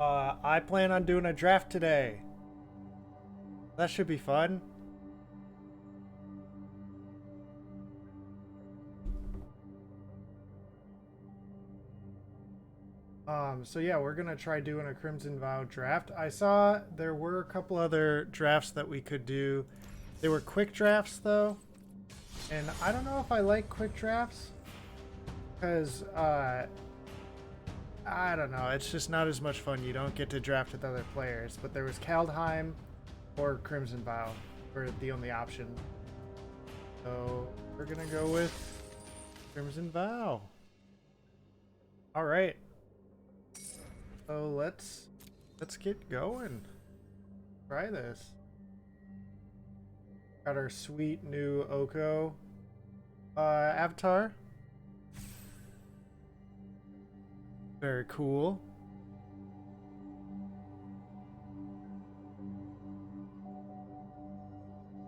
I plan on doing a draft today. That should be fun. So yeah, we're gonna try doing a Crimson Vow draft. I saw there were a couple other drafts that we could do. They were quick drafts though, and I don't know if I like quick drafts because I don't know. It's just not as much fun. You don't get to draft with other players. But there was Kaldheim or Crimson Vow were the only option. So we're gonna go with Crimson Vow. All right. So let's get going. Try this. Got our sweet new Oko avatar. Very cool.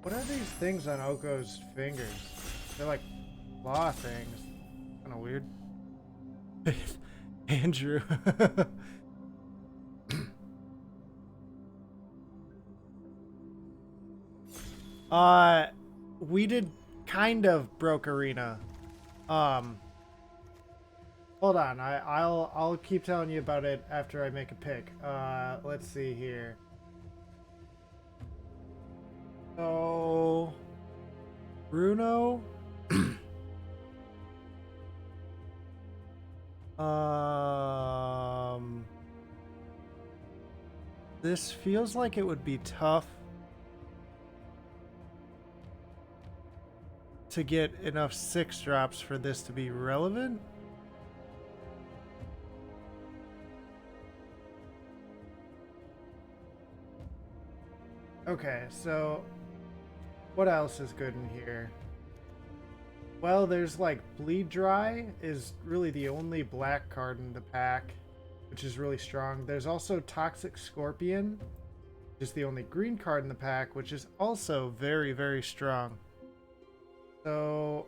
What are these things on Oko's fingers? They're like claw things. Kind of weird. Andrew. We did kind of broke arena. Um, Hold on. I'll keep telling you about it after I make a pick. Let's see here. So Bruno. um, this feels like it would be tough to get enough 6 drops for this to be relevant. Okay, so what else is good in here? Well, there's like Bleed Dry is really the only black card in the pack, which is really strong. There's also Toxic Scorpion, which is the only green card in the pack, which is also very, very strong. So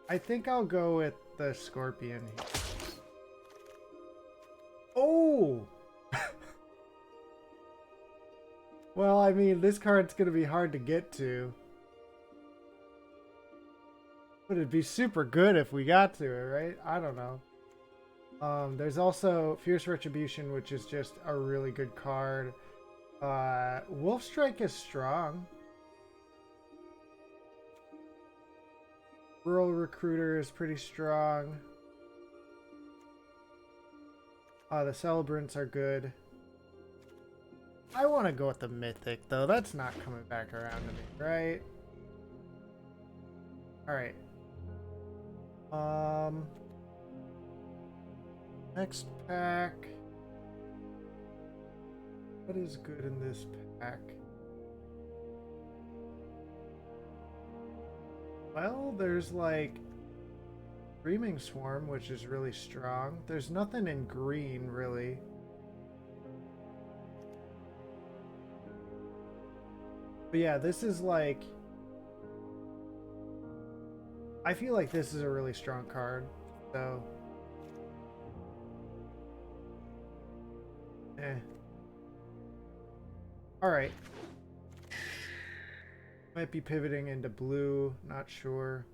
I think I'll go with the Scorpion here. Oh! Well, I mean, this card's going to be hard to get to. But it'd be super good if we got to it, right? I don't know. There's also Fierce Retribution, which is just a really good card. Wolf Strike is strong. Rural Recruiter is pretty strong. The Celebrants are good. I want to go with the Mythic, though. That's not coming back around to me, right? Alright. Next pack. What is good in this pack? Well, there's like Screaming Swarm, which is really strong. There's nothing in green, really. But yeah, this is like... I feel like this is a really strong card, so... Alright. Might be pivoting into blue, not sure.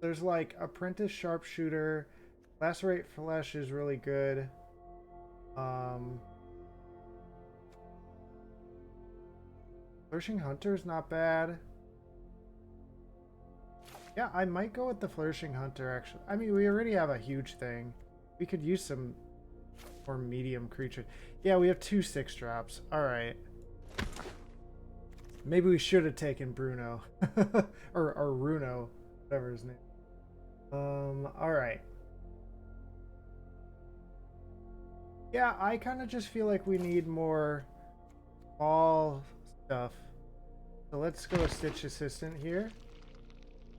There's like Apprentice Sharpshooter. Lacerate Flesh is really good. Flourishing Hunter is not bad. Yeah, I might go with the Flourishing Hunter, actually. I mean, we already have a huge thing. We could use some more medium creature. Yeah, we have 2 6 drops. Alright. Maybe we should have taken Bruno. or Runo, whatever his name. Alright. Yeah, I kind of just feel like we need more small stuff. So let's go with Stitch Assistant here.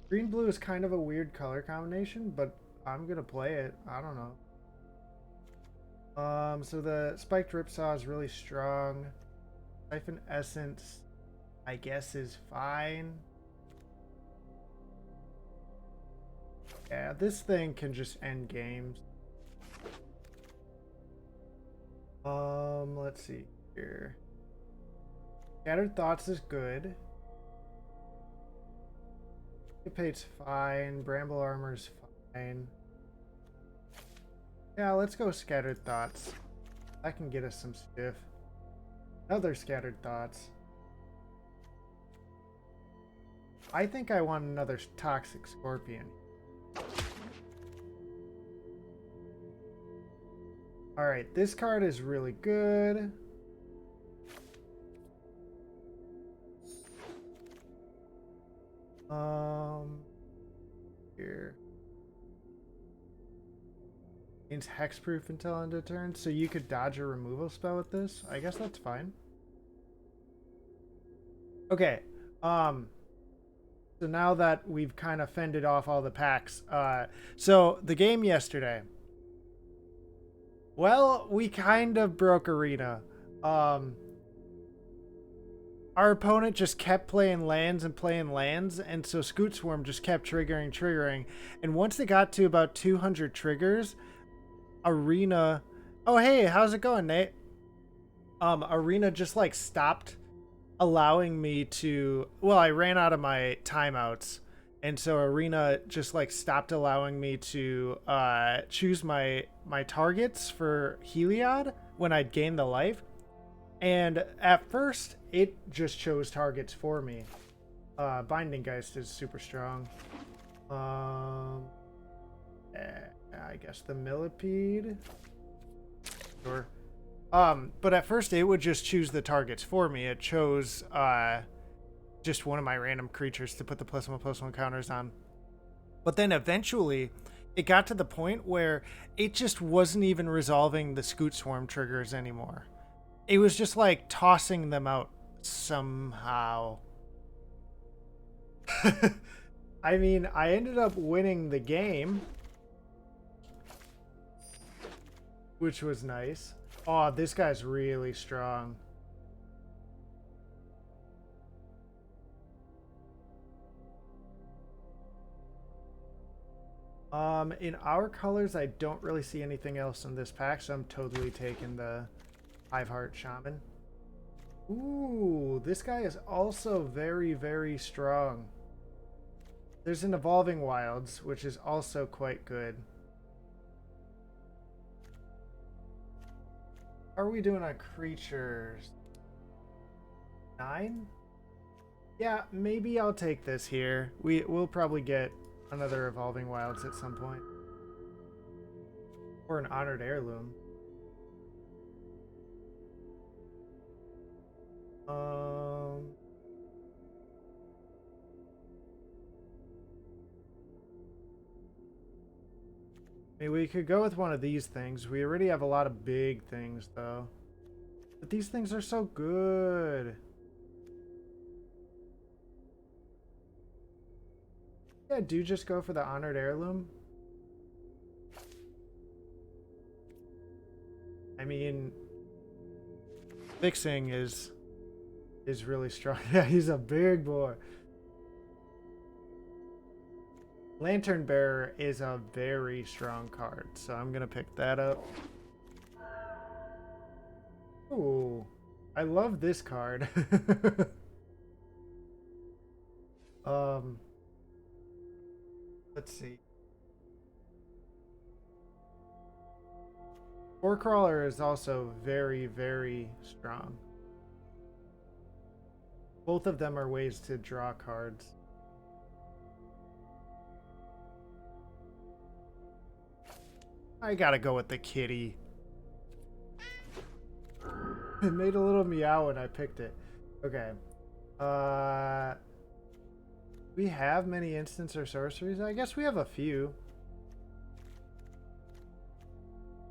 Green blue is kind of a weird color combination, but I'm gonna play it. I don't know. So the Spiked Ripsaw is really strong. Siphon Essence, I guess, is fine. Yeah, this thing can just end games. Let's see here. Scattered Thoughts is good. Syncopate's fine. Bramble Armor's fine. Yeah, let's go Scattered Thoughts. That can get us some stiff. Another Scattered Thoughts. I think I want another Toxic Scorpion. Alright, this card is really good. Here. Means hexproof until end of turn, so you could dodge a removal spell with this. I guess that's fine. Okay. So now that we've kind of fended off all the packs, so the game yesterday. Well, we kind of broke Arena. Our opponent just kept playing lands, and so Scoot Swarm just kept triggering. And once it got to about 200 triggers, Arena... Oh, hey, how's it going, Nate? Arena just, like, stopped allowing me to... Well, I ran out of my timeouts, and so Arena just, like, stopped allowing me to choose my targets for Heliod when I'd gained the life. And at first, it just chose targets for me. Binding Geist is super strong. I guess the Millipede. Sure. But at first, it would just choose the targets for me. It chose just one of my random creatures to put the +1/+1 counters on. But then eventually, it got to the point where it just wasn't even resolving the Scoot Swarm triggers anymore. It was just like tossing them out somehow. I mean, I ended up winning the game, which was nice. Oh, this guy's really strong. In our colors, I don't really see anything else in this pack, so I'm totally taking the Hiveheart Shaman. Ooh, this guy is also very, very strong. There's an Evolving Wilds, which is also quite good. How are we doing on creatures? 9? Yeah, maybe I'll take this here. We'll probably get another Evolving Wilds at some point. Or an Honored Heirloom. I mean, we could go with one of these things. We already have a lot of big things, though. But these things are so good. Yeah, do just go for the Honored Heirloom. I mean, Fixing is really strong. Yeah, he's a big boy. Lantern Bearer is a very strong card, so I'm gonna pick that up. Ooh, I love this card. Let's see. Crawler is also very, very strong. Both of them are ways to draw cards. I gotta go with the kitty. It made a little meow when I picked it. Okay. We have many instants or sorceries? I guess we have a few.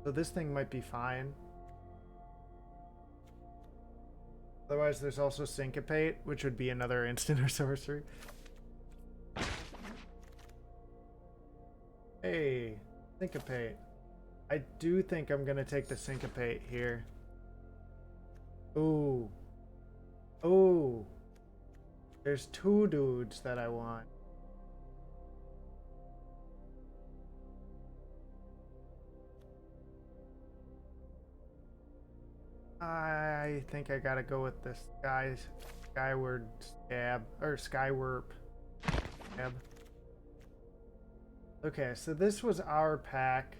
So this thing might be fine. Otherwise, there's also Syncopate, which would be another instant or sorcery. Hey, Syncopate. I do think I'm going to take the Syncopate here. Ooh. Ooh. There's two dudes that I want. I think I gotta go with this skyward scab or skywarp scab. Okay, so this was our pack.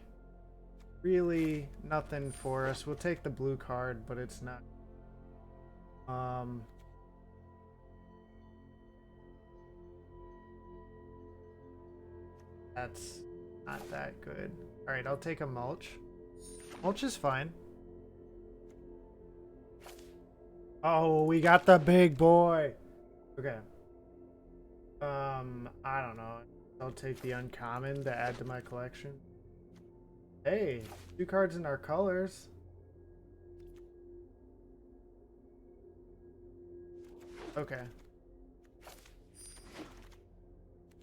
Really nothing for us. We'll take the blue card, but it's not. That's not that good. All right, I'll take a mulch. Mulch is fine. Oh, we got the big boy. Okay. I don't know. I'll take the uncommon to add to my collection. Hey, 2 cards in our colors. Okay.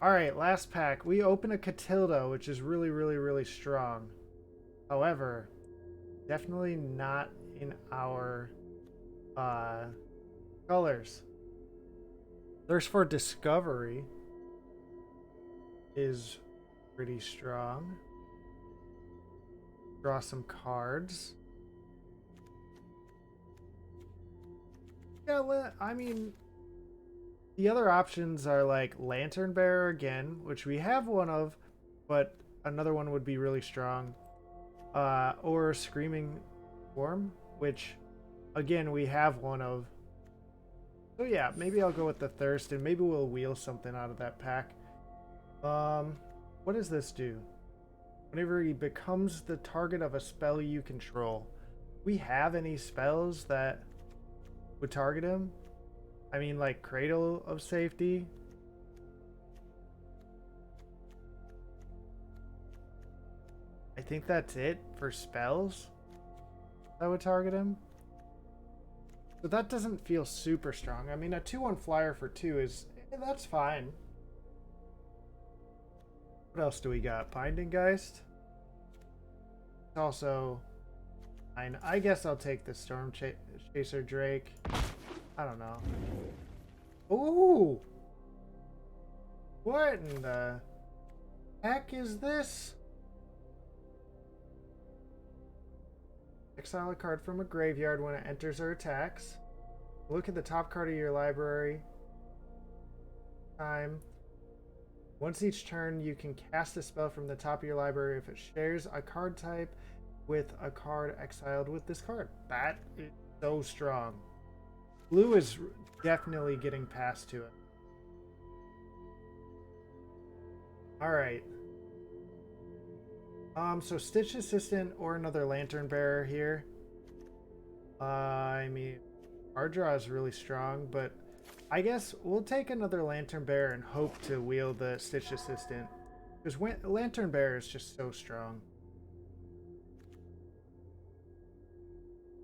Alright, last pack. We open a Catilda, which is really, really, really strong. However, definitely not in our colors. Thirst for Discovery is pretty strong. Draw some cards. Yeah, I mean, the other options are like Lantern Bearer again, which we have one of, but another one would be really strong. Or Screaming Worm, which again we have one of. So yeah, maybe I'll go with the Thirst, and maybe we'll wheel something out of that pack. What does this do? Whenever he becomes the target of a spell you control. We have any spells that would target him? I mean, like Cradle of Safety. I think that's it for spells that would target him. But that doesn't feel super strong. I mean, a 2/1 flyer for 2 is... that's fine. What else do we got? Binding Geist. Also, I guess I'll take the Storm Chaser Drake. I don't know. Ooh! What in the heck is this? Exile a card from a graveyard when it enters or attacks. Look at the top card of your library. Time. Once each turn, you can cast a spell from the top of your library if it shares a card type with a card exiled with this card. That is so strong. Blue is definitely getting past to it. Alright. So Stitch Assistant or another Lantern Bearer here. I mean, our draw is really strong, but I guess we'll take another Lantern Bearer and hope to wheel the Stitch Assistant. Because Lantern Bearer is just so strong.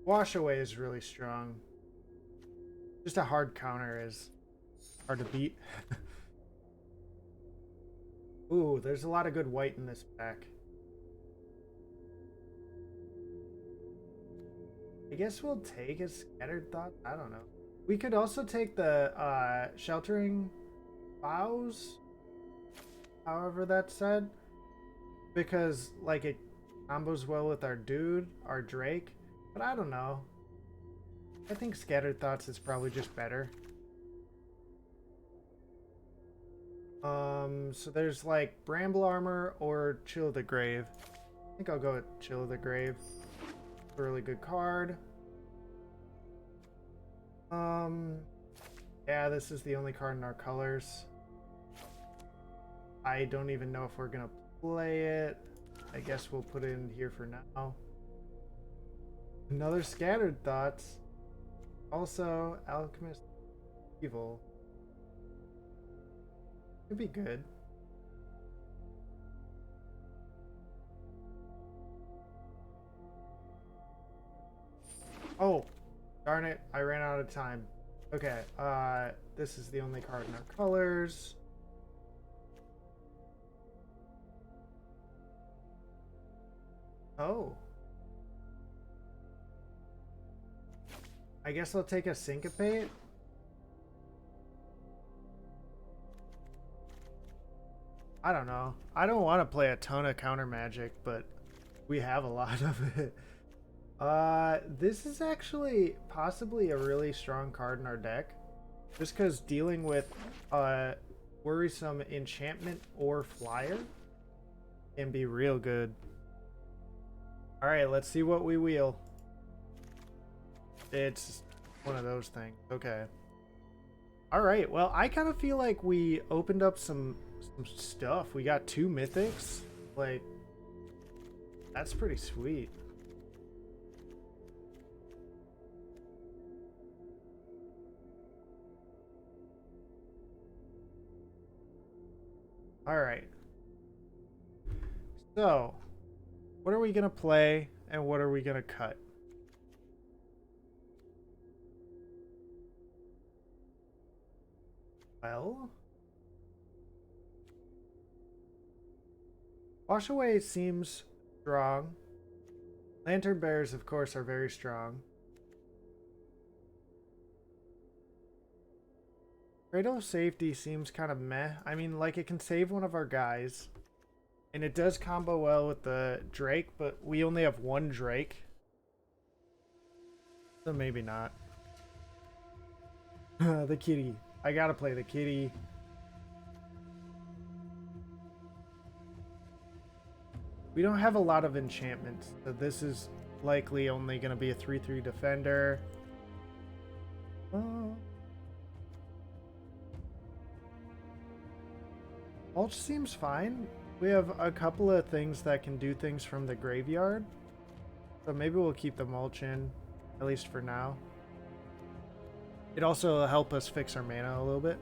Wash Away is really strong. Just a hard counter is hard to beat. Ooh, there's a lot of good white in this pack. I guess we'll take a Scattered Thought. I don't know. We could also take the Sheltering Boughs, however that's said, because like it combos well with our dude, our Drake. But I don't know. I think Scattered Thoughts is probably just better. So there's like Bramble Armor or Chill of the Grave. I think I'll go with Chill of the Grave. A really good card. Yeah, this is the only card in our colors. I don't even know if we're gonna play it. I guess we'll put it in here for now. Another Scattered Thoughts. Also, Alchemist Evil. Could be good. Oh, darn it. I ran out of time. Okay, this is the only card in our colors. Oh. I guess I'll take a Syncopate. I don't know. I don't want to play a ton of counter magic, but we have a lot of it. This is actually possibly a really strong card in our deck. Just because dealing with worrisome enchantment or flyer can be real good. Alright, let's see what we wheel. It's one of those things. Okay. Alright, well, I kind of feel like we opened up some stuff. We got 2 mythics. Like, that's pretty sweet. Alright. So, what are we going to play and what are we going to cut? Well, Wash Away seems strong. Lantern Bears, of course, are very strong. Cradle of Safety seems kind of meh. I mean, like, it can save one of our guys. And it does combo well with the Drake, but we only have 1 Drake. So maybe not. The kitty. I gotta play the kitty. We don't have a lot of enchantments, so this is likely only gonna be a 3/3 defender. Mulch seems fine. We have a couple of things that can do things from the graveyard. So maybe we'll keep the mulch in, at least for now. It also will help us fix our mana a little bit.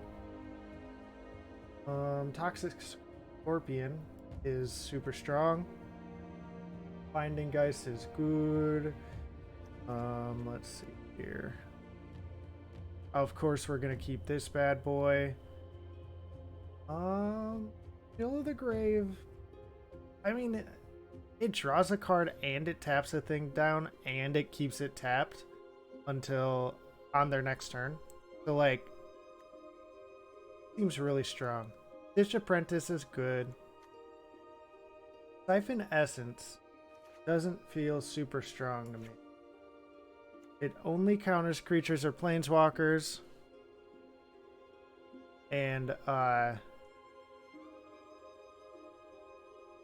Toxic Scorpion is super strong. Binding Geist is good. Let's see here. Of course, we're gonna keep this bad boy. Fill of the Grave. I mean, it draws a card and it taps a thing down and it keeps it tapped until on their next turn. So, like, seems really strong. Stitch Apprentice is good. Siphon Essence doesn't feel super strong to me. It only counters creatures or planeswalkers. And,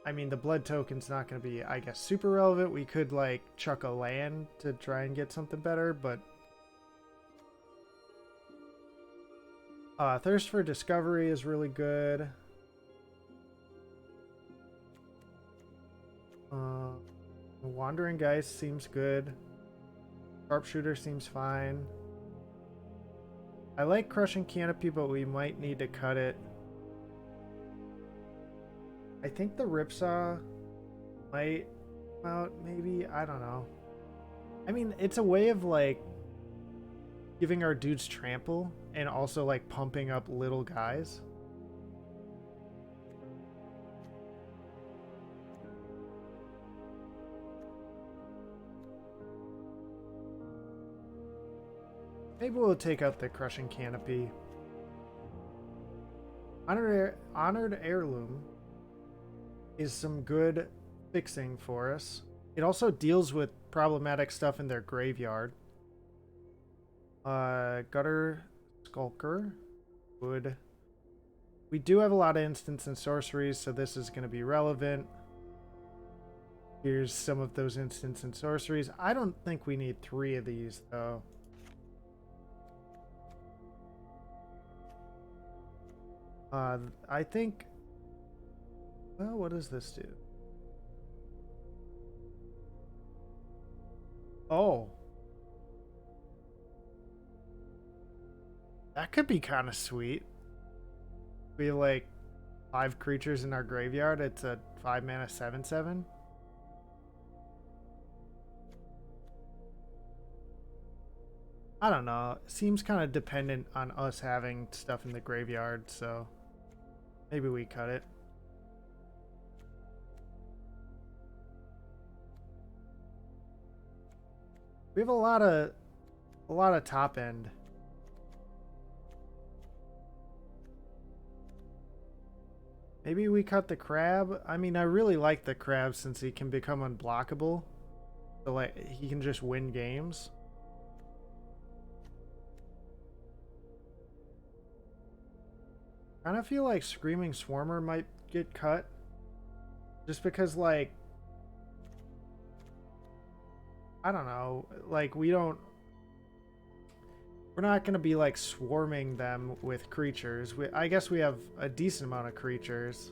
I mean, the blood token's not going to be, I guess, super relevant. We could, like, chuck a land to try and get something better, but... Thirst for Discovery is really good. Wandering Geist seems good. Sharpshooter seems fine. I like Crushing Canopy, but we might need to cut it. I think the Ripsaw might come out, maybe. I don't know. I mean, it's a way of, like, giving our dudes trample and also, like, pumping up little guys. Maybe we'll take out the Crushing Canopy. Honored Heirloom is some good fixing for us. It also deals with problematic stuff in their graveyard. Gutter Skulker would. We do have a lot of instants and sorceries, so this is going to be relevant. Here's some of those instants and sorceries. I don't think we need 3 of these, though. I think... Well, what does this do? Oh. That could be kind of sweet. We have, like, 5 creatures in our graveyard. It's a 5 mana 7/7. I don't know. It seems kind of dependent on us having stuff in the graveyard, so maybe we cut it. We have a lot of top end. Maybe we cut the crab. I mean, I really like the crab since he can become unblockable. So like he can just win games. Kind of feel like Screaming Swarmer might get cut. Just because, like, I don't know, like, we're not going to be, like, swarming them with creatures. I guess we have a decent amount of creatures.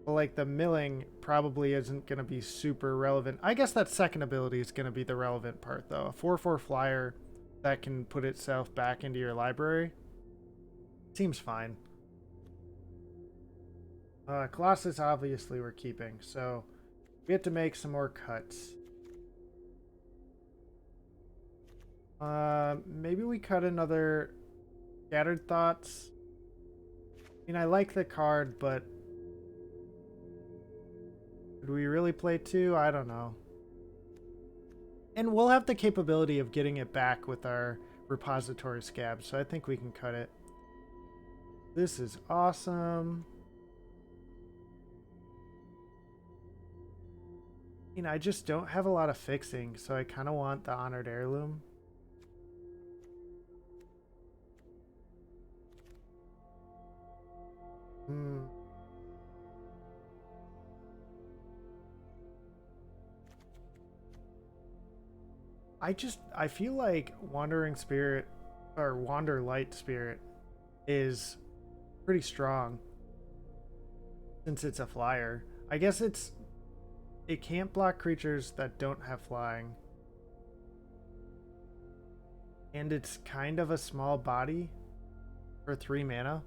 But, like, the milling probably isn't going to be super relevant. I guess that second ability is going to be the relevant part, though. A 4/4 flyer that can put itself back into your library seems fine. Colossus, obviously, we're keeping, so we have to make some more cuts. Maybe we cut another Scattered Thoughts. I mean, I like the card, but do we really play two? I don't know. And we'll have the capability of getting it back with our repository scab, so I think we can cut it. This is awesome. I mean, I just don't have a lot of fixing, so I kind of want the Honored Heirloom. I feel like Wandering Spirit or Wander Light Spirit is pretty strong since it's a flyer. I guess it can't block creatures that don't have flying. And it's kind of a small body for 3 mana.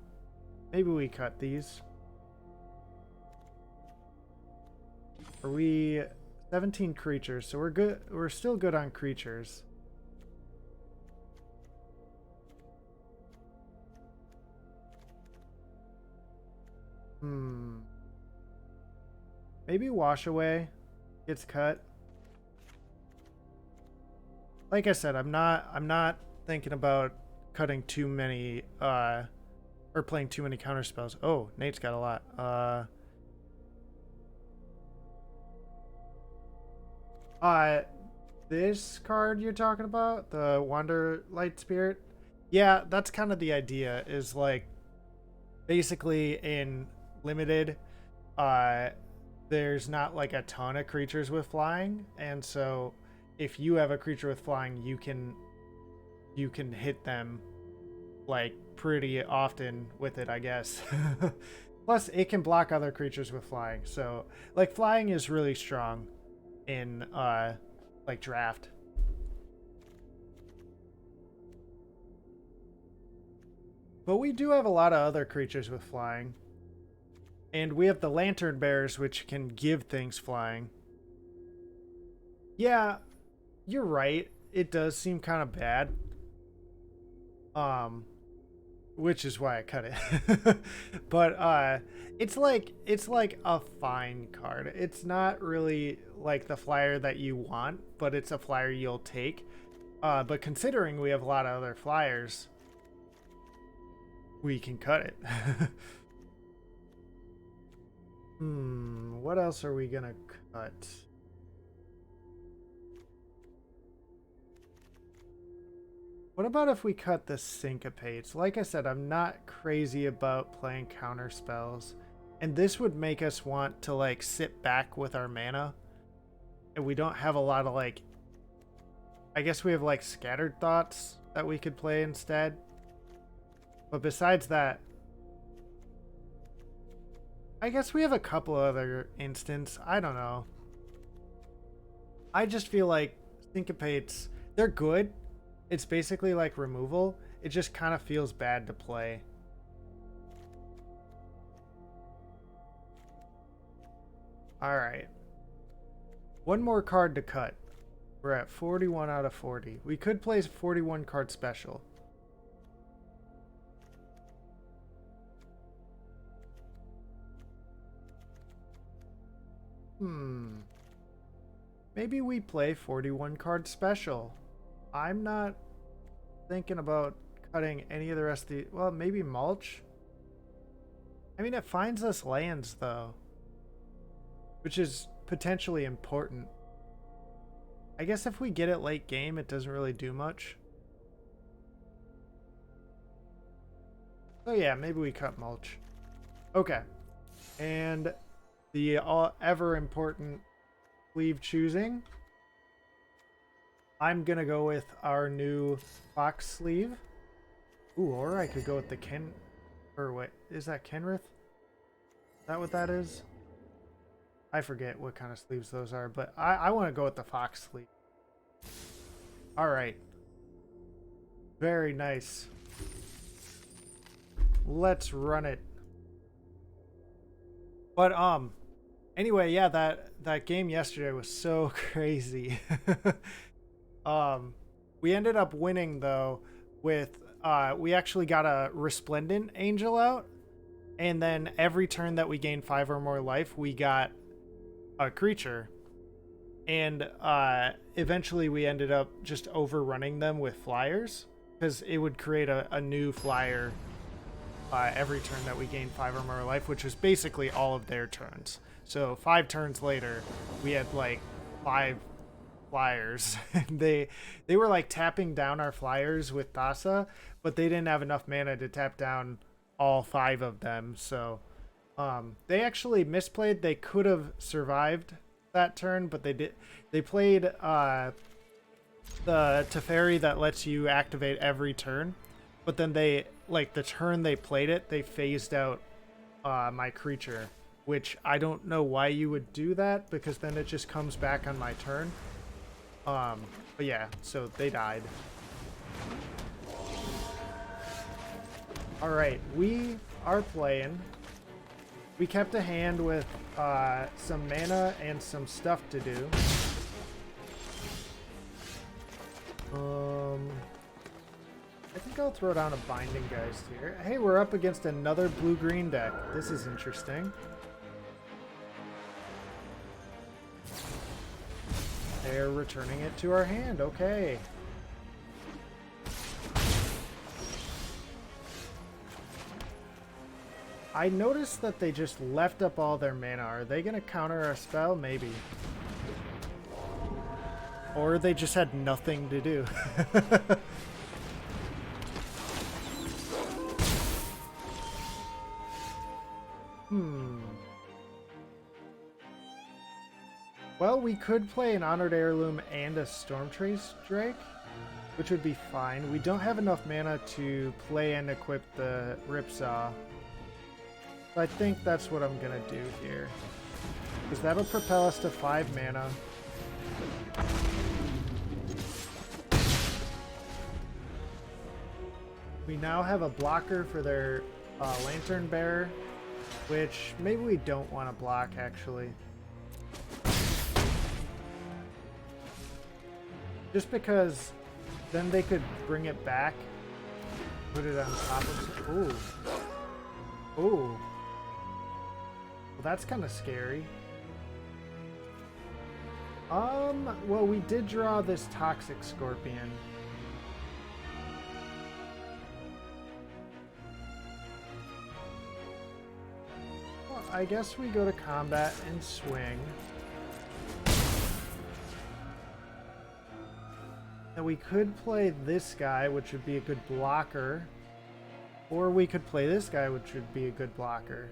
Maybe we cut these. Are we 17 creatures? So we're good. We're still good on creatures. Maybe Wash Away gets cut. Like I said, I'm not thinking about cutting too many or playing too many counter spells. Oh, Nate's got a lot. This card you're talking about, the Wander Light Spirit? Yeah, that's kind of the idea, is like basically in limited, there's not like a ton of creatures with flying, and so if you have a creature with flying, you can hit them like pretty often with it, I guess. Plus, it can block other creatures with flying, so like flying is really strong in like draft. But we do have a lot of other creatures with flying. And we have the Lantern Bearers, which can give things flying. Yeah, you're right. It does seem kind of bad. Which is why I cut it. But it's like a fine card. It's not really like the flyer that you want, but it's a flyer you'll take. But considering we have a lot of other flyers, we can cut it. What else are we gonna cut? What about if we cut the Syncopates? Like I said, I'm not crazy about playing counter spells. And this would make us want to like sit back with our mana. And we don't have a lot of like... I guess we have like Scattered Thoughts that we could play instead. But besides that, I guess we have a couple other instances. I don't know. I just feel like Syncopates, they're good. It's basically like removal. It just kind of feels bad to play. Alright. One more card to cut. We're at 41 out of 40. We could play a 41 card special. Maybe we play 41 card special. I'm not thinking about cutting any of the rest of the... Well, maybe Mulch? I mean, it finds us lands, though. Which is potentially important. I guess if we get it late game, it doesn't really do much. So yeah, maybe we cut mulch. Okay. And the ever important sleeve choosing. I'm gonna go with our new fox sleeve. Ooh, or I could go with the or wait, is that Kenrith? Is that what that is? I forget what kind of sleeves those are, but I want to go with the fox sleeve. Alright. Very nice. Let's run it. But anyway, yeah, that game yesterday was so crazy. We ended up winning though with we actually got a resplendent angel out, and then every turn that we gained 5 or more life, we got a creature. And eventually we ended up just overrunning them with flyers, because it would create a new flyer every turn that we gained 5 or more life, which was basically all of their turns. So 5 turns later, we had like 5 flyers. they were like tapping down our flyers with Thassa, but they didn't have enough mana to tap down all 5 of them. So they actually misplayed. They could have survived that turn, but they did. They played the Teferi that lets you activate every turn, but then they, like, the turn they played it, they phased out my creature, which I don't know why you would do that, because then it just comes back on my turn. But yeah, so they died. Alright, we are playing. We kept a hand with some mana and some stuff to do. I think I'll throw down a Binding Geist here. Hey, we're up against another blue-green deck. This is interesting. They're returning it to our hand. Okay. I noticed that they just left up all their mana. Are they going to counter our spell? Maybe. Or they just had nothing to do. Well, we could play an Honored Heirloom and a Stormtrace Drake, which would be fine. We don't have enough mana to play and equip the Ripsaw. So I think that's what I'm going to do here, because that'll propel us to 5 mana. We now have a blocker for their Lantern Bearer, which maybe we don't want to block, actually. Just because then they could bring it back, put it on top of... Ooh. Ooh. Well, that's kind of scary. Well, we did draw this Toxic Scorpion. Well, I guess we go to combat and swing. And we could play this guy, which would be a good blocker. Or we could play this guy, which would be a good blocker.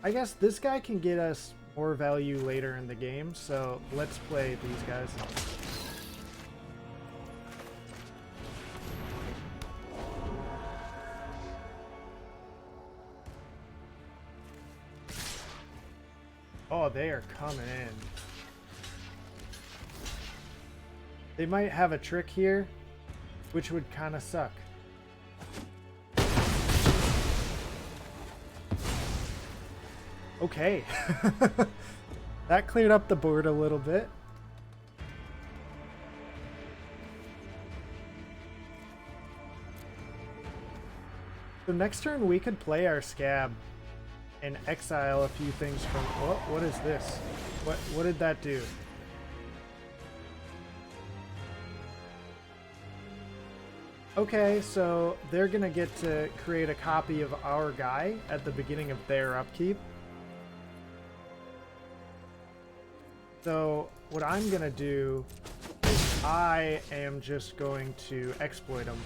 I guess this guy can get us more value later in the game, so let's play these guys. Oh, they are coming in. They might have a trick here, which would kind of suck. Okay. That cleared up the board a little bit. So next turn we could play our Scab and exile a few things from... What is this? What did that do? Okay, so they're gonna get to create a copy of our guy at the beginning of their upkeep. So what I'm gonna do is I am just going to exploit them.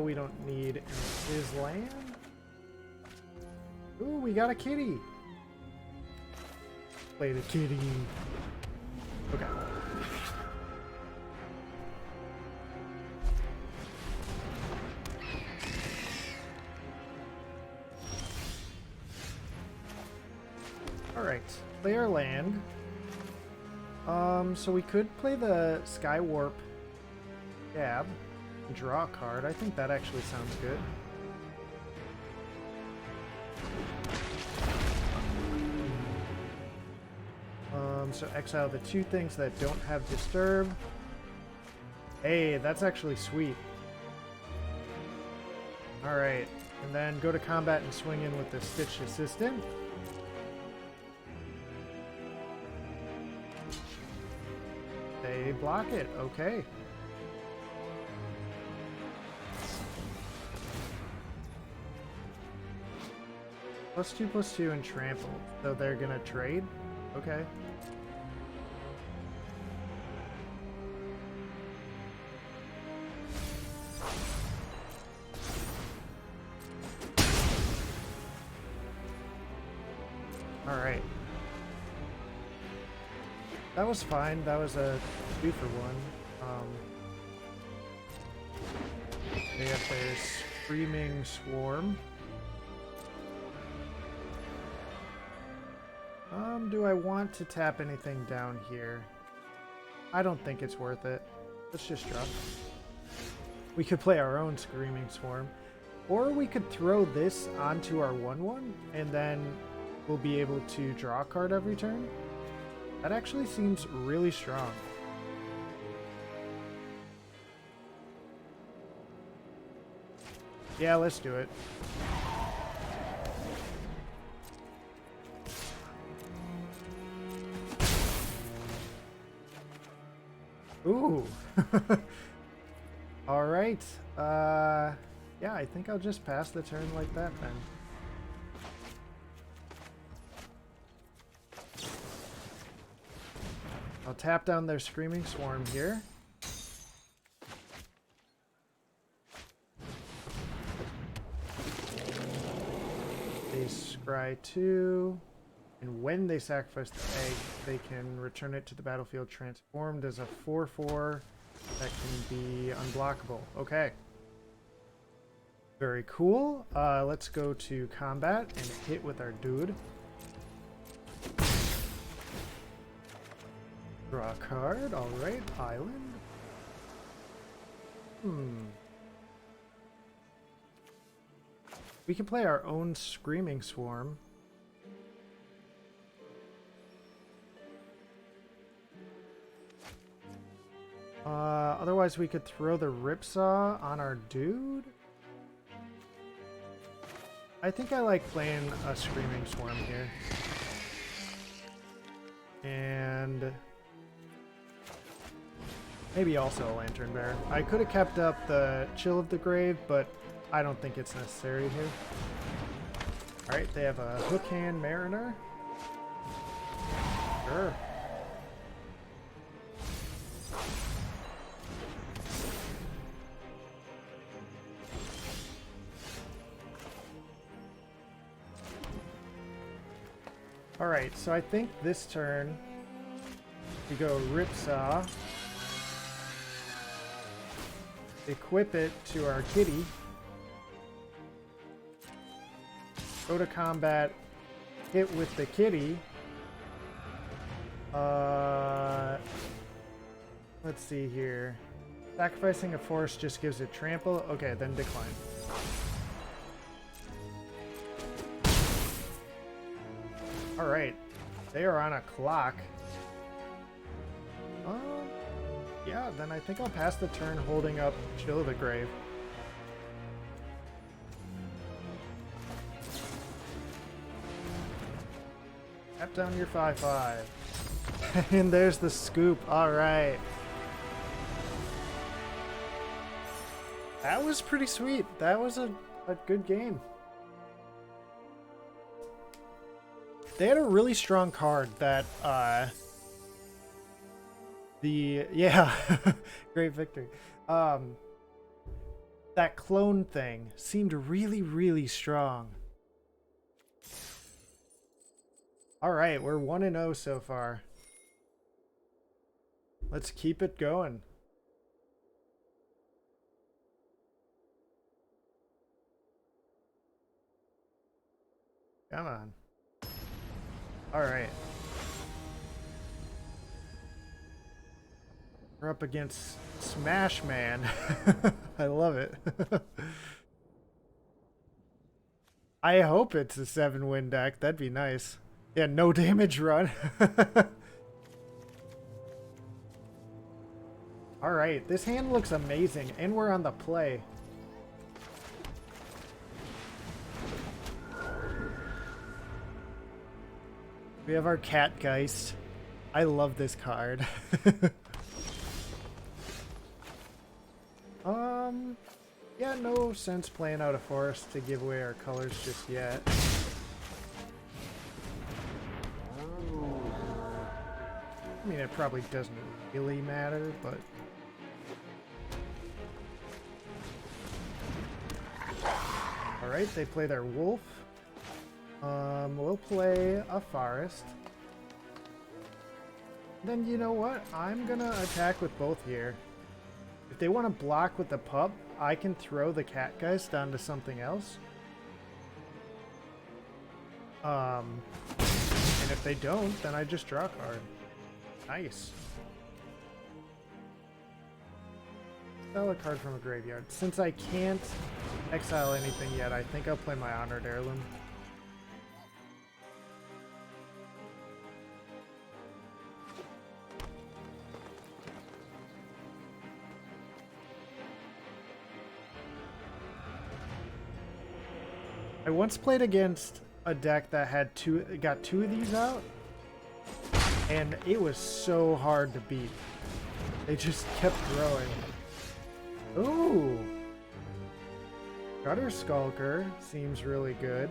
We don't need his land. Ooh, we got a kitty. Play the kitty. Okay. Alright, play our land. So we could play the Sky Warp Gab. Draw a card. I think that actually sounds good. So exile the 2 things that don't have disturb. Hey, that's actually sweet. Alright, and then go to combat and swing in with the Stitch Assistant. They block it, okay. +2/+2 and trample. So they're gonna trade? Okay. Alright. That was fine. That was a 2 for 1. They have their Screaming Swarm. Do I want to tap anything down here? I don't think it's worth it. Let's just drop. We could play our own Screaming Swarm. Or we could throw this onto our 1/1, and then we'll be able to draw a card every turn. That actually seems really strong. Yeah, let's do it. Ooh. All right. Yeah, I think I'll just pass the turn like that then. I'll tap down their Screaming Swarm here. They scry 2. And when they sacrifice the egg, they can return it to the battlefield transformed as a 4/4 that can be unblockable. Okay. Very cool. Let's go to combat and hit with our dude. Draw a card. Alright, island. We can play our own Screaming Swarm. Otherwise we could throw the Ripsaw on our dude. I think I like playing a Screaming Swarm here. And maybe also a Lantern Bearer. I could have kept up the Chill of the Grave, but I don't think it's necessary here. Alright, they have a Hook Hand Mariner. Sure. Alright, so I think this turn we go Ripsaw, equip it to our kitty, go to combat, hit with the kitty. Let's see here. Sacrificing a force just gives it trample. Okay, then decline. Alright, they are on a clock. Yeah, then I think I'll pass the turn holding up Chill of the Grave. Tap down your 5/5. And there's the scoop. Alright. That was pretty sweet. That was a good game. They had a really strong card that, yeah, great victory. That clone thing seemed really, really strong. All right, we're 1-0 so far. Let's keep it going. Come on. All right. We're up against Smash Man. I love it. I hope it's a 7-win deck. That'd be nice. Yeah, no damage run. All right, this hand looks amazing, and we're on the play. We have our Catgeist. I love this card. Yeah, no sense playing out a forest to give away our colors just yet. I mean, it probably doesn't really matter, but... Alright, they play their wolf. We'll play a forest. Then you know what? I'm gonna attack with both here. If they want to block with the pup, I can throw the Catgeist onto something else. And if they don't, then I just draw a card. Nice. Sell a card from a graveyard. Since I can't exile anything yet, I think I'll play my Honored Heirloom. I once played against a deck that had got two of these out, and it was so hard to beat. They just kept throwing. Ooh! Gutter Skulker seems really good.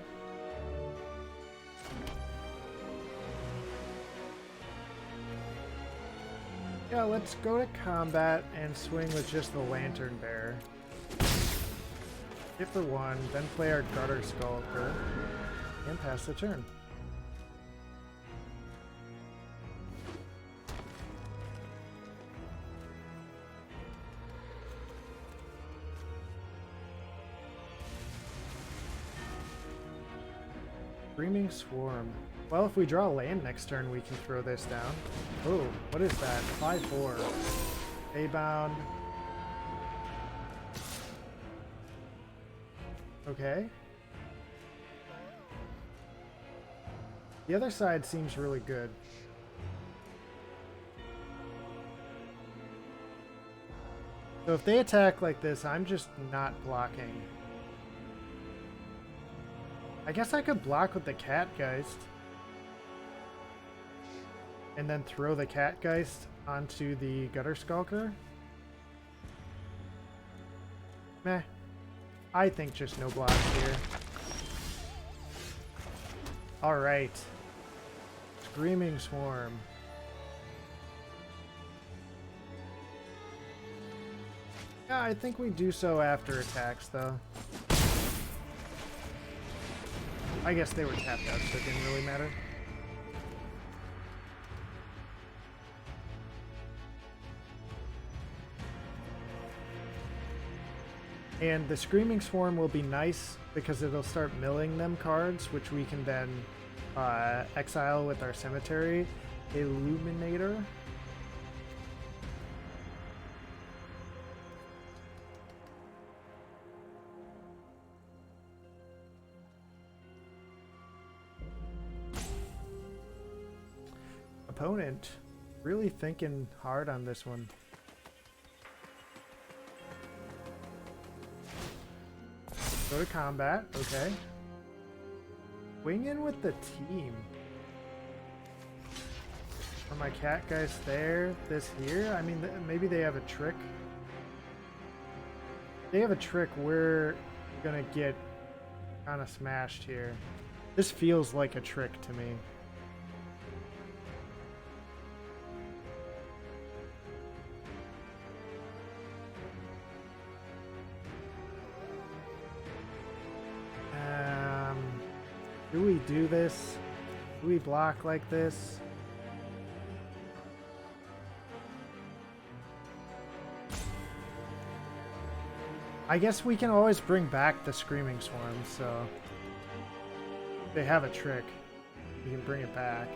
Yeah, let's go to combat and swing with just the Lantern Bearer. Hit for 1, then play our Gutter Skulker, and pass the turn. Screaming Swarm. Well, if we draw a land next turn, we can throw this down. Oh, what is that? 5/4. Baybound. Okay. The other side seems really good. So if they attack like this, I'm just not blocking. I guess I could block with the Catgeist. And then throw the Catgeist onto the Gutter Skulker. Meh. I think just no blocks here. Alright. Screaming Swarm. Yeah, I think we do so after attacks, though. I guess they were tapped out, so it didn't really matter. And the Screaming Swarm will be nice because it'll start milling them cards, which we can then exile with our Cemetery Illuminator. Opponent really thinking hard on this one. Go to combat, okay. Wing in with the team. Are my Catgeist there? This here? I mean, maybe they have a trick. They have a trick, we're gonna get kind of smashed here. This feels like a trick to me. Do we do this? Do we block like this? I guess we can always bring back the Screaming Swarm, so they have a trick. We can bring it back.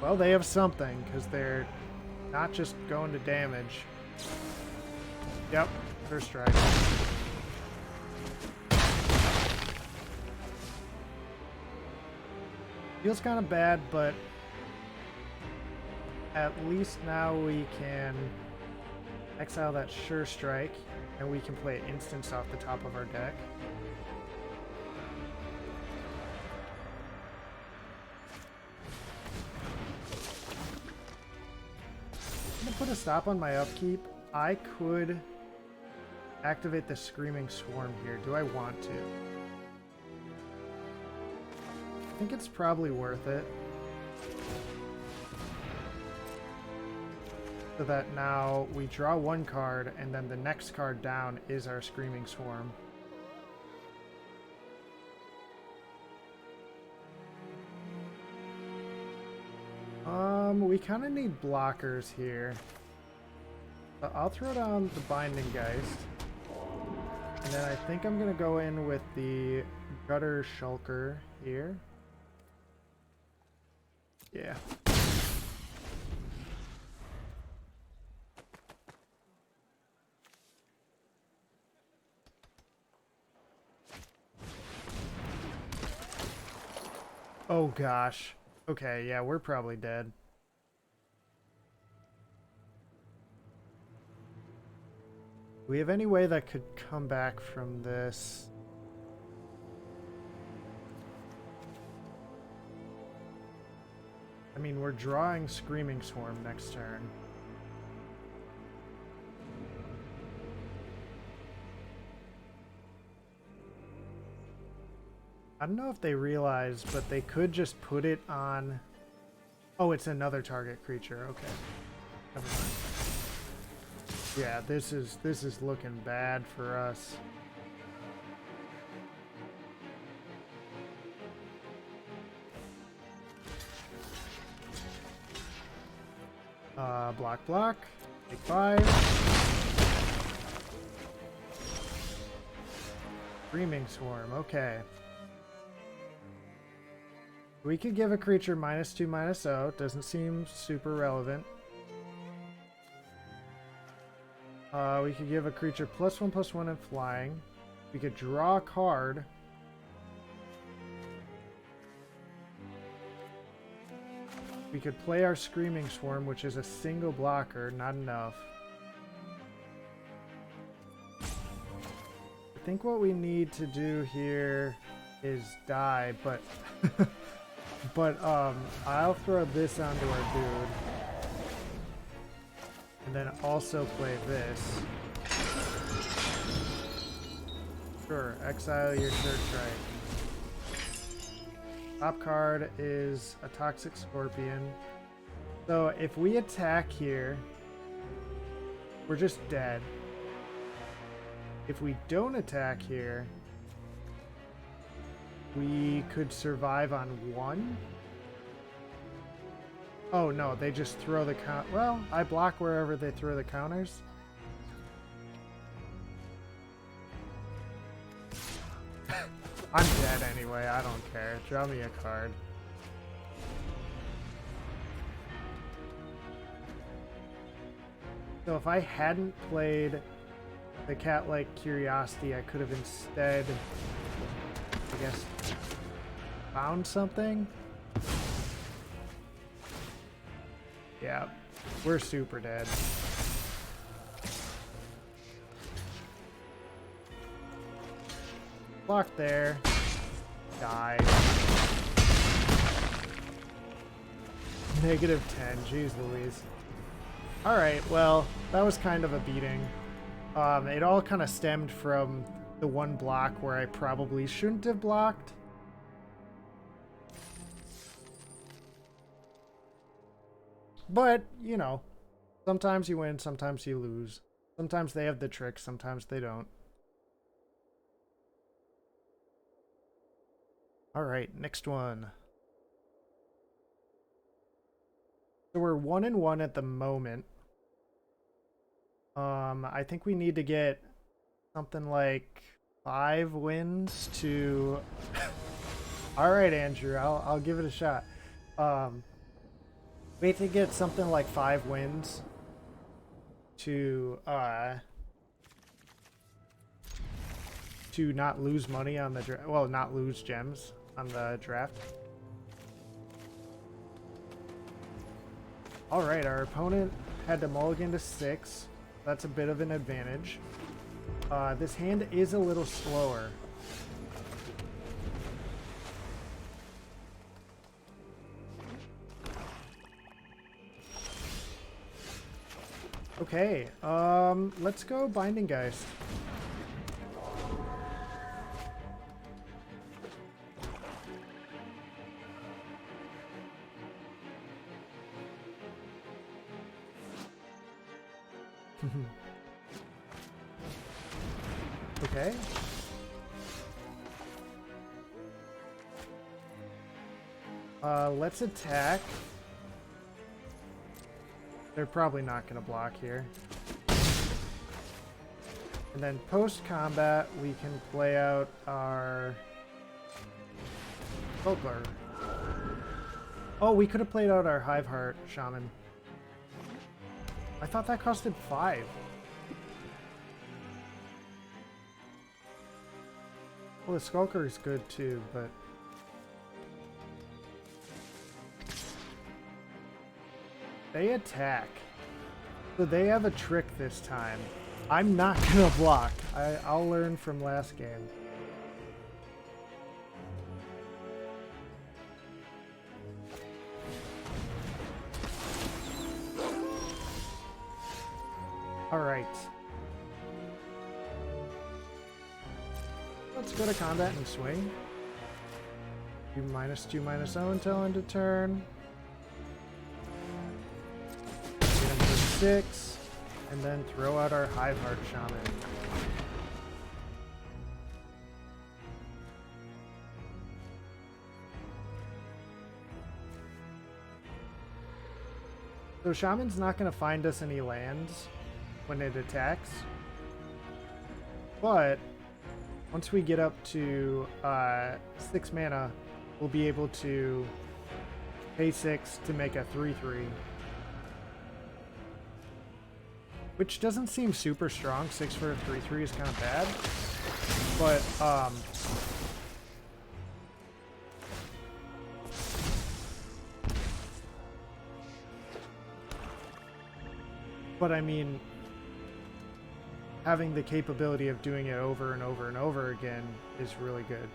Well, they have something, because they're not just going to damage. Yep, first strike. Feels kind of bad, but at least now we can exile that Sure Strike, and we can play instants off the top of our deck. Put a stop on my upkeep. I could activate the Screaming Swarm here. Do I want to? I think it's probably worth it. So that now we draw one card and then the next card down is our Screaming Swarm. We kind of need blockers here. I'll throw down the Binding Geist. And then I think I'm going to go in with the Gutter Shulker here. Yeah. Oh gosh. Okay, yeah, we're probably dead. Do we have any way that could come back from this? I mean, we're drawing Screaming Swarm next turn. I don't know if they realize, but they could just put it on... Oh, it's another target creature. Okay. Never mind. Yeah, this is looking bad for us. Block, block. Take 5. Screaming Swarm. Okay. We could give a creature -2/-0. Doesn't seem super relevant. We could give a creature +1/+1 and flying. We could draw a card. We could play our Screaming Swarm, which is a single blocker, not enough. I think what we need to do here is die, but but I'll throw this onto our dude. And then also play this. Sure, exile your Sure Strike. Top card is a Toxic Scorpion. So if we attack here, we're just dead. If we don't attack here, we could survive on 1. Oh no, they just throw the count. Well, I block wherever they throw the counters. I'm dead anyway, I don't care. Draw me a card. So if I hadn't played the Cat-like Curiosity, I could have instead, I guess, found something. Yeah, we're super dead. Block there. Die. -10. Jeez Louise. Alright, well, that was kind of a beating. It all kind of stemmed from the one block where I probably shouldn't have blocked. But, you know, sometimes you win, sometimes you lose. Sometimes they have the trick, sometimes they don't. Alright, next one. So we're 1-1 at the moment. I think we need to get something like 5 wins to... Alright, Andrew, I'll give it a shot. We have to get something like 5 wins to not lose money on the draft. Well, not lose gems on the draft. Alright, our opponent had to mulligan to 6. That's a bit of an advantage. This hand is a little slower. Okay, let's go Binding Geist. Okay. Let's attack. They're probably not going to block here. And then post-combat, we can play out our Folklore. Oh, we could have played out our Hiveheart Shaman. I thought that costed 5. Well, the Skulker is good too, but... They attack. So they have a trick this time. I'm not gonna block. I'll learn from last game. Alright. Let's go to combat and swing. Do -2/-0 until end of turn. Get him for 6. And then throw out our Hiveheart Shaman. So Shaman's not going to find us any lands when it attacks. But once we get up to 6 mana, we'll be able to pay 6 to make a 3/3. Which doesn't seem super strong. 6 for a 3/3 is kind of bad. But I mean, having the capability of doing it over and over and over again is really good.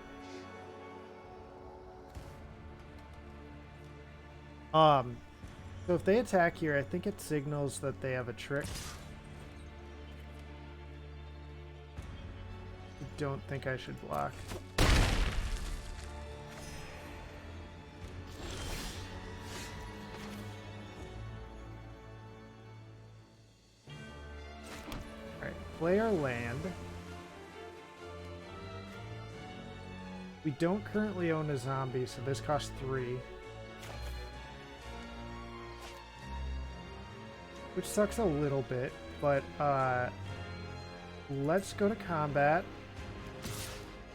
So if they attack here, I think it signals that they have a trick. I don't think I should block. Alright, play our land. We don't currently own a zombie, so this costs 3. Which sucks a little bit, but let's go to combat.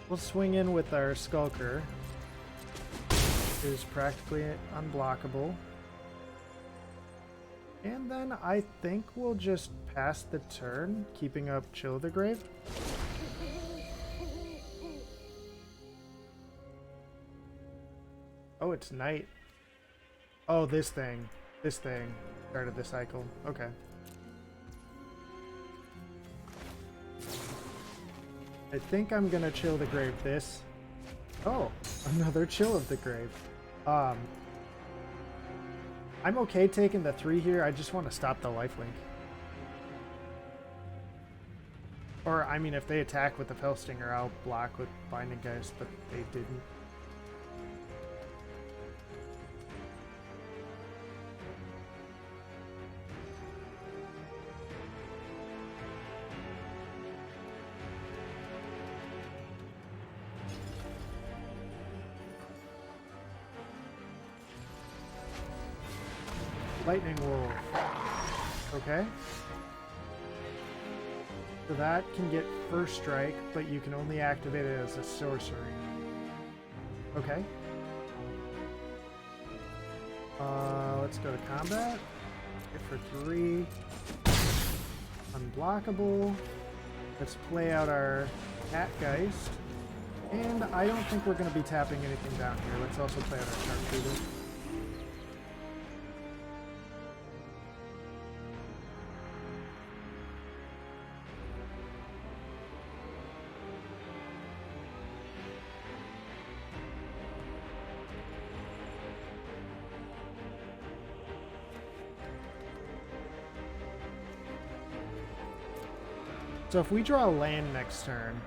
We'll swing in with our Skulker, which is practically unblockable. And then I think we'll just pass the turn, keeping up Chill of the Grave. Oh, it's night. Oh, this thing started the cycle. Okay. I think I'm gonna chill the grave this. Oh, another chill of the grave. I'm okay taking the 3 here. I just want to stop the lifelink. Or, I mean, if they attack with the Felstinger, I'll block with Binding Geist, but they didn't. Lightning Wolf. Okay. So that can get first strike, but you can only activate it as a sorcery. Okay. Let's go to combat. Hit for 3. Unblockable. Let's play out our Catgeist. And I don't think we're going to be tapping anything down here. Let's also play out our Sharpshooter. So if we draw a land next turn,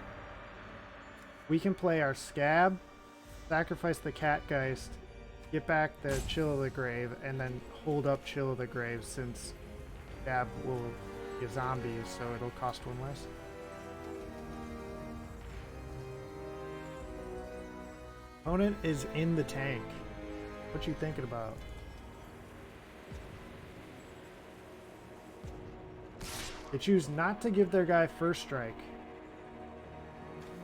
we can play our Scab, sacrifice the Catgeist, get back the Chill of the Grave, and then hold up Chill of the Grave since Scab will be a zombie, so it'll cost 1 less. Opponent is in the tank. What you thinking about? They choose not to give their guy first strike.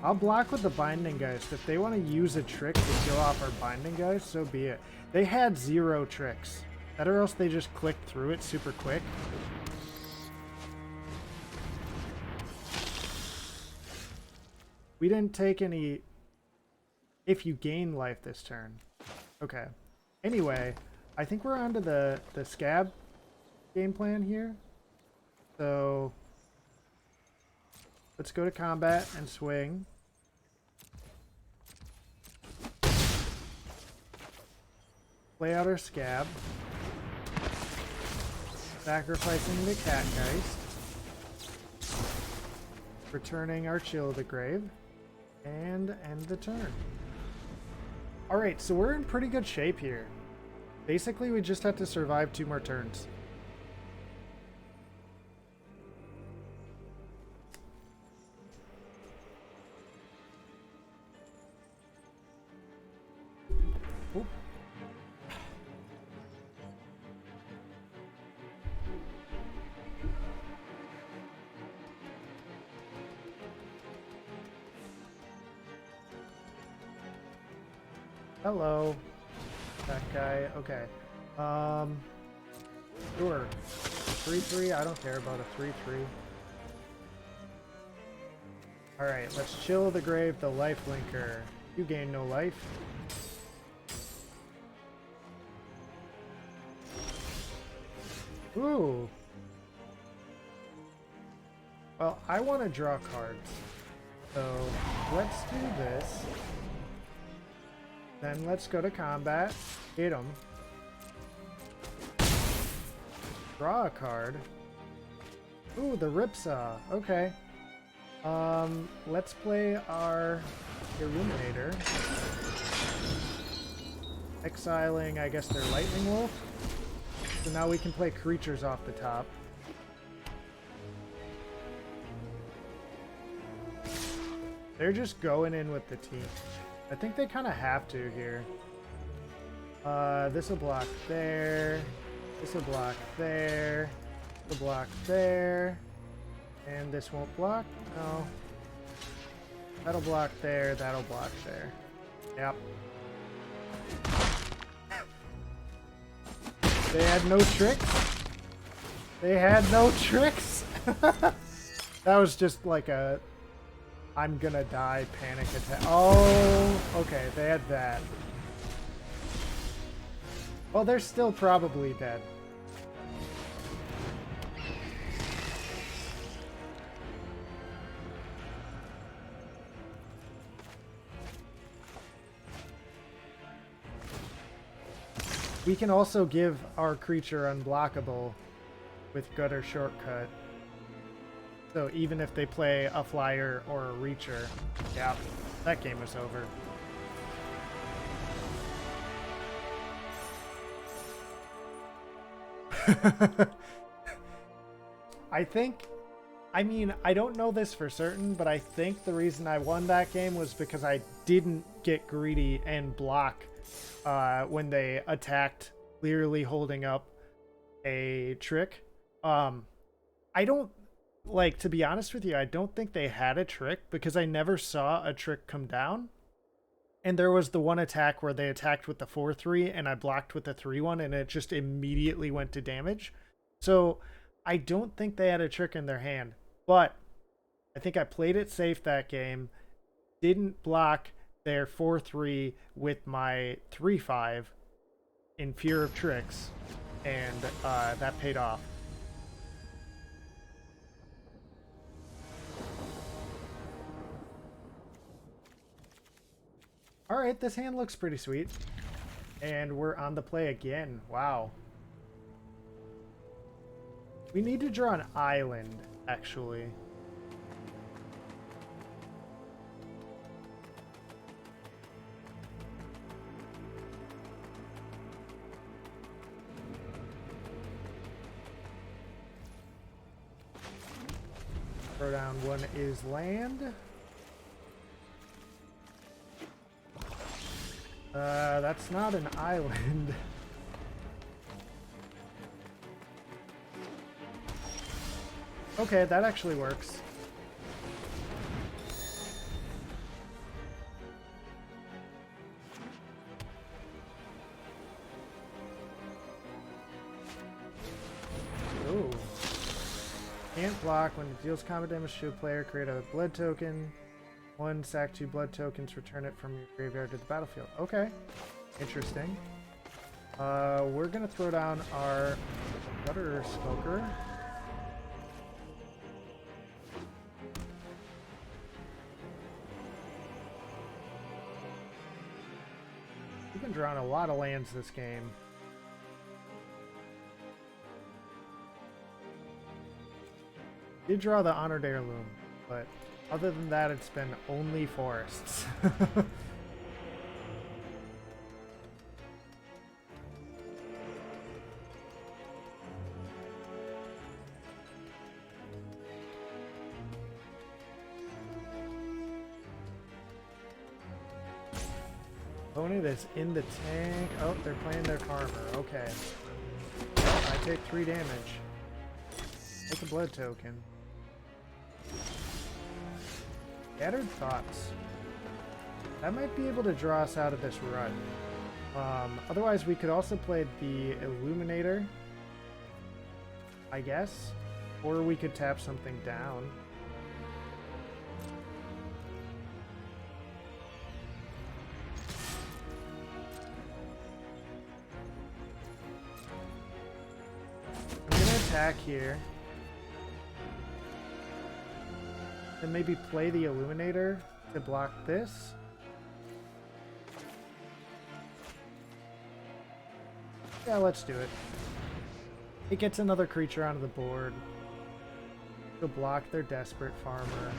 I'll block with the Binding Geist. If they want to use a trick to kill off our Binding Geist, so be it. They had 0 tricks. That or else they just clicked through it super quick. We didn't take any... If you gain life this turn. Okay. Anyway, I think we're onto the Scab game plan here. So, let's go to combat and swing. Play out our Scab. Sacrificing the Catgeist. Returning our Chill of the Grave. And end the turn. Alright, so we're in pretty good shape here. Basically, we just have to survive 2 more turns. Hello. That guy. Okay. Sure. 3-3. I don't care about a 3-3. Alright, let's Chill the Grave, the life linker. You gain no life. Ooh. Well, I want to draw cards. So, let's do this. Then let's go to combat, hit him, draw a card. Ooh, the Ripsaw. Okay. Let's play our Illuminator. Exiling, I guess, their Lightning Wolf. So now we can play creatures off the top. They're just going in with the team. I think they kind of have to here. This will block there. This will block there. This will block there. And this won't block? No. That'll block there. That'll block there. Yep. They had no tricks? They had no tricks? That was just like a... I'm gonna die panic attack. Oh, okay, they had that. Well, they're still probably dead. We can also give our creature unblockable with Gutter Shortcut. So even if they play a flyer or a reacher, yeah, that game is over. I mean, I don't know this for certain, but I think the reason I won that game was because I didn't get greedy and block when they attacked, clearly holding up a trick. I don't, like, to be honest with you, I don't think they had a trick because I never saw a trick come down. And there was the one attack where they attacked with the 4-3 and I blocked with the 3-1 and it just immediately went to damage. So I don't think they had a trick in their hand, but I think I played it safe that game, didn't block their 4-3 with my 3-5 in fear of tricks, and that paid off. All right, this hand looks pretty sweet. And we're on the play again. Wow. We need to draw an island, actually. Throw down one is land. That's not an island. Okay, that actually works. Ooh. Can't block. When it deals combat damage to a player, create a blood token. One, sack 2 blood tokens, return it from your graveyard to the battlefield. Okay. Interesting. We're gonna throw down our Gutter Smoker. We've been drawing a lot of lands this game. Did draw the Honored Heirloom, but other than that, it's been only forests. Opponent is in the tank. Oh, they're playing their Karma. Okay. I take 3 damage. Take a blood token. Scattered Thoughts. That might be able to draw us out of this rut. Otherwise, we could also play the Illuminator, I guess. Or we could tap something down. I'm gonna attack here. Then maybe play the Illuminator to block this. Yeah, let's do it. It gets another creature onto the board. To block their Desperate Farmer.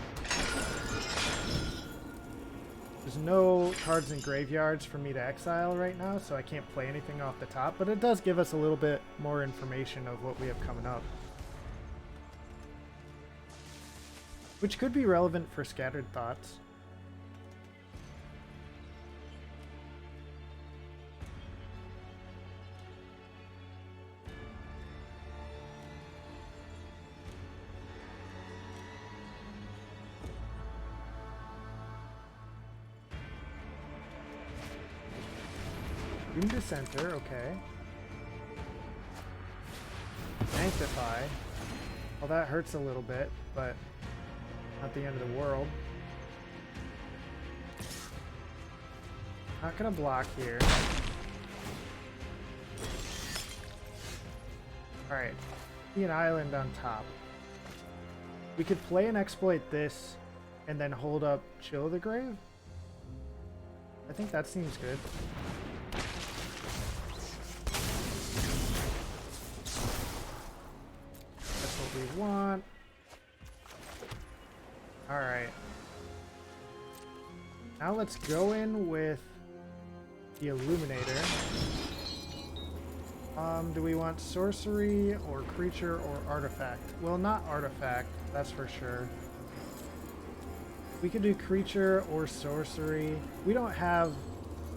There's no cards in graveyards for me to exile right now, so I can't play anything off the top, but it does give us a little bit more information of what we have coming up. Which could be relevant for Scattered Thoughts. Doom Dissenter, okay. Sanctify. Well, that hurts a little bit, but not the end of the world. Not gonna block here. Alright. Be an island on top. We could play and exploit this and then hold up Chill of the Grave. I think that seems good. Alright. Now let's go in with the Illuminator. Do we want sorcery or creature or artifact? Well, not artifact, that's for sure. We could do creature or sorcery. We don't have...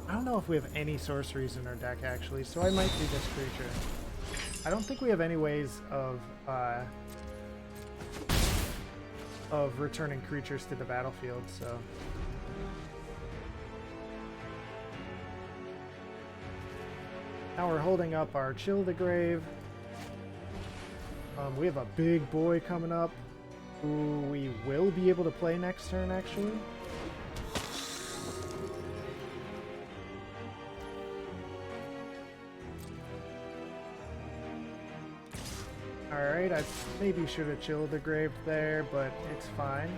I don't know if we have any sorceries in our deck, actually, so I might do this creature. I don't think we have any ways of returning creatures to the battlefield, so... Now we're holding up our Chill the Grave. We have a big boy coming up who we will be able to play next turn, actually. Alright, I maybe should have Chilled the Grave there, but it's fine.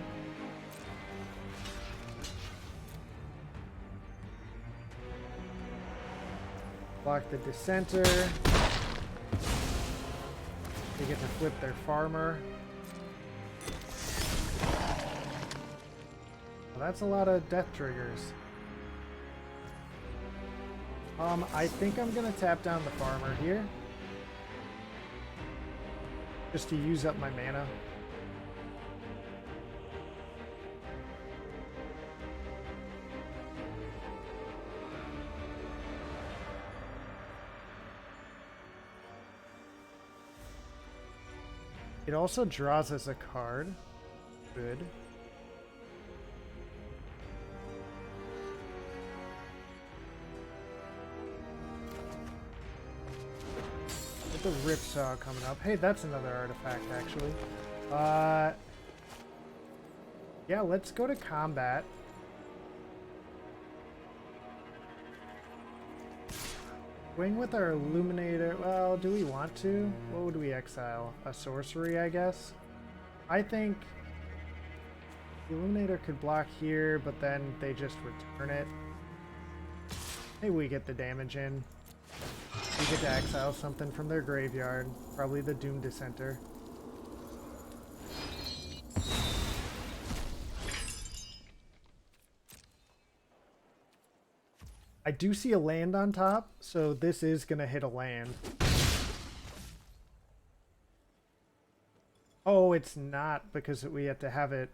Block the Dissenter. They get to flip their farmer. Well, that's a lot of death triggers. I think I'm gonna tap down the farmer here. Just to use up my mana. It also draws us a card. Good. With the Ripsaw coming up. Hey, that's another artifact, actually. Yeah, let's go to combat. Swing with our Illuminator. Well, do we want to? What would we exile? A sorcery, I guess? I think the Illuminator could block here, but then they just return it. Maybe we get the damage in. We get to exile something from their graveyard. Probably the Doom Dissenter. I do see a land on top, so this is going to hit a land. Oh, it's not, because we have to have it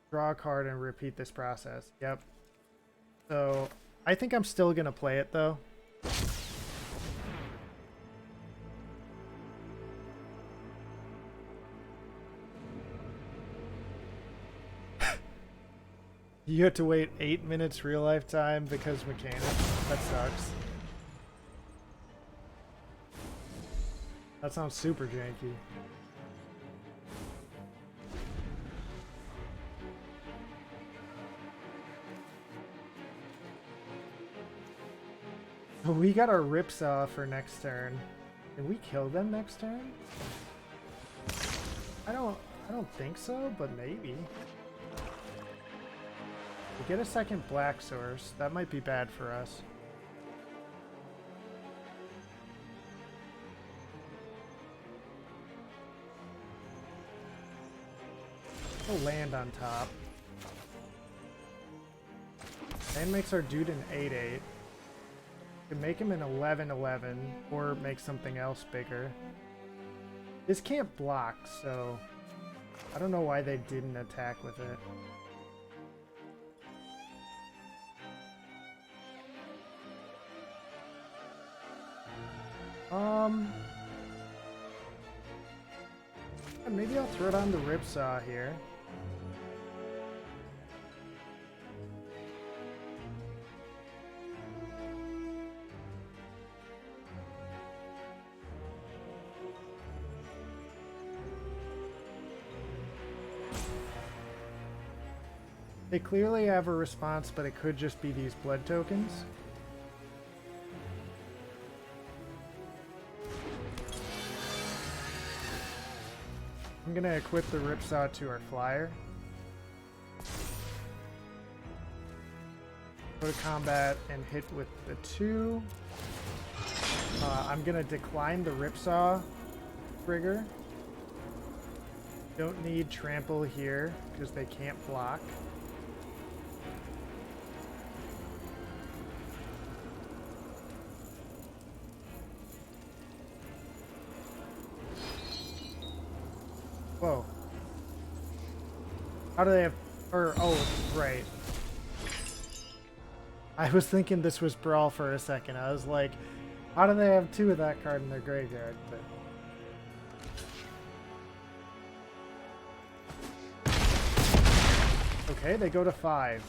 draw a card and repeat this process. Yep. So, I think I'm still going to play it, though. You have to wait 8 minutes real life time because mechanic. That sucks. That sounds super janky. Oh, we got our Ripsaw for next turn. Can we kill them next turn? I don't think so, but maybe. We get a second black source. That might be bad for us. We'll land on top. Land makes our dude an 8/8. Can make him an 11/11 or make something else bigger. This can't block, so I don't know why they didn't attack with it. Maybe I'll throw down the Ripsaw here. They clearly have a response, but it could just be these blood tokens. I'm gonna equip the Ripsaw to our flyer. Go to combat and hit with the 2. I'm gonna decline the Ripsaw trigger. Don't need trample here because they can't block. Whoa. How do they have... Or, oh, right. I was thinking this was Brawl for a second. I was like, how do they have 2 of that card in their graveyard? But... Okay, they go to 5.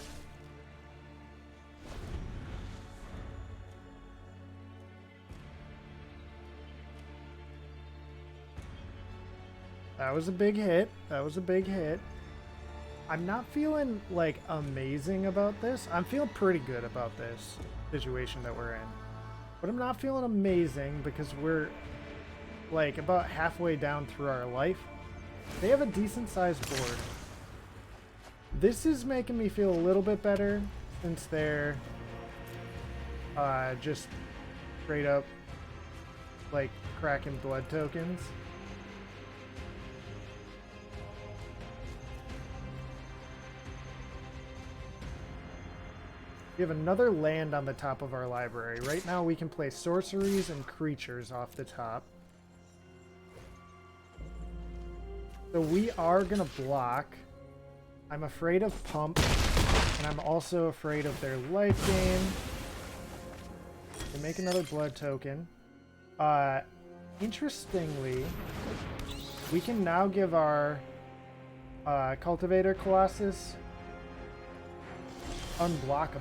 That was a big hit. That was a big hit. I'm not feeling, like, amazing about this. I'm feeling pretty good about this situation that we're in. But I'm not feeling amazing because we're, like, about halfway down through our life. They have a decent-sized board. This is making me feel a little bit better since they're just straight up, like, cracking blood tokens. We have another land on the top of our library. Right now we can play sorceries and creatures off the top. So we are going to block. I'm afraid of Pump, and I'm also afraid of their life gain. They make another blood token. Interestingly, we can now give our Cultivator Colossus unblockable.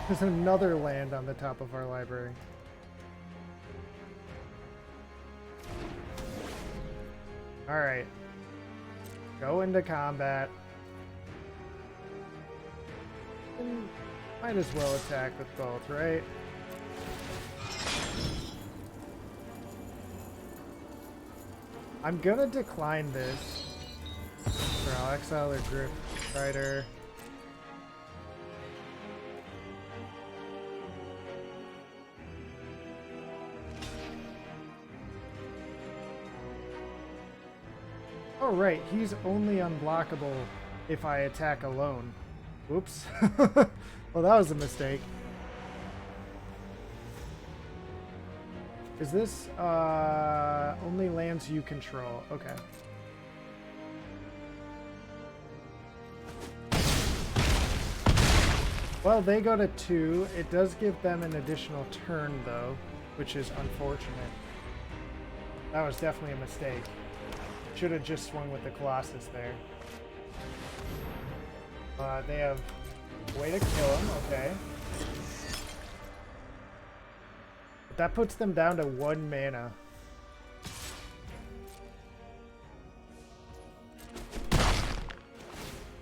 There's another land on the top of our library. Alright. Go into combat. And might as well attack with both, right? I'm gonna decline this. Or I'll exile their Griff Rider. Oh right, he's only unblockable if I attack alone. Whoops. Well, that was a mistake. Is this only lands you control? Okay. Well, they go to 2. It does give them an additional turn, though, which is unfortunate. That was definitely a mistake. Should have just swung with the Colossus there. They have a way to kill him, okay. But that puts them down to 1 mana.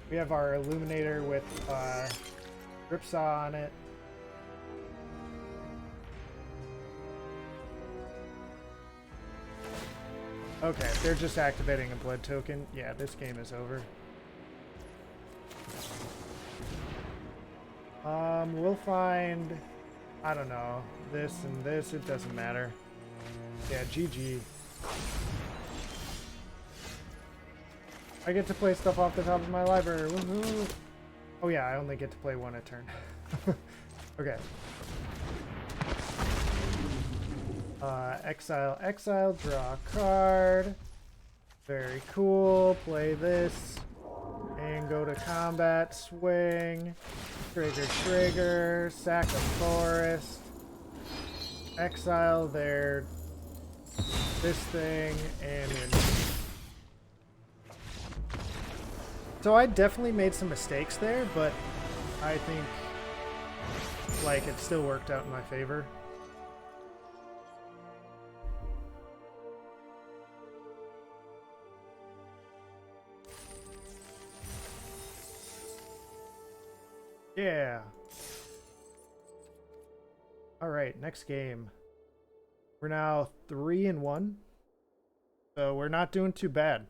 We have our Illuminator with Ripsaw on it. Okay, they're just activating a blood token. Yeah, this game is over. We'll find, I don't know, this and this, it doesn't matter. Yeah, GG. I get to play stuff off the top of my library. Woohoo! Oh yeah, I only get to play 1 a turn. Okay. Exile, draw a card. Very cool. Play this. And go to combat, swing. Trigger, sack a forest. Exile their this thing, and win. So I definitely made some mistakes there, but I think like it still worked out in my favor. Yeah. All right, next game. We're now 3-1. So we're not doing too bad.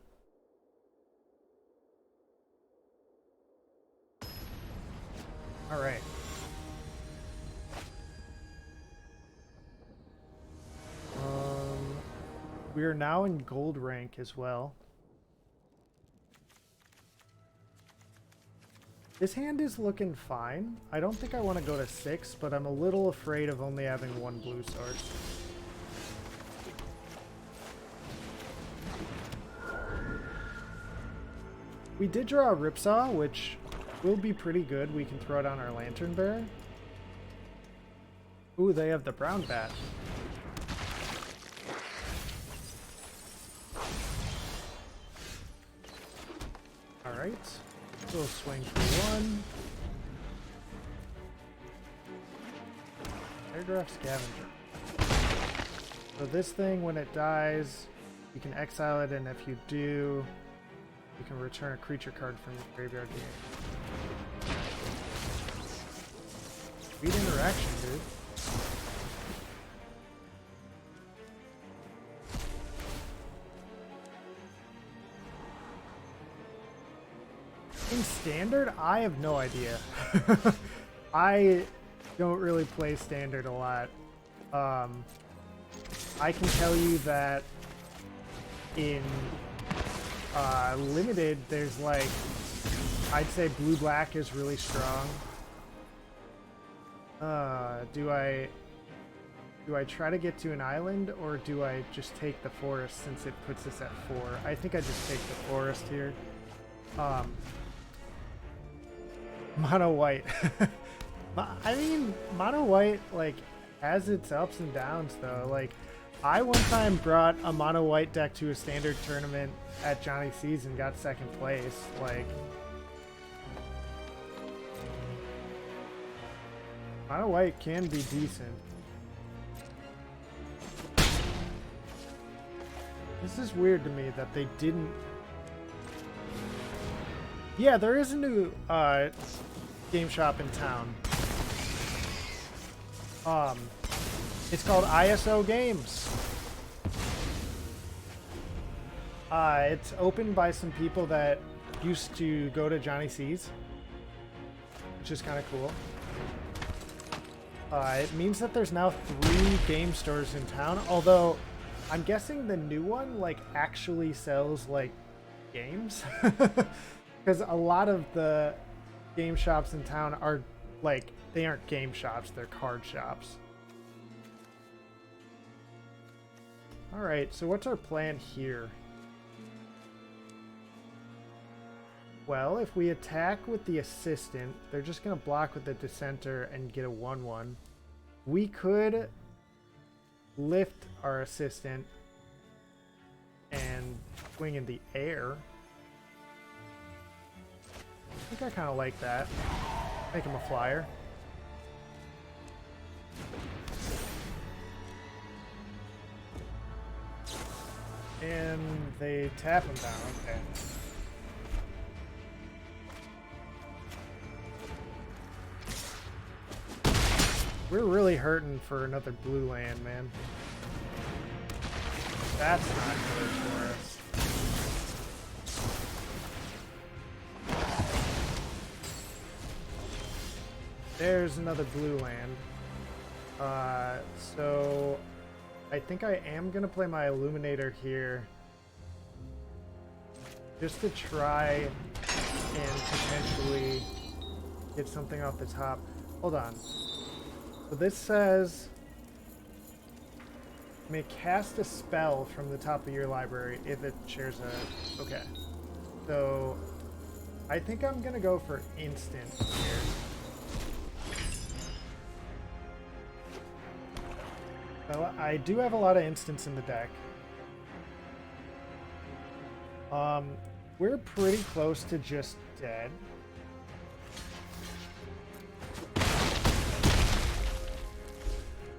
All right. We are now in gold rank as well. This hand is looking fine. I don't think I want to go to 6, but I'm a little afraid of only having 1 blue source. We did draw a Ripsaw, which will be pretty good. We can throw it on our Lantern Bearer. Ooh, they have the brown bat. Alright. Little swing for 1. Paragraph Scavenger. So this thing, when it dies, you can exile it, and if you do, you can return a creature card from your graveyard game. Sweet interaction, dude. In Standard, I have no idea. I don't really play Standard a lot. I can tell you that in Limited, there's like, I'd say blue-black is really strong. Do I try to get to an island, or do I just take the forest since it puts us at 4? I think I just take the forest here. Mono white. I mean, mono white, like, has its ups and downs, though. Like, I one time brought a mono white deck to a Standard tournament at Johnny C's and got 2nd place. Like, mono white can be decent. This is weird to me that they didn't. Yeah, there is a new game shop in town. It's called ISO Games. It's opened by some people that used to go to Johnny C's, which is kind of cool. It means that there's now 3 game stores in town, although I'm guessing the new one like actually sells like games. Because a lot of the game shops in town are like, they aren't game shops, they're card shops. Alright, so what's our plan here? Well, if we attack with the assistant, they're just going to block with the dissenter and get a 1/1. We could lift our assistant and swing in the air. I think I kind of like that. Make him a flyer. And they tap him down. Okay. We're really hurting for another blue land, man. That's not good for us. There's another blue land. So I think I am gonna play my Illuminator here, just to try and potentially get something off the top. Hold on. So this says, you may cast a spell from the top of your library if it shares a... Okay. So I think I'm gonna go for instant here. Well, I do have a lot of instants in the deck. We're pretty close to just dead.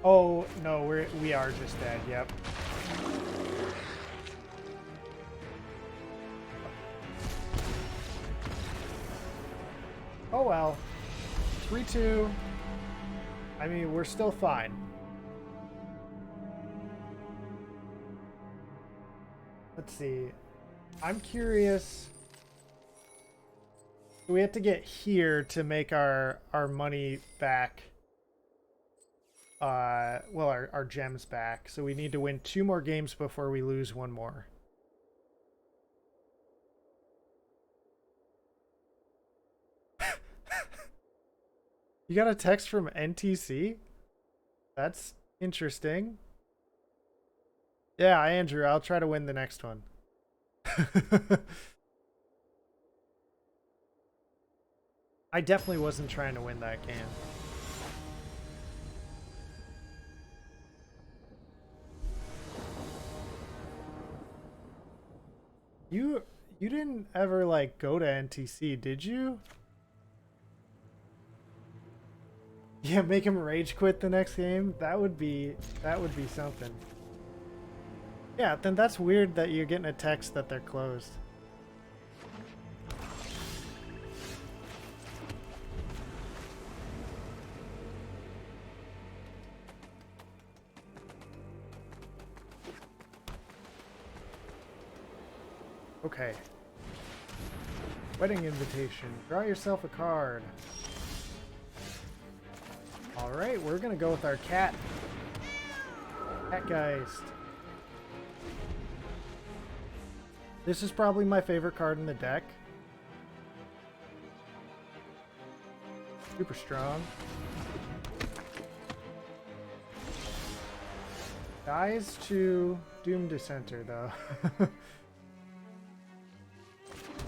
Oh no, we are just dead. Yep. Oh well. 3-2. I mean, we're still fine. Let's see. I'm curious. We have to get here to make our money back. well, our gems back. So we need to win 2 more games before we lose 1 more. You got a text from NTC? That's interesting. Yeah, Andrew, I'll try to win the next one. I definitely wasn't trying to win that game. You didn't ever like go to NTC, did you? Yeah, make him rage quit the next game. That would be something. Yeah, then that's weird that you're getting a text that they're closed. Okay. Wedding invitation. Draw yourself a card. Alright, we're gonna go with our cat. Catgeist. This is probably my favorite card in the deck. Super strong. Dies to Doom Dissenter, though.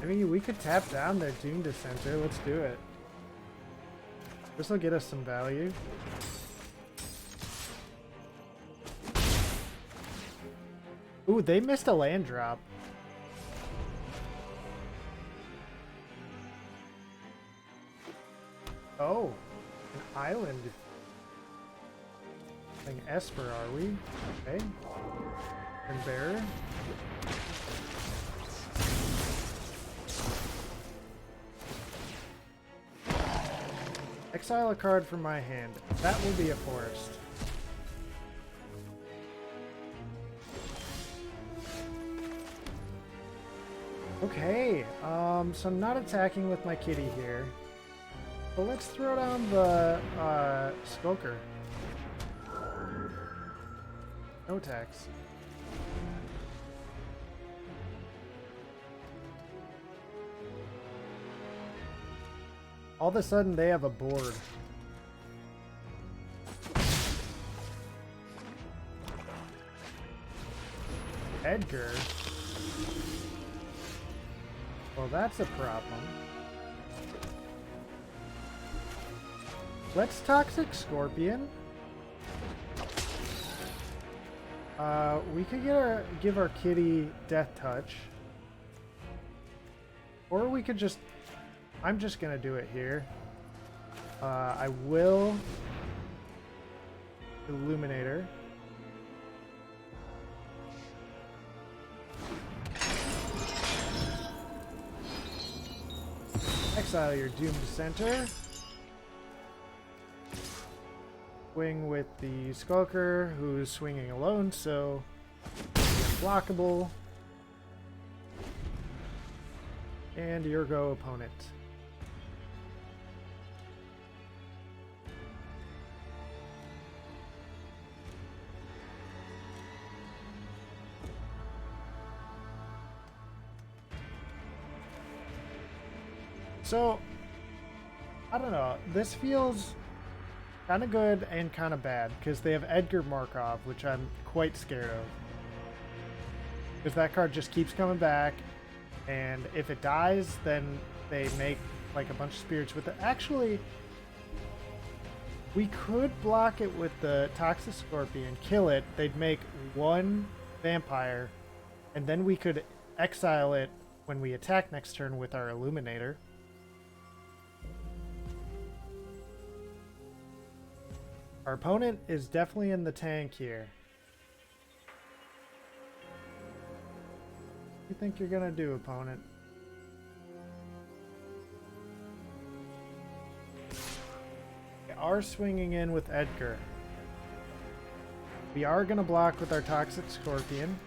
I mean, we could tap down their Doom Dissenter. Let's do it. This will get us some value. Ooh, they missed a land drop. Oh, an island. Playing Esper, are we? Okay. And Bearer. Exile a card from my hand. That will be a forest. Okay, so I'm not attacking with my kitty here. But let's throw down the Skulker. No attacks. All of a sudden they have a board. Edgar? Well, that's a problem. Let's Toxic Scorpion. We could give our kitty Death Touch. Or we could just... I'm just gonna do it here. I will... Illuminator. Exile your Doom Dissenter. Swing with the Skulker, who's swinging alone, so blockable. And your go, opponent. So, I don't know. This feels kind of good and kind of bad because they have Edgar Markov, which I'm quite scared of. Because that card just keeps coming back, and if it dies, then they make like a bunch of spirits with it. Actually, we could block it with the Toxic Scorpion, kill it, they'd make 1 vampire, and then we could exile it when we attack next turn with our Illuminator. Our opponent is definitely in the tank here. What do you think you're gonna do, opponent? We are swinging in with Edgar. We are gonna block with our Toxic Scorpion.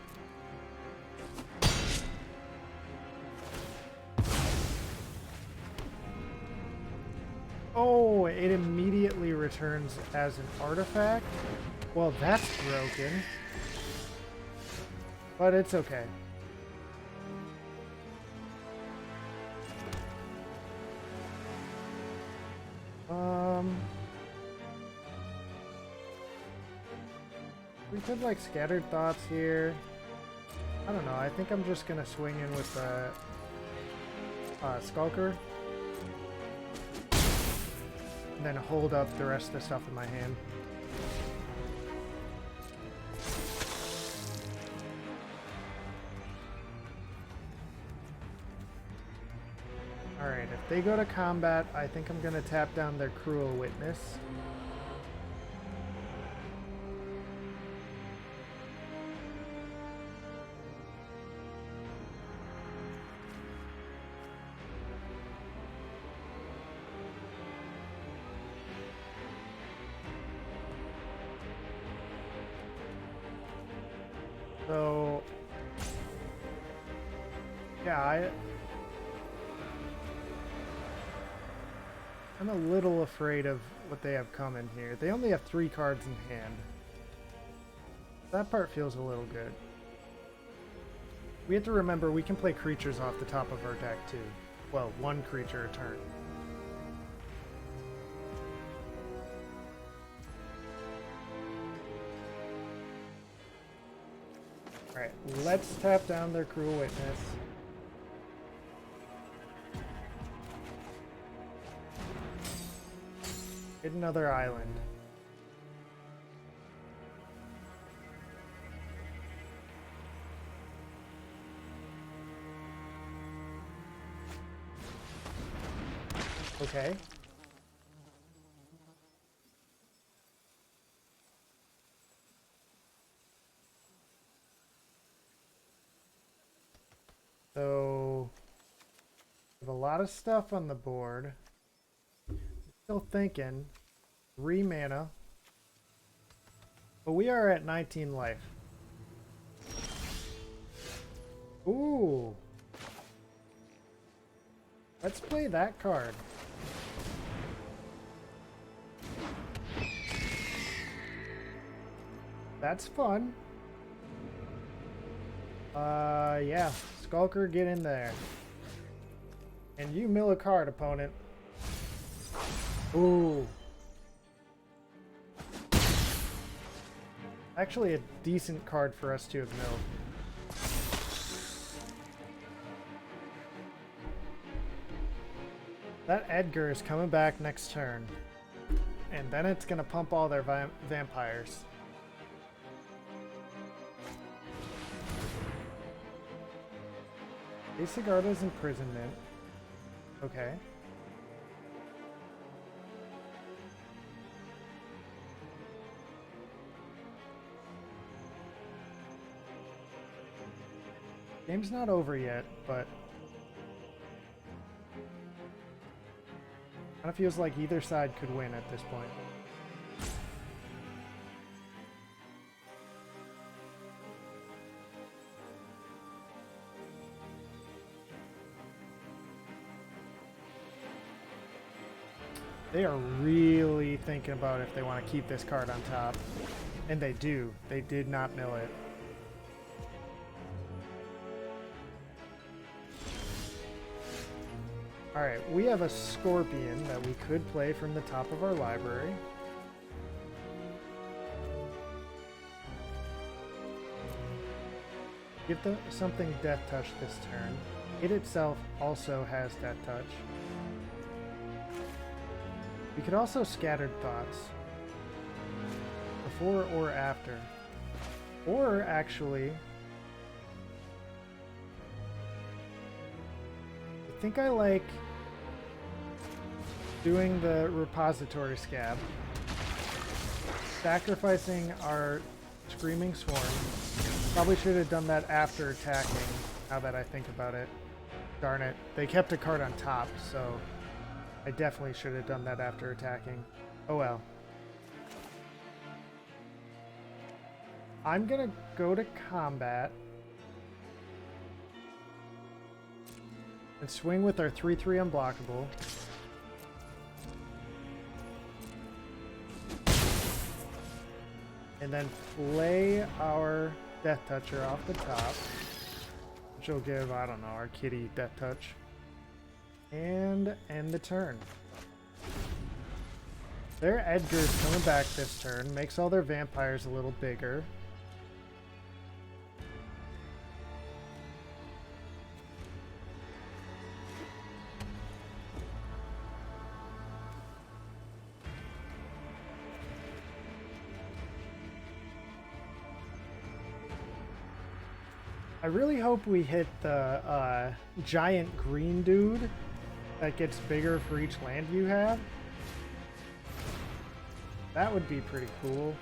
Oh, it immediately returns as an artifact? Well, that's broken. But it's okay. We could like Scattered Thoughts here. I don't know, I think I'm just gonna swing in with the Skulker. And then hold up the rest of the stuff in my hand. Alright, if they go to combat, I think I'm gonna tap down their Cruel Witness. So, yeah, I'm a little afraid of what they have coming here. They only have 3 cards in hand. That part feels a little good. We have to remember we can play creatures off the top of our deck too. Well, 1 creature a turn. Alright, let's tap down their Cruel Witness. Get another island. Okay. So, we have a lot of stuff on the board. Still thinking. 3 mana. But we are at 19 life. Ooh. Let's play that card. That's fun. Yeah. Skulker, get in there. And you mill a card, opponent. Ooh. Actually a decent card for us to have milled. That Edgar is coming back next turn. And then it's gonna pump all their vampires. Asigarda's Imprisonment. Okay. Game's not over yet, but kind of feels like either side could win at this point. They are really thinking about if they want to keep this card on top. And they do. They did not mill it. Alright, we have a Scorpion that we could play from the top of our library. Give them something Death Touch this turn. It itself also has Death Touch. We could also Scattered Thoughts. Before or after. Or actually, I think I like doing the Repository Scab. Sacrificing our Screaming Swarm. Probably should have done that after attacking, now that I think about it. Darn it. They kept a card on top, so I definitely should have done that after attacking. Oh well. I'm gonna go to combat and swing with our 3/3 unblockable. And then play our Death Toucher off the top, which will give, I don't know, our kitty Death Touch. And end the turn. Their Edgar's coming back this turn, makes all their vampires a little bigger. I really hope we hit the giant green dude that gets bigger for each land you have. That would be pretty cool.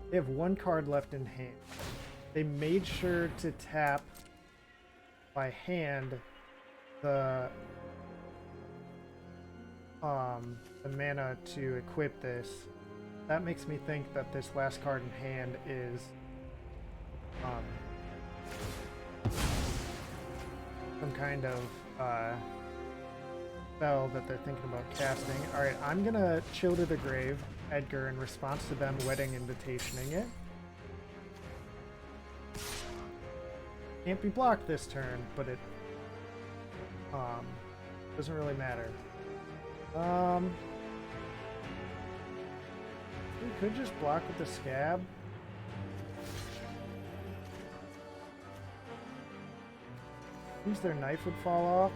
They have one card left in hand. They made sure to tap by hand the mana to equip this. That makes me think that this last card in hand is some kind of spell that they're thinking about casting. Alright, I'm gonna Chill to the Grave Edgar in response to them wedding invitationing it. Can't be blocked this turn, but it doesn't really matter. We could just block with the Scab. Means their knife would fall off.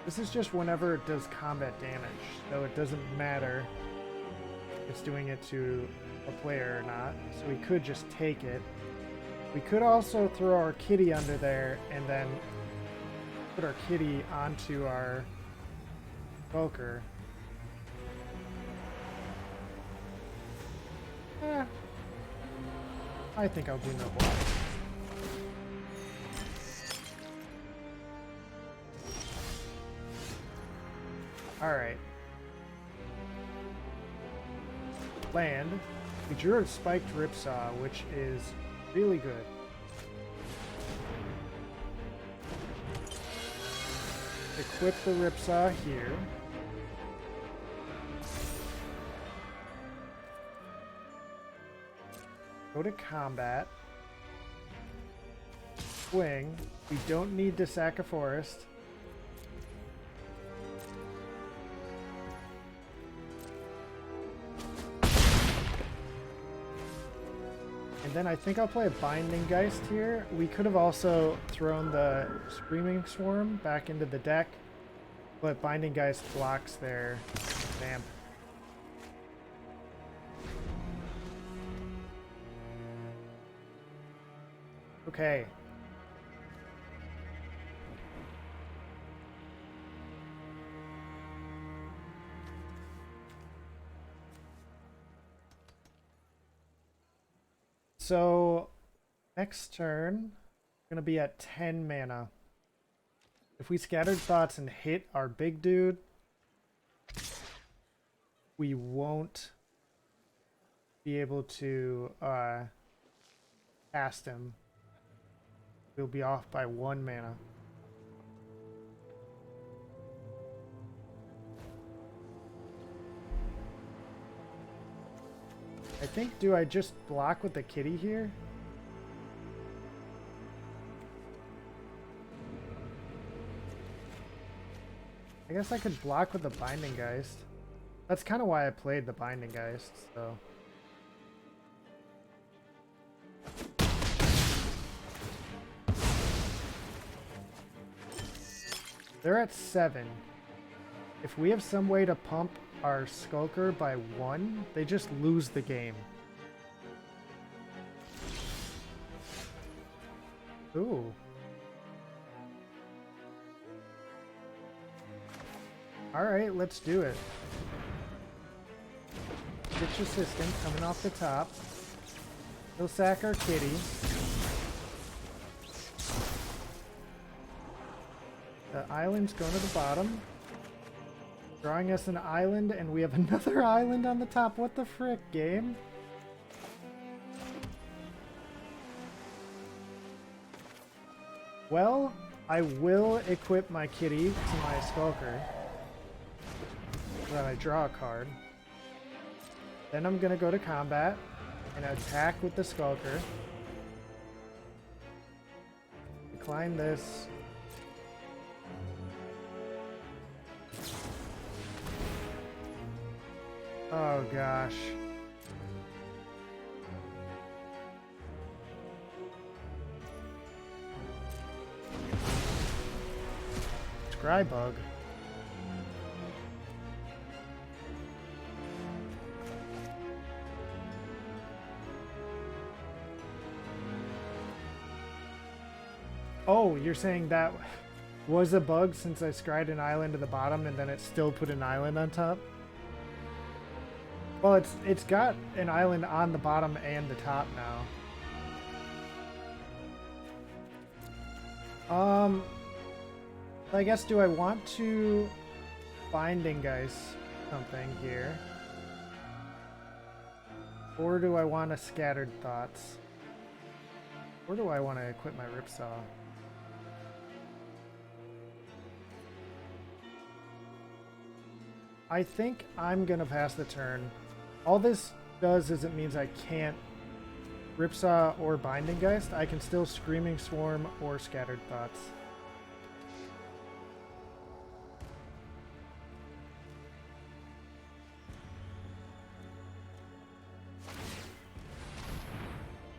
This is just whenever it does combat damage, so it doesn't matter if it's doing it to a player or not. So we could just take it. We could also throw our kitty under there and then put our kitty onto our Skulker. I think I'll do no block. Alright. Land. We drew a Spiked Ripsaw, which is really good. Equip the Ripsaw here. Go to combat. Swing. We don't need to sack a forest. And then I think I'll play a Binding Geist here. We could have also thrown the Screaming Swarm back into the deck, but Binding Geist blocks their vamp. Okay. So, next turn, we're gonna be at 10 mana. If we Scattered Thoughts and hit our big dude, we won't be able to cast him. We'll be off by 1 mana. I think, do I just block with the kitty here? I guess I could block with the Binding Geist. That's kind of why I played the Binding Geist, so. They're at 7. If we have some way to pump our Skulker by 1, they just lose the game. Ooh. Alright, let's do it. Ditch Assistant coming off the top. He'll sack our kitty. The island's going to the bottom. Drawing us an island, and we have another island on the top. What the frick, game? Well, I will equip my kitty to my Skulker. So that I draw a card. Then I'm gonna go to combat and attack with the Skulker. Decline this. Oh gosh. Scrybug. Oh, you're saying that was a bug since I scryed an island at the bottom and then it still put an island on top? Well, it's got an island on the bottom and the top now. I guess, do I want to Binding Geist something here? Or do I want a Scattered Thoughts? Or do I want to equip my Ripsaw? I think I'm gonna pass the turn. All this does is it means I can't Ripsaw or Binding Geist. I can still Screaming Swarm or Scattered Thoughts.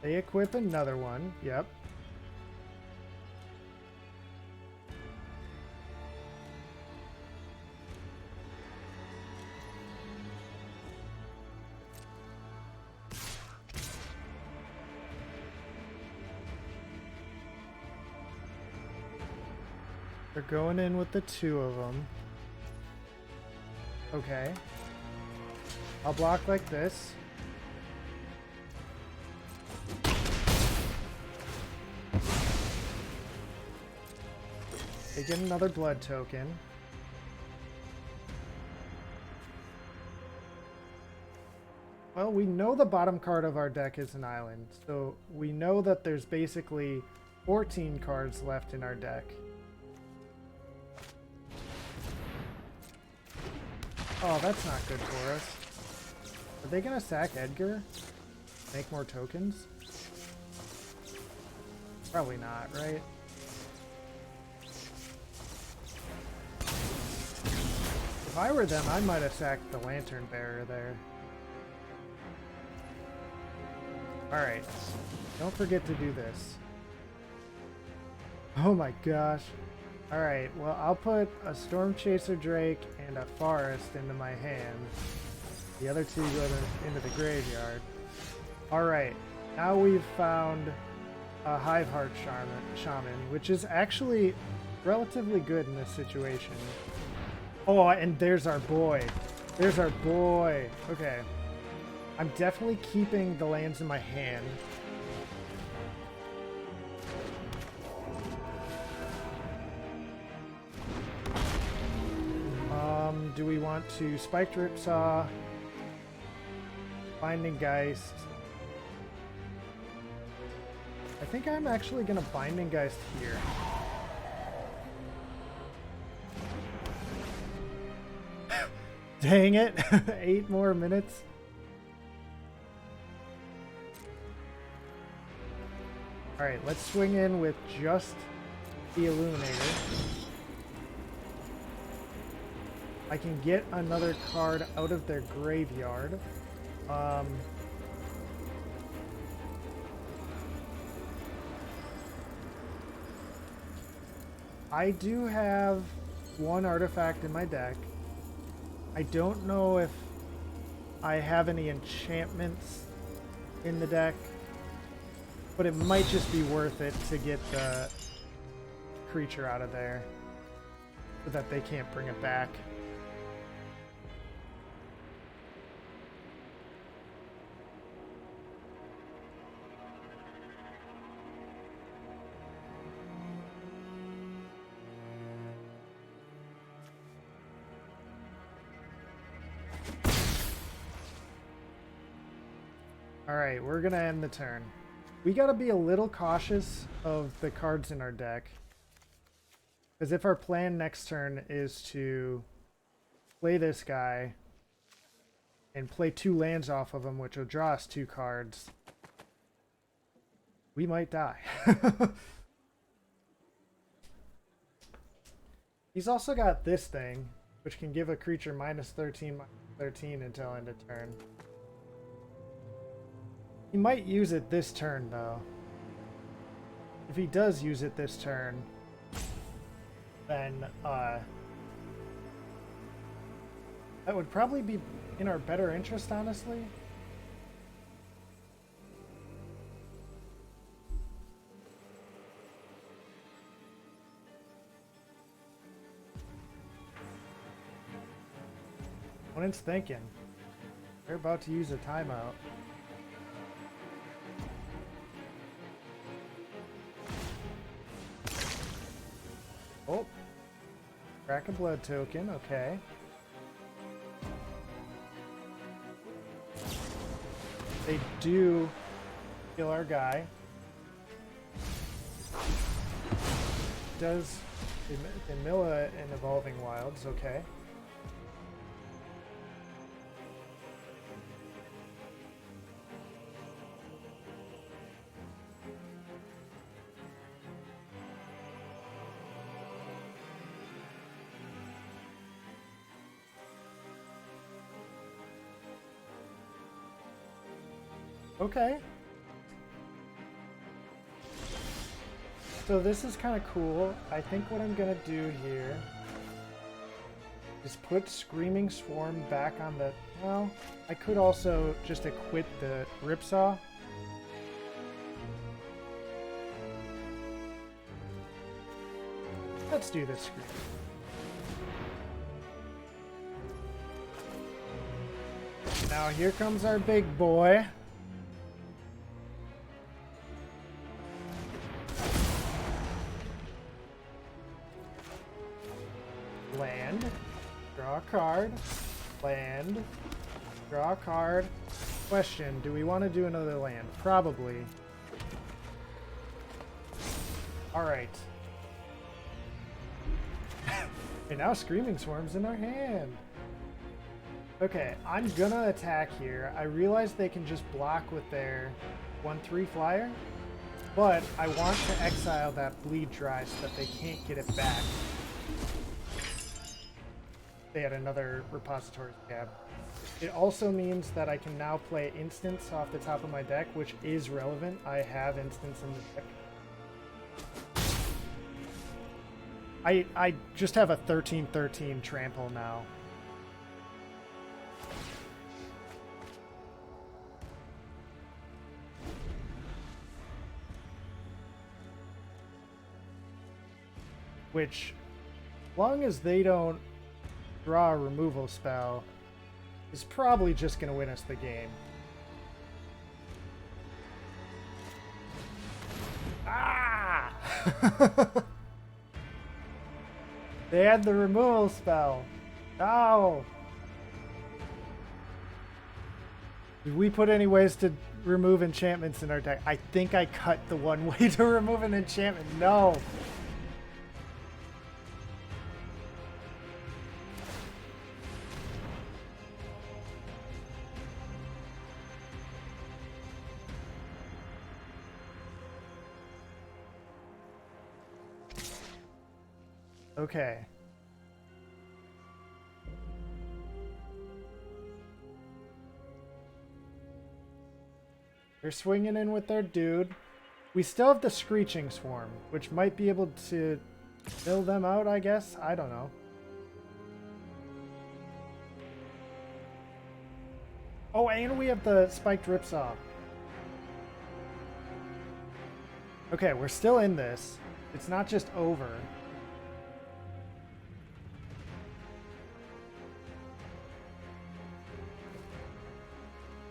They equip another one, yep. They're going in with the two of them. Okay. I'll block like this. They get another blood token. Well, we know the bottom card of our deck is an island, so we know that there's basically 14 cards left in our deck. Oh, that's not good for us. Are they gonna sack Edgar? Make more tokens? Probably not, right? If I were them, I might have sacked the Lantern Bearer there. Alright. Don't forget to do this. Oh my gosh. Alright, well, I'll put a Storm Chaser Drake and a Forest into my hand. The other two go into the graveyard. Alright, now we've found a Hiveheart Shaman, which is actually relatively good in this situation. Oh, and there's our boy. There's our boy. Okay. I'm definitely keeping the lands in my hand. Do we want to Spiked Ripsaw, Binding Geist? I think I'm actually going to Binding Geist here. Dang it! 8 more minutes. Alright, let's swing in with just the Illuminator. I can get another card out of their graveyard. I do have one artifact in my deck. I don't know if I have any enchantments in the deck, but it might just be worth it to get the creature out of there so that they can't bring it back. Alright, we're gonna end the turn. We gotta be a little cautious of the cards in our deck. Because if our plan next turn is to play this guy and play 2 lands off of him, which will draw us 2 cards, we might die. He's also got this thing, which can give a creature -13/-13 until end of turn. He might use it this turn, though. If he does use it this turn, then that would probably be in our better interest, honestly. Opponent's thinking. They're about to use a timeout. Oh. Crack a blood token, okay. They do kill our guy. Does they mill an Evolving Wilds, okay. Okay. So this is kind of cool. I think what I'm gonna do here is put Screaming Swarm back on the... Well, I could also just equip the Ripsaw. Let's do this screen. Now here comes our big boy. Land, draw a card, land, draw a card. Question, do we want to do another land? Probably. Alright. And now Screaming Swarm's in our hand. Okay, I'm gonna attack here. I realize they can just block with their 1/3 flyer, but I want to exile that Bleed Dry so that they can't get it back. They had another repository scab. It also means that I can now play instants off the top of my deck, which is relevant. I have instants in the deck. I just have a 13/13 trample now. Which, as long as they don't draw a removal spell, is probably just going to win us the game. Ah! They had the removal spell. Oh! Did we put any ways to remove enchantments in our deck? I think I cut the one way to remove an enchantment. No! Okay. They're swinging in with their dude. We still have the Screeching Swarm, which might be able to mill them out, I guess. I don't know. Oh, and we have the Spiked Ripsaw. Okay, we're still in this. It's not just over.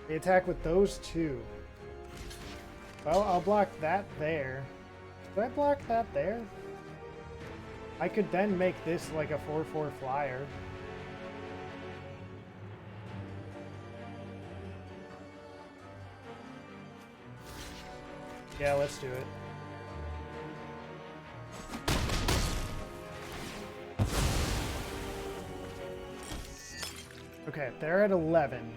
They attack with those two. Well, I'll block that there. Did I block that there? I could then make this like a 4/4 flyer. Yeah, let's do it. Okay, they're at 11.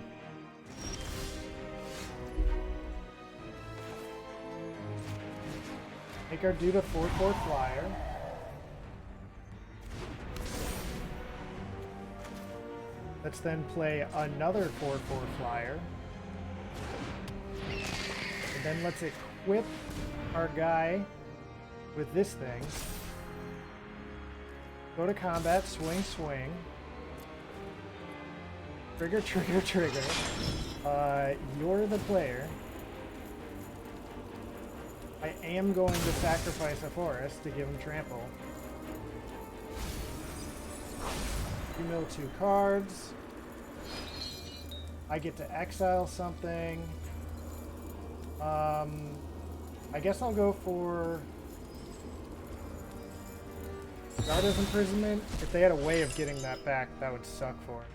Make our dude a 4/4 flyer. Let's then play another 4/4 flyer. And then let's equip our guy with this thing. Go to combat, swing, swing. Trigger, trigger, trigger. You're the player. I am going to sacrifice a forest to give him trample. You mill 2 cards. I get to exile something. I guess I'll go for Garda's Imprisonment. If they had a way of getting that back, that would suck for it.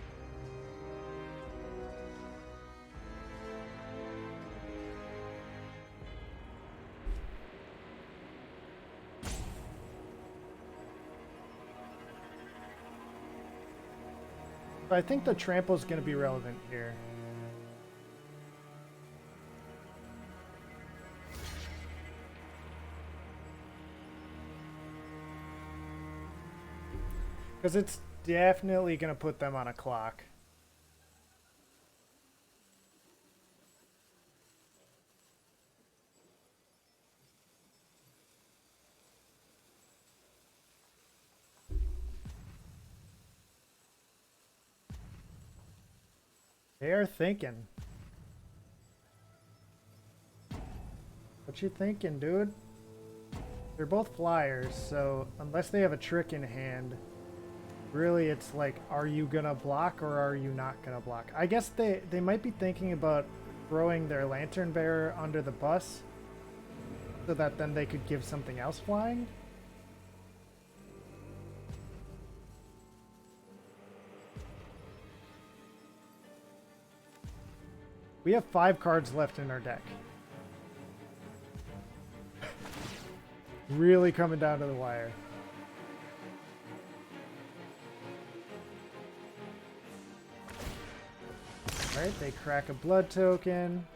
I think the trample is going to be relevant here. Because it's definitely going to put them on a clock. They are thinking. What you thinking, dude? They're both flyers, so unless they have a trick in hand, really it's like, are you gonna block or are you not gonna block? I guess they might be thinking about throwing their lantern bearer under the bus so that then they could give something else flying. We have 5 cards left in our deck. Really coming down to the wire. Alright, they crack a blood token.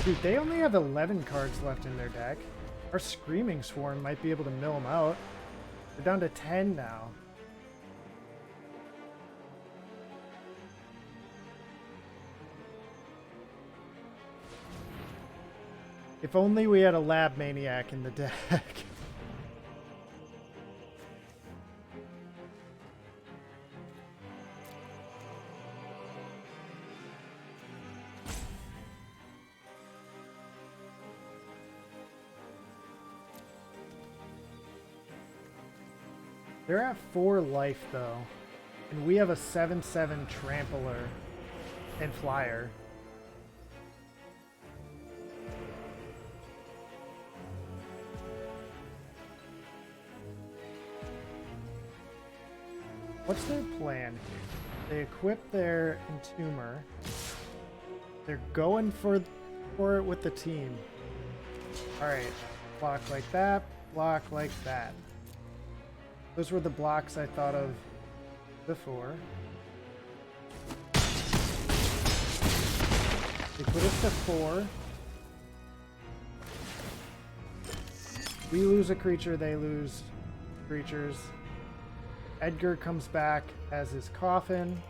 Dude, they only have 11 cards left in their deck. Our Screaming Swarm might be able to mill them out. They're down to 10 now. If only we had a Lab Maniac in the deck. They're at 4 life though, and we have a 7/7 Trampler and Flyer. What's their plan here? They equip their Entomber. They're going for it with the team. Alright, block like that, block like that. Those were the blocks I thought of before. They put us to 4. We lose a creature, they lose creatures. Edgar comes back as his coffin.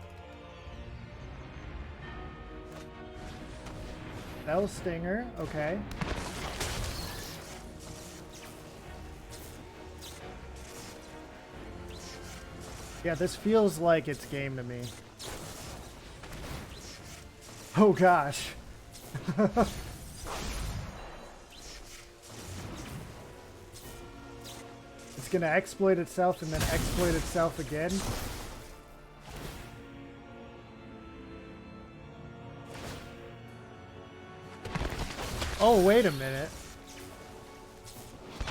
Bell Stinger, okay. Yeah, this feels like it's game to me. Oh gosh. It's gonna exploit itself and then exploit itself again. Oh, wait a minute.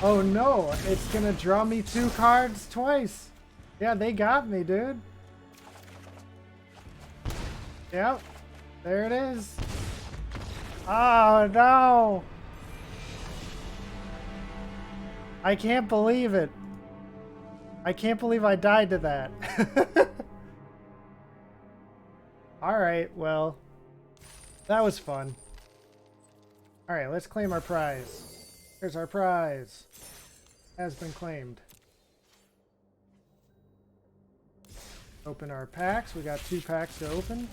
Oh no, it's gonna draw me 2 cards twice. Yeah, they got me, dude. Yep, there it is. Oh no. I can't believe it. I can't believe I died to that. Alright, well, that was fun. Alright, let's claim our prize. Here's our prize. Has been claimed. Open our packs. We got 2 packs to open.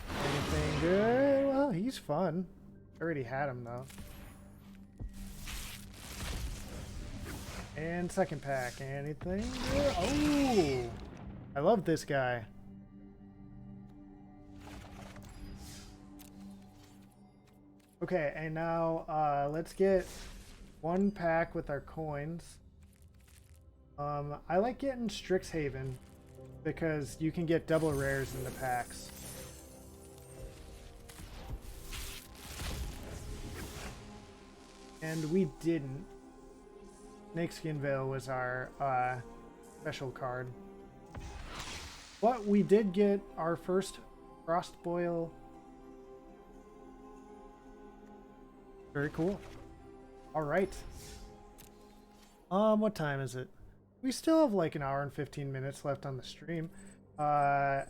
Anything good? Well, he's fun. I already had him though. And second pack. Anything good? Oh! I love this guy. Okay, and now let's get 1 pack with our coins. I like getting Strixhaven because you can get double rares in the packs. And we didn't. Snakeskin Veil was our special card. But we did get our first Frostboil. Very cool. Alright. What time is it? We still have like an hour and 15 minutes left on the stream. What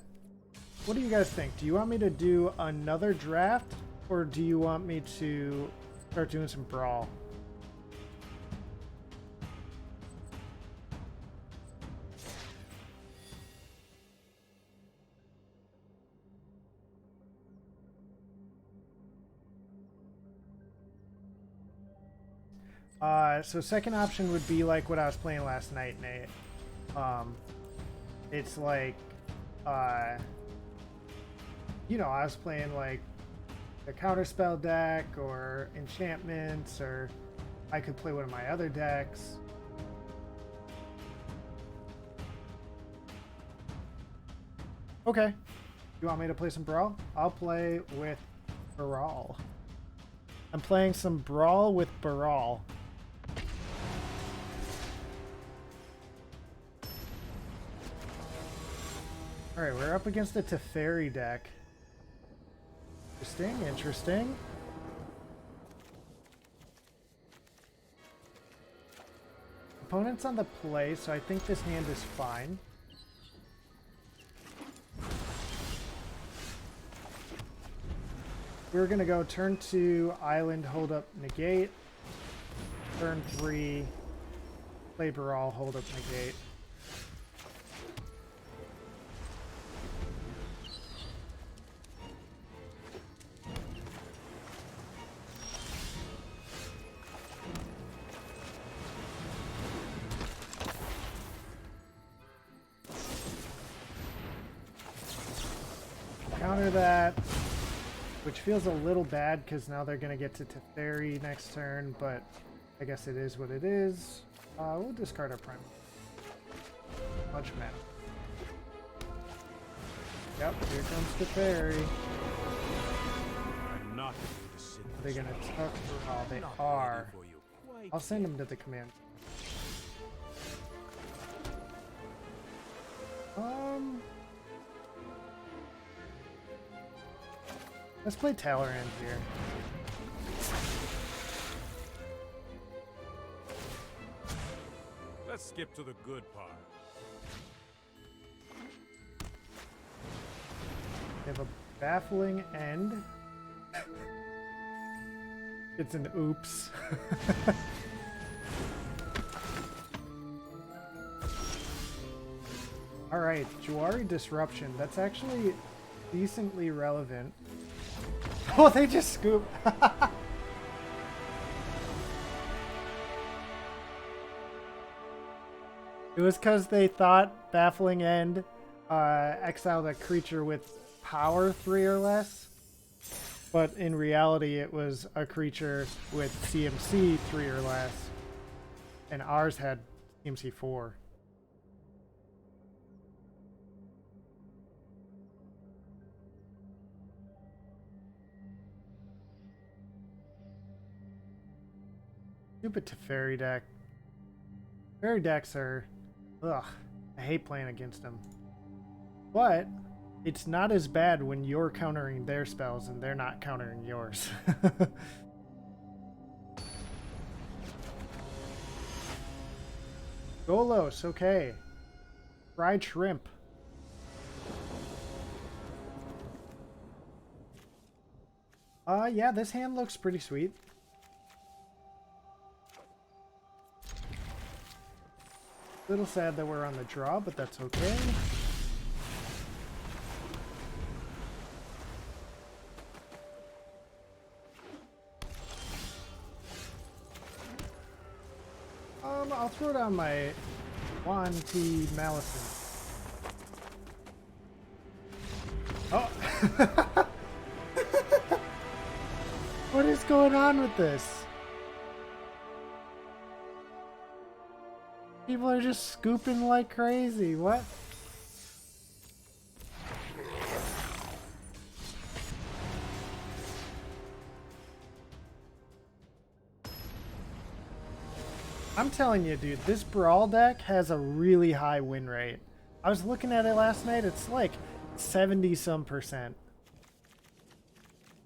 do you guys think? Do you want me to do another draft? Or do you want me to start doing some Brawl? So second option would be like what I was playing last night, Nate. It's like, you know, I was playing like the counterspell deck or enchantments, or I could play one of my other decks. Okay. You want me to play some Brawl? I'll play with Brawl. I'm playing some Brawl with Brawl. Alright, we're up against a Teferi deck. Interesting, interesting. Opponent's on the play, so I think this hand is fine. We're gonna go turn 2, Island, hold up, negate. Turn 3, play Brawl, hold up, negate. Counter that, which feels a little bad because now they're going to get to Teferi next turn, but I guess it is what it is. We'll discard our prime. Much mana. Yep, here comes Teferi. Are they going to tuck? Oh, they are. I'll send them to the command. Let's play Talorand here. Let's skip to the good part. We have a baffling end. It's an oops. Alright, Juari Disruption. That's actually decently relevant. Oh, they just scoop. It was because they thought Baffling End exiled a creature with power 3 or less. But in reality, it was a creature with CMC 3 or less. And ours had CMC 4. Stupid Teferi deck. Teferi decks are... Ugh. I hate playing against them. But it's not as bad when you're countering their spells and they're not countering yours. Golos, okay. Fried shrimp. Yeah, this hand looks pretty sweet. Little sad that we're on the draw, but that's okay. I'll throw down my Wanty Malison. Oh! What is going on with this? People are just scooping like crazy. What? I'm telling you, dude, this Brawl deck has a really high win rate. I was looking at it last night. It's like 70-some%.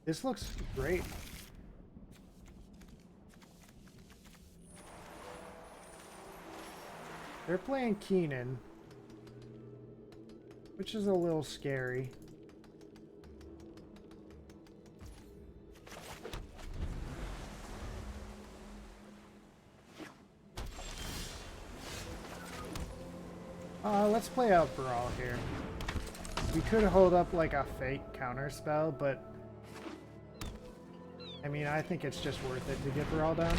This looks great. They're playing Keenan, which is a little scary. Let's play out Brawl here. We could hold up like a fake counter spell, but I mean, I think it's just worth it to get Brawl down.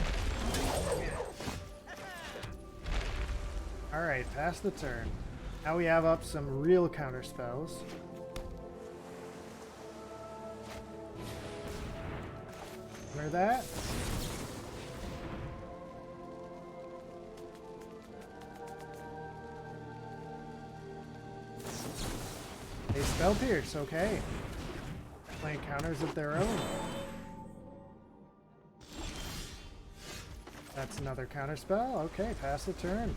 Alright, pass the turn. Now we have up some real counter spells. Counter that. They spell pierce, okay. Playing counters of their own. That's another counter spell. Okay, pass the turn.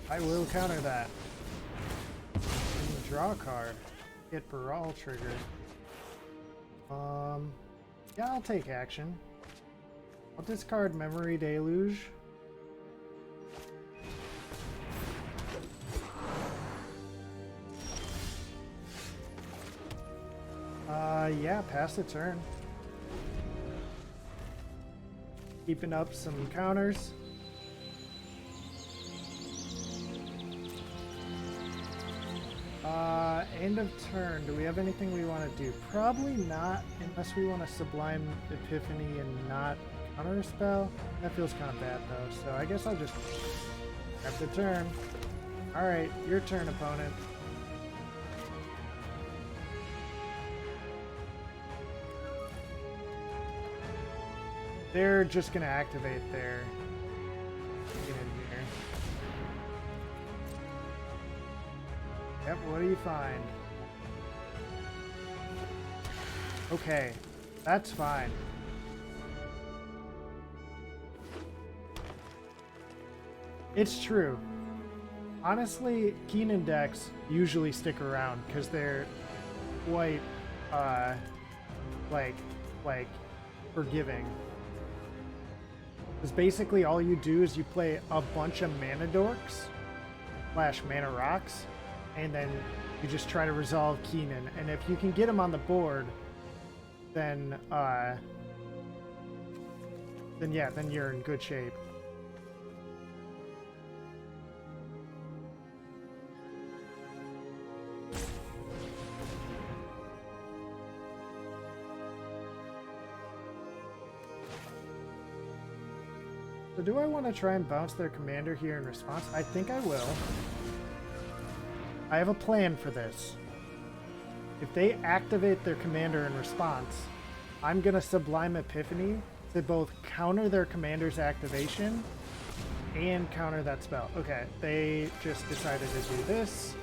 I will counter that. And draw a card. Get Brawl triggered. Yeah, I'll take action. I'll discard Memory Deluge. Yeah, pass the turn. Keeping up some counters. End of turn. Do we have anything we want to do? Probably not, unless we want to Sublime Epiphany and not counter spell. That feels kind of bad though, so I guess I'll just grab the turn. Alright, your turn, opponent. They're just gonna activate their get in here. Yep, what do you find? Okay, that's fine. It's true. Honestly, Keenan decks usually stick around because they're quite, like forgiving. Because basically all you do is you play a bunch of mana dorks / mana rocks, and then you just try to resolve Keenan. And if you can get him on the board, then yeah, then you're in good shape. So do I want to try and bounce their commander here in response? I think I will. I have a plan for this. If they activate their commander in response, I'm going to Sublime Epiphany to both counter their commander's activation and counter that spell. Okay, they just decided to do this.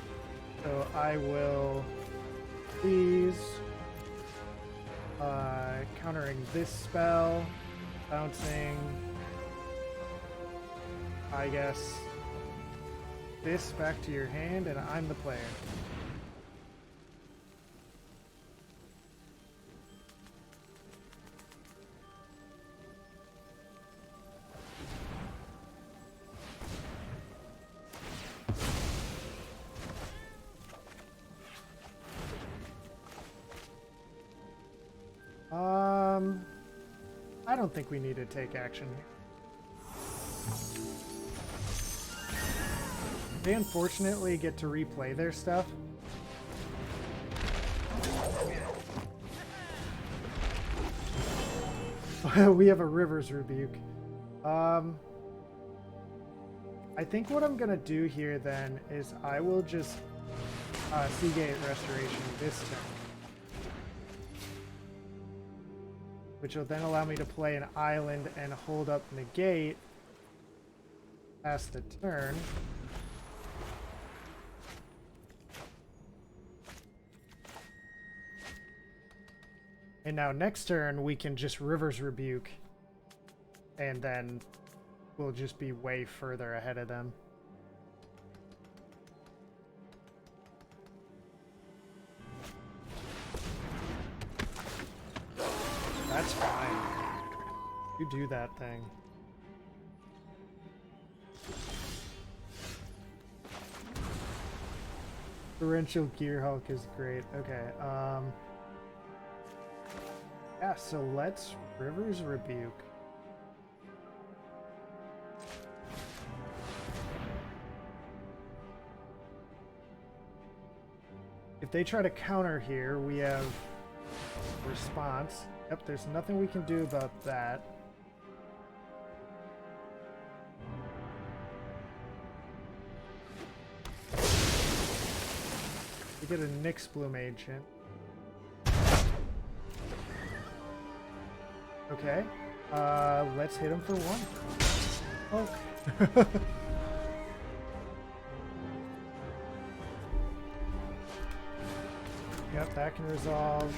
So I will please countering this spell, bouncing, I guess, this back to your hand, and I'm the player. I don't think we need to take action here. They unfortunately get to replay their stuff. We have a River's Rebuke. I think what I'm gonna do here then is I will just Seagate Restoration this turn, which will then allow me to play an island and hold up Negate past the turn. And now next turn we can just River's Rebuke, and then we'll just be way further ahead of them. That's fine. You do that thing. Torrential Gear Hulk is great. Okay, yeah, so let's River's Rebuke. If they try to counter here, we have response. Yep, there's nothing we can do about that. We get a Nyx Bloom Agent. Okay, let's hit him for one. Okay. Yep, that can resolve.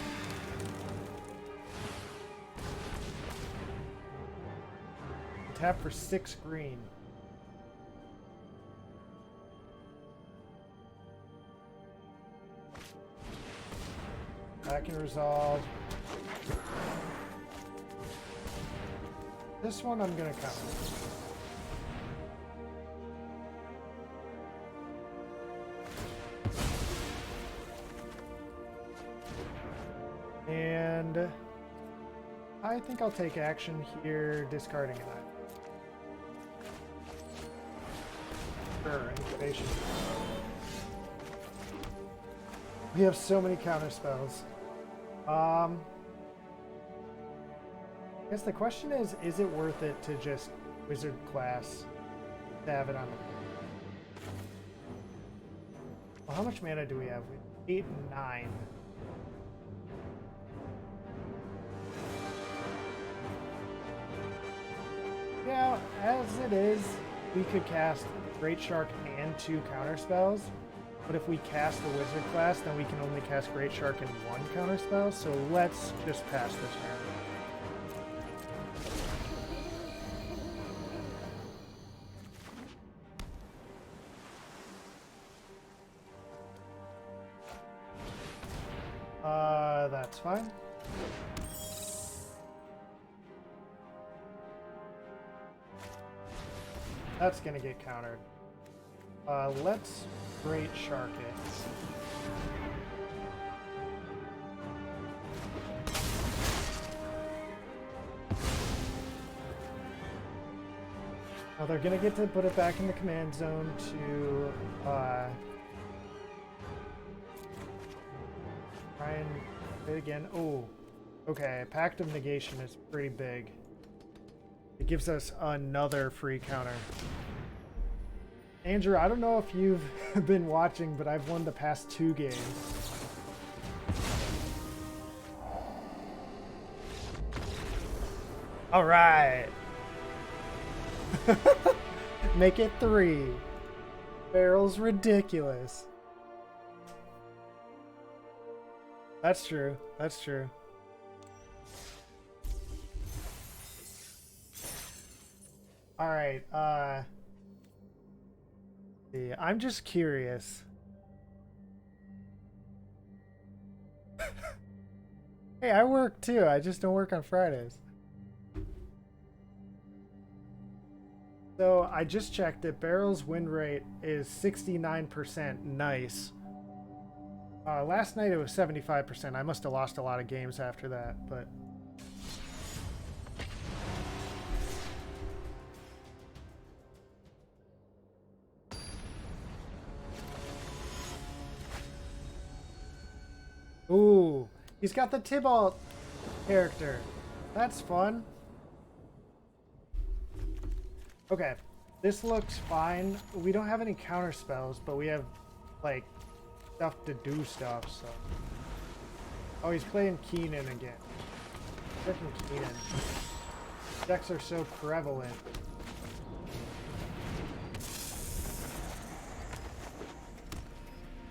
Tap for 6 green. That can resolve. This one I'm gonna counter. And I think I'll take action here, discarding an item. Sure, incubation. We have so many counter spells. I guess the question is it worth it to just wizard class to have it on the well, how much mana do we have? We have 8 and 9. Yeah, as it is, we could cast Great Shark and 2 counter spells, but if we cast the wizard class, then we can only cast Great Shark and 1 counter spell, so let's just pass this turn. That's fine. That's gonna get countered. Let's Great Shark it. Now they're gonna get to put it back in the command zone to try and hit again. Oh, okay. Pact of Negation is pretty big. It gives us another free counter. Andrew, I don't know if you've been watching, but I've won the past 2 games. All right. Make it 3. Barrel's ridiculous. That's true. That's true. All right. I'm just curious. Hey, I work too. I just don't work on Fridays. So I just checked it. Barrel's win rate is 69%. Nice. Last night it was 75%. I must have lost a lot of games after that, but Ooh, he's got the Tybalt character. That's fun. Okay, this looks fine. We don't have any counter spells, but we have, like, stuff to do stuff, so. Oh, he's playing Keenan again. Frickin' Keenan. Decks are so prevalent.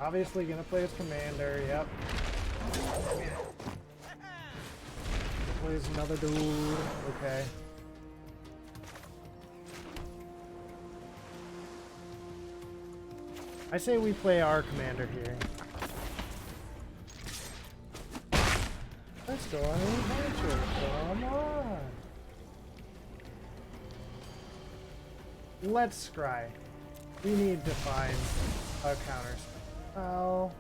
Obviously gonna play as commander, yep. Plays another dude, okay. I say we play our commander here. Let's go on an adventure, come on! Let's scry. We need to find a counter spell.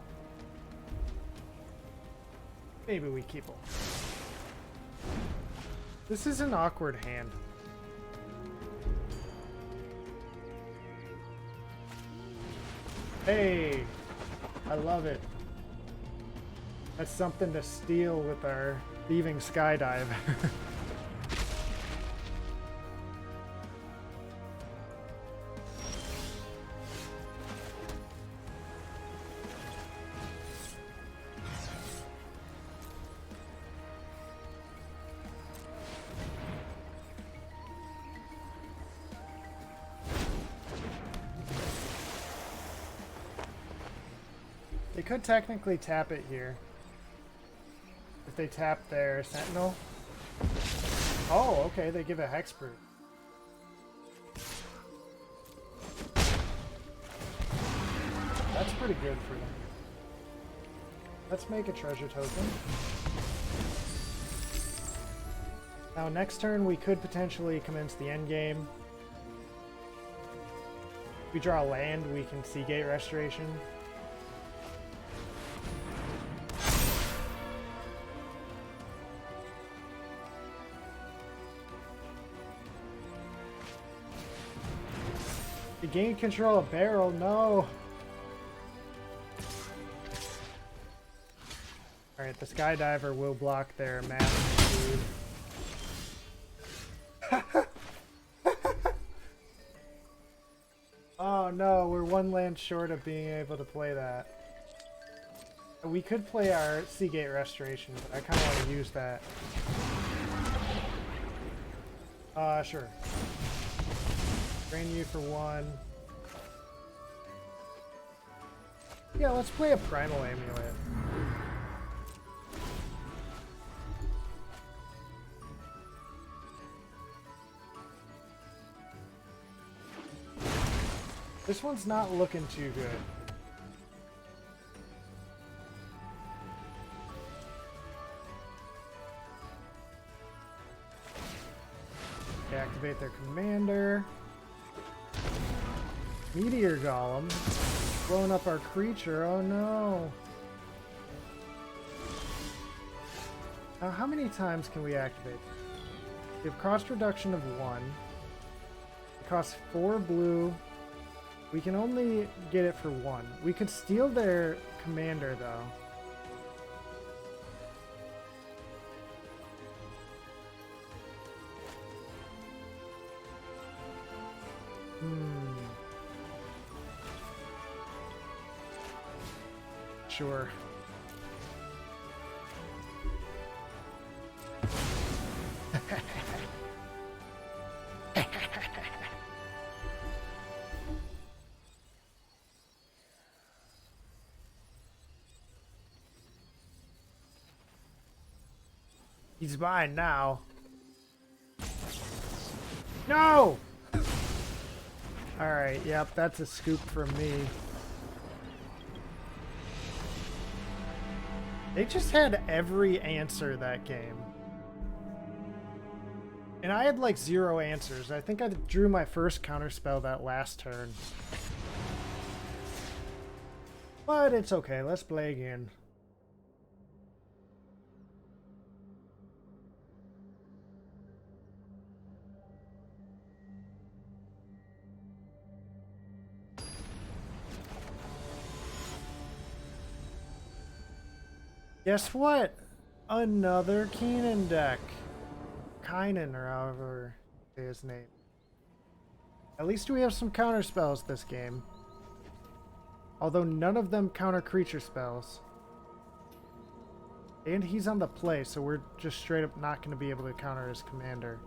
Maybe we keep them. This is an awkward hand. Hey! I love it. That's something to steal with our thieving skydive. They could technically tap it here. If they tap their Sentinel. Oh, okay, they give a Hexproof. That's pretty good for them. Let's make a treasure token. Now next turn we could potentially commence the end game. If we draw a land, we can Seagate Restoration. You gain control of barrel, no! Alright, the Skydiver will block their massive food. Oh no, we're one land short of being able to play that. We could play our Seagate Restoration, but I kind of want to use that. Sure. Drain you for one. Yeah, let's play a Primal Amulet. This one's not looking too good. Okay, activate their commander. Meteor Golem. Blowing up our creature, oh no. Now how many times can we activate? We have cost reduction of 1. It costs 4 blue. We can only get it for 1. We could steal their commander though. Sure. He's mine now. No! Alright, yep, that's a scoop from me. They just had every answer that game. And I had like 0 answers. I think I drew my first counterspell that last turn. But it's okay, let's play again. Guess what? Another Keenan deck. Kynan, or however say his name. At least we have some counter spells this game. Although none of them counter creature spells. And he's on the play, so we're just straight up not going to be able to counter his commander.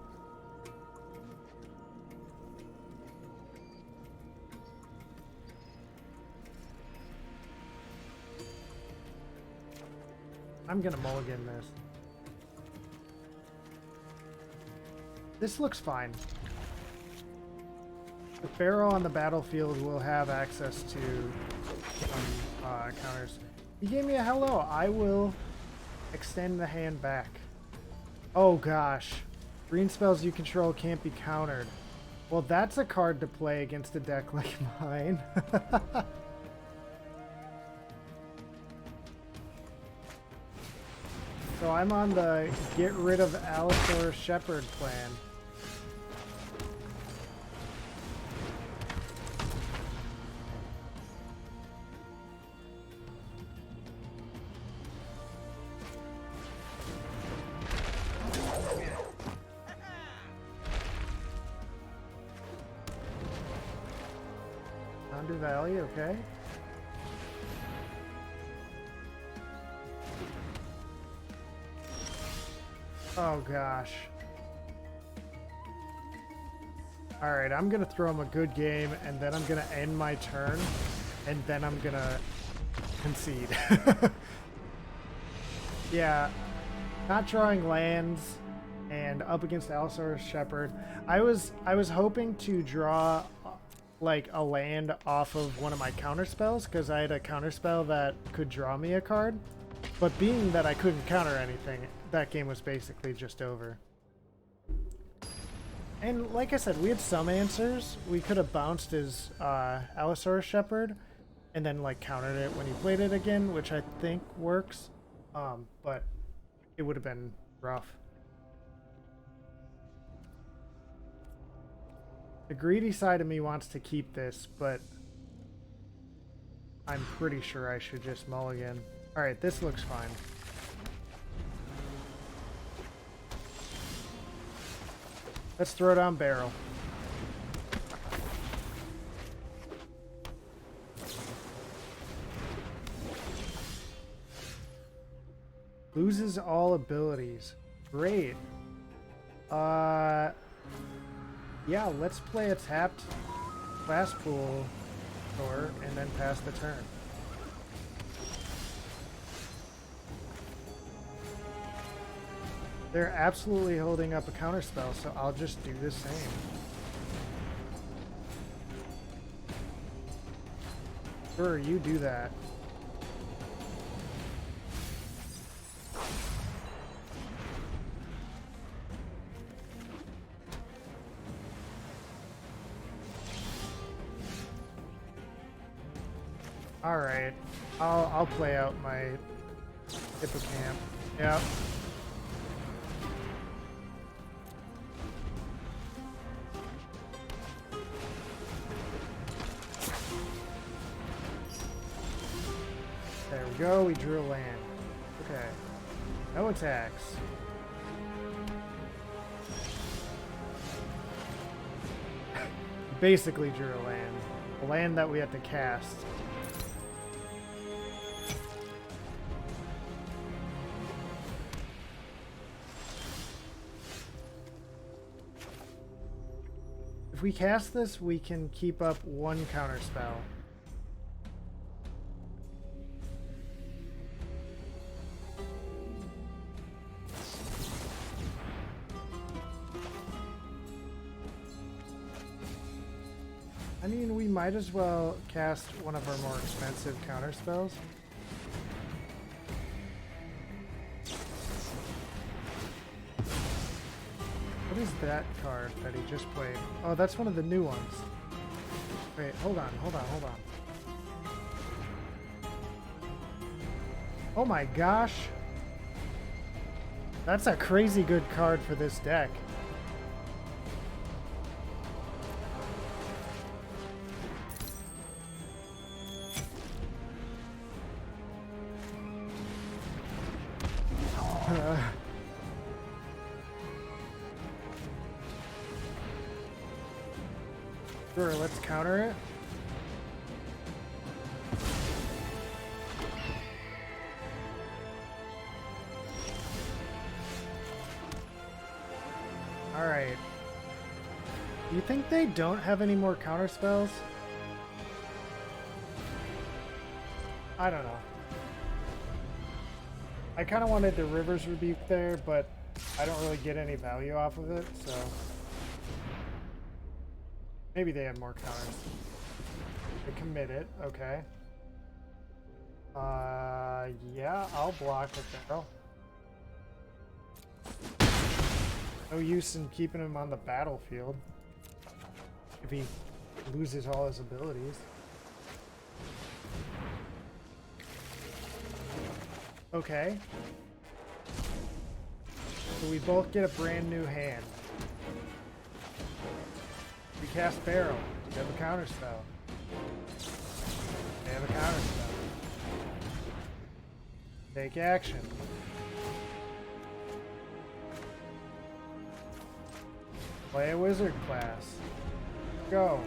I'm going to mulligan this. This looks fine. The Pharaoh on the battlefield will have access to counters. He gave me a hello. I will extend the hand back. Oh gosh. Green spells you control can't be countered. Well, that's a card to play against a deck like mine. So I'm on the get rid of Allosaurus Shepherd plan. Under Valley, okay. Oh gosh. Alright, I'm gonna throw him a good game, and then I'm gonna end my turn, and then I'm gonna concede. Yeah, not drawing lands, and up against Allosaurus Shepherd. I was hoping to draw like a land off of one of my counter spells, because I had a counter spell that could draw me a card. But being that I couldn't counter anything, that game was basically just over. And like I said, we had some answers. We could have bounced his Allosaurus Shepherd and then like countered it when he played it again, which I think works. But it would have been rough. The greedy side of me wants to keep this, but I'm pretty sure I should just mulligan. Alright, this looks fine. Let's throw down barrel. Loses all abilities. Great. Yeah, let's play a tapped class pool door and then pass the turn. They're absolutely holding up a counterspell, so I'll just do the same. Sure, you do that. All right, I'll play out my hippocamp. Yep. There we go. We drew a land. Okay. No attacks. Basically drew a land. A land that we had to cast. If we cast this, we can keep up one counter spell. I mean, we might as well cast one of our more expensive counter spells. What is that card that he just played? Oh, that's one of the new ones. Wait, hold on. Oh my gosh. That's a crazy good card for this deck. Sure, let's counter it. Alright. Do you think they don't have any more counter spells? I don't know. I kind of wanted the River's Rebuke there, but I don't really get any value off of it, so... Maybe they have more counters. They commit it, okay. Yeah, I'll block it there. No use in keeping him on the battlefield if he loses all his abilities. Okay. So we both get a brand new hand. We cast Barrel. We have a counter spell. They have a counter spell. Take action. Play a wizard class. Go.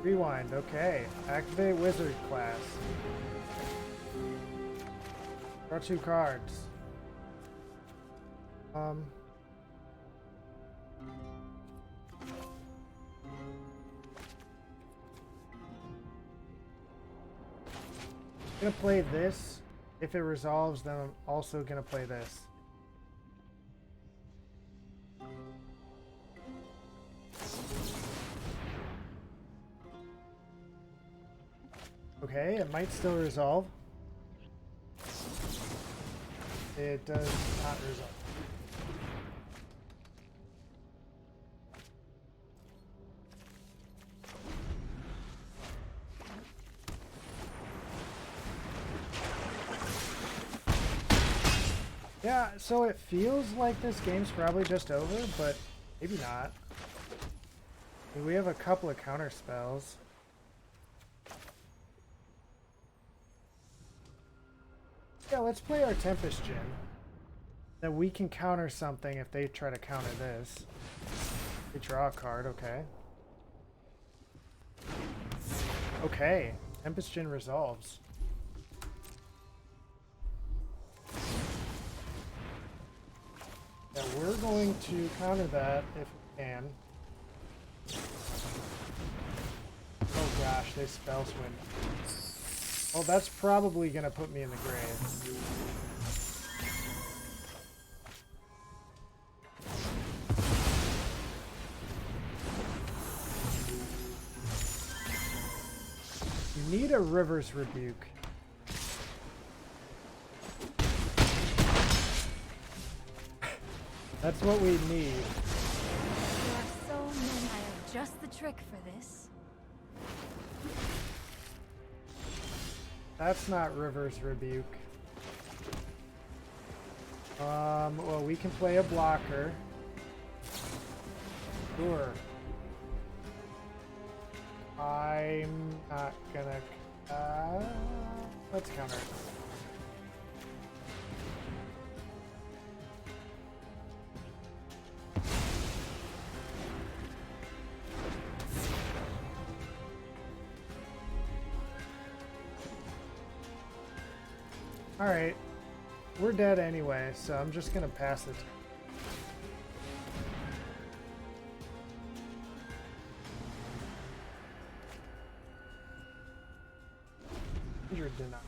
Rewind, okay. Activate wizard class. Draw 2 cards. I'm gonna play this. If it resolves, then I'm also gonna play this. Okay, it might still resolve. It does not resolve. Yeah, so it feels like this game's probably just over, but maybe not. We have a couple of counter spells. Yeah, let's play our Tempest Gin. Then we can counter something if they try to counter this. We draw a card, okay. Okay, Tempest Gin resolves. Yeah, we're going to counter that if we can. Oh gosh, they spell swing. Well, that's probably going to put me in the grave. You need a River's Rebuke. That's what we need. There are so many. I have just the trick for this. That's not River's Rebuke. Well, we can play a blocker. Sure. I'm not gonna... let's counter. Alright, we're dead anyway, so I'm just gonna pass it. Denied.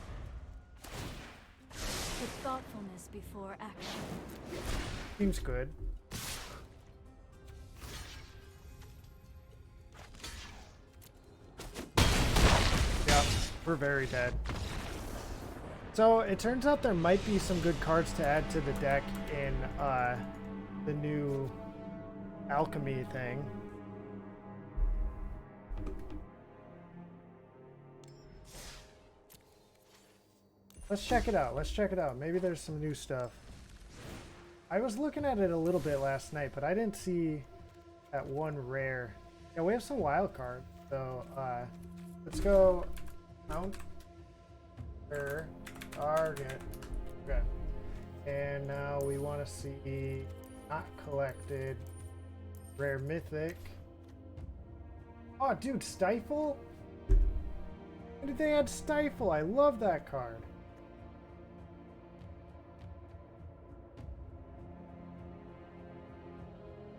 With thoughtfulness before action. Seems good. Yep, we're very dead. So it turns out there might be some good cards to add to the deck in the new alchemy thing. Let's check it out. Let's check it out. Maybe there's some new stuff. I was looking at it a little bit last night, but I didn't see that one rare. Yeah, we have some wild cards. So let's go mount target. Okay. And now we want to see not collected, rare mythic. Oh, dude, Stifle? When did they add Stifle? I love that card.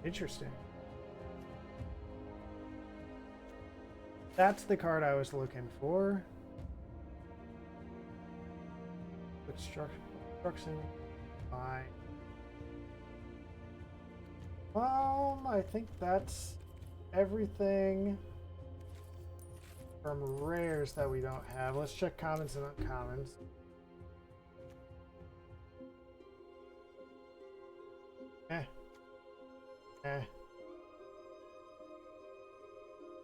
Interesting. That's the card I was looking for. Construction. Fine. I think that's everything from rares that we don't have. Let's check commons and uncommons.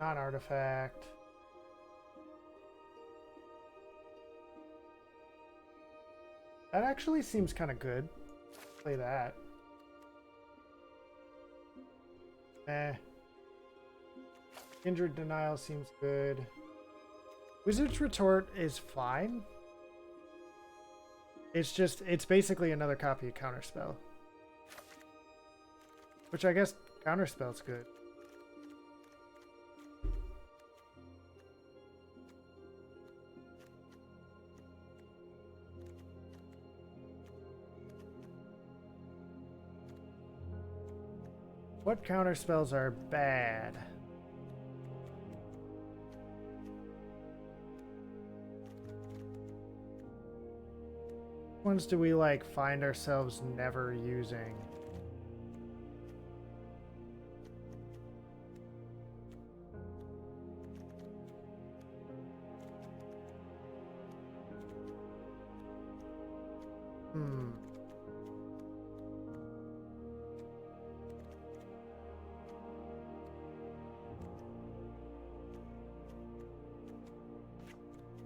Non-artifact. That actually seems kind of good. Play that. Kindred Denial seems good. Wizard's Retort is fine. It's basically another copy of Counterspell. Which I guess Counterspell's good. What counterspells are bad? Which ones do we like find ourselves never using?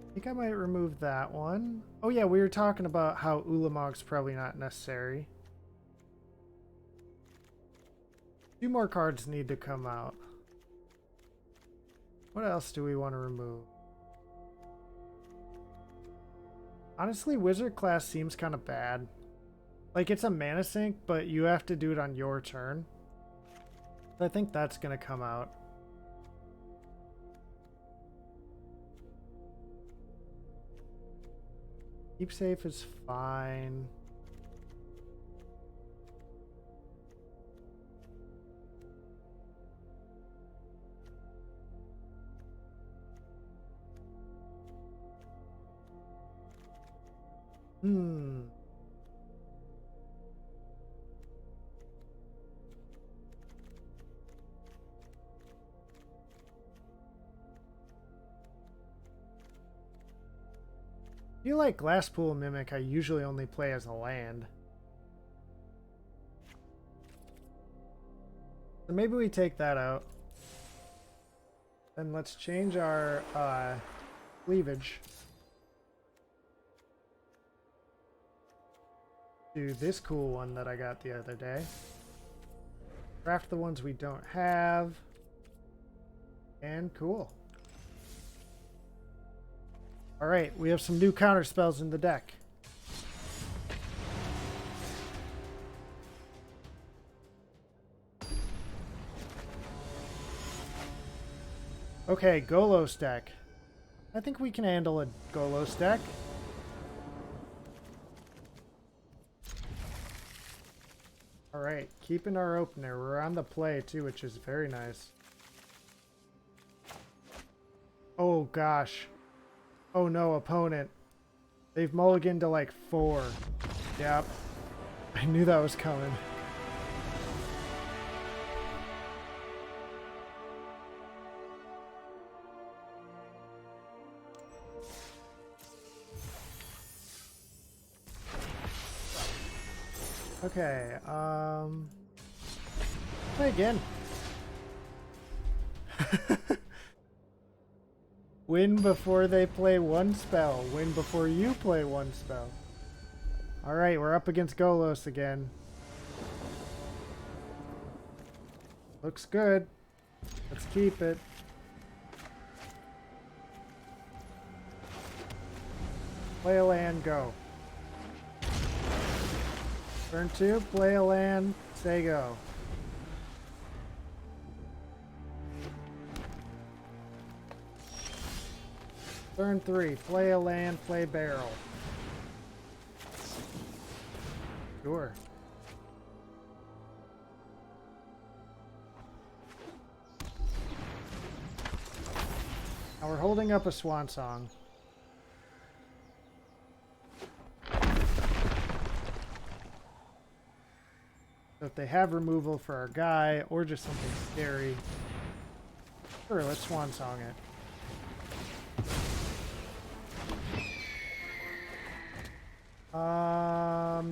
I think I might remove that one. Oh yeah, we were talking about how Ulamog's probably not necessary. 2 more cards need to come out. What else do we want to remove? Honestly, Wizard class seems kind of bad. Like, it's a mana sink, but you have to do it on your turn. So I think that's going to come out. Keep safe is fine. I feel like Glasspool Mimic I usually only play as a land. So maybe we take that out. Then let's change our cleavage to this cool one that I got the other day. Craft the ones we don't have. And cool. Alright, we have some new counter spells in the deck. Okay, Golos deck. I think we can handle a Golos deck. Alright, keeping our opener. We're on the play too, which is very nice. Oh gosh. Oh no, opponent. They've mulliganed to like 4. Yep. I knew that was coming. Okay, play again. Win before they play one spell. Win before you play one spell. Alright, we're up against Golos again. Looks good. Let's keep it. Play a land, go. Turn 2, play a land, say go. Turn 3, play a land, play barrel. Sure. Now we're holding up a swan song. So if they have removal for our guy or just something scary, sure, let's swan song it.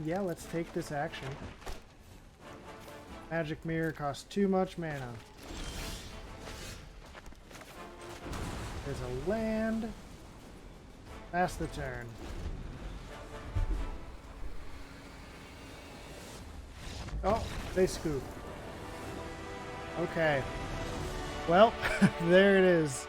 Yeah, let's take this action. Magic Mirror costs too much mana. There's a land. Pass the turn. Oh, they scoop. Okay. Well, there it is.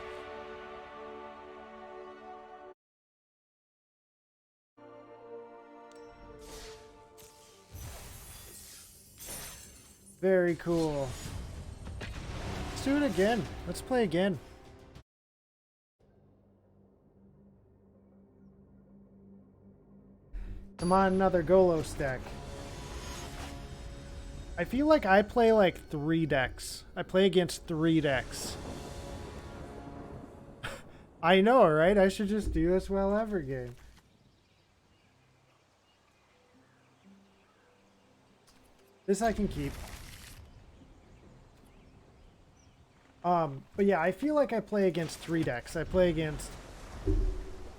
Very cool. Let's do it again. Let's play again. Come on, another Golos deck. I feel like I play like 3 decks. I play against 3 decks. I know, right? I should just do this well every game. This I can keep. But yeah, I feel like I play against 3 decks. I play against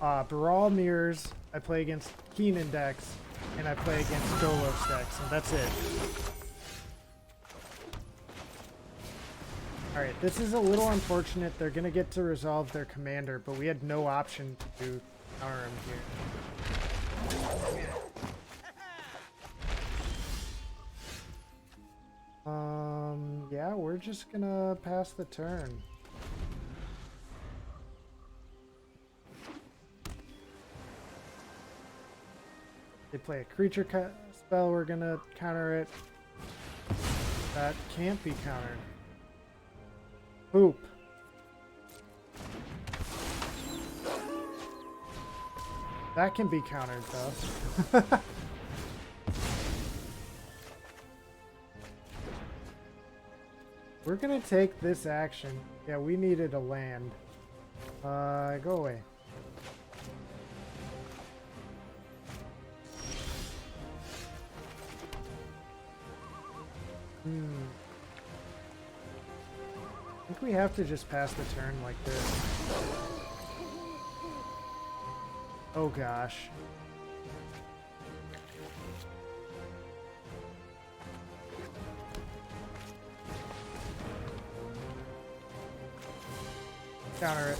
Baral Mirrors, I play against Keenan decks, and I play against Golos decks, and that's it. Alright, this is a little unfortunate. They're going to get to resolve their commander, but we had no option to counter him here. Yeah, we're just gonna pass the turn. They play a creature spell, we're gonna counter it. That can't be countered. Poop. That can be countered though. We're gonna take this action. Yeah, we needed a land. Go away. I think we have to just pass the turn like this. Oh gosh. Counter it.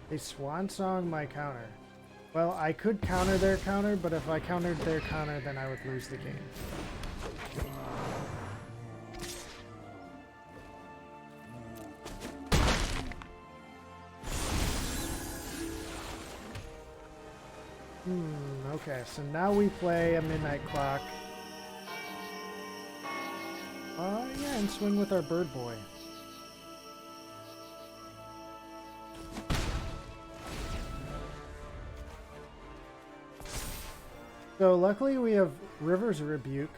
They swan song my counter. Well, I could counter their counter, but if I countered their counter, then I would lose the game. Okay, so now we play a Midnight Clock. Yeah, and swing with our Bird Boy. So luckily we have River's Rebuke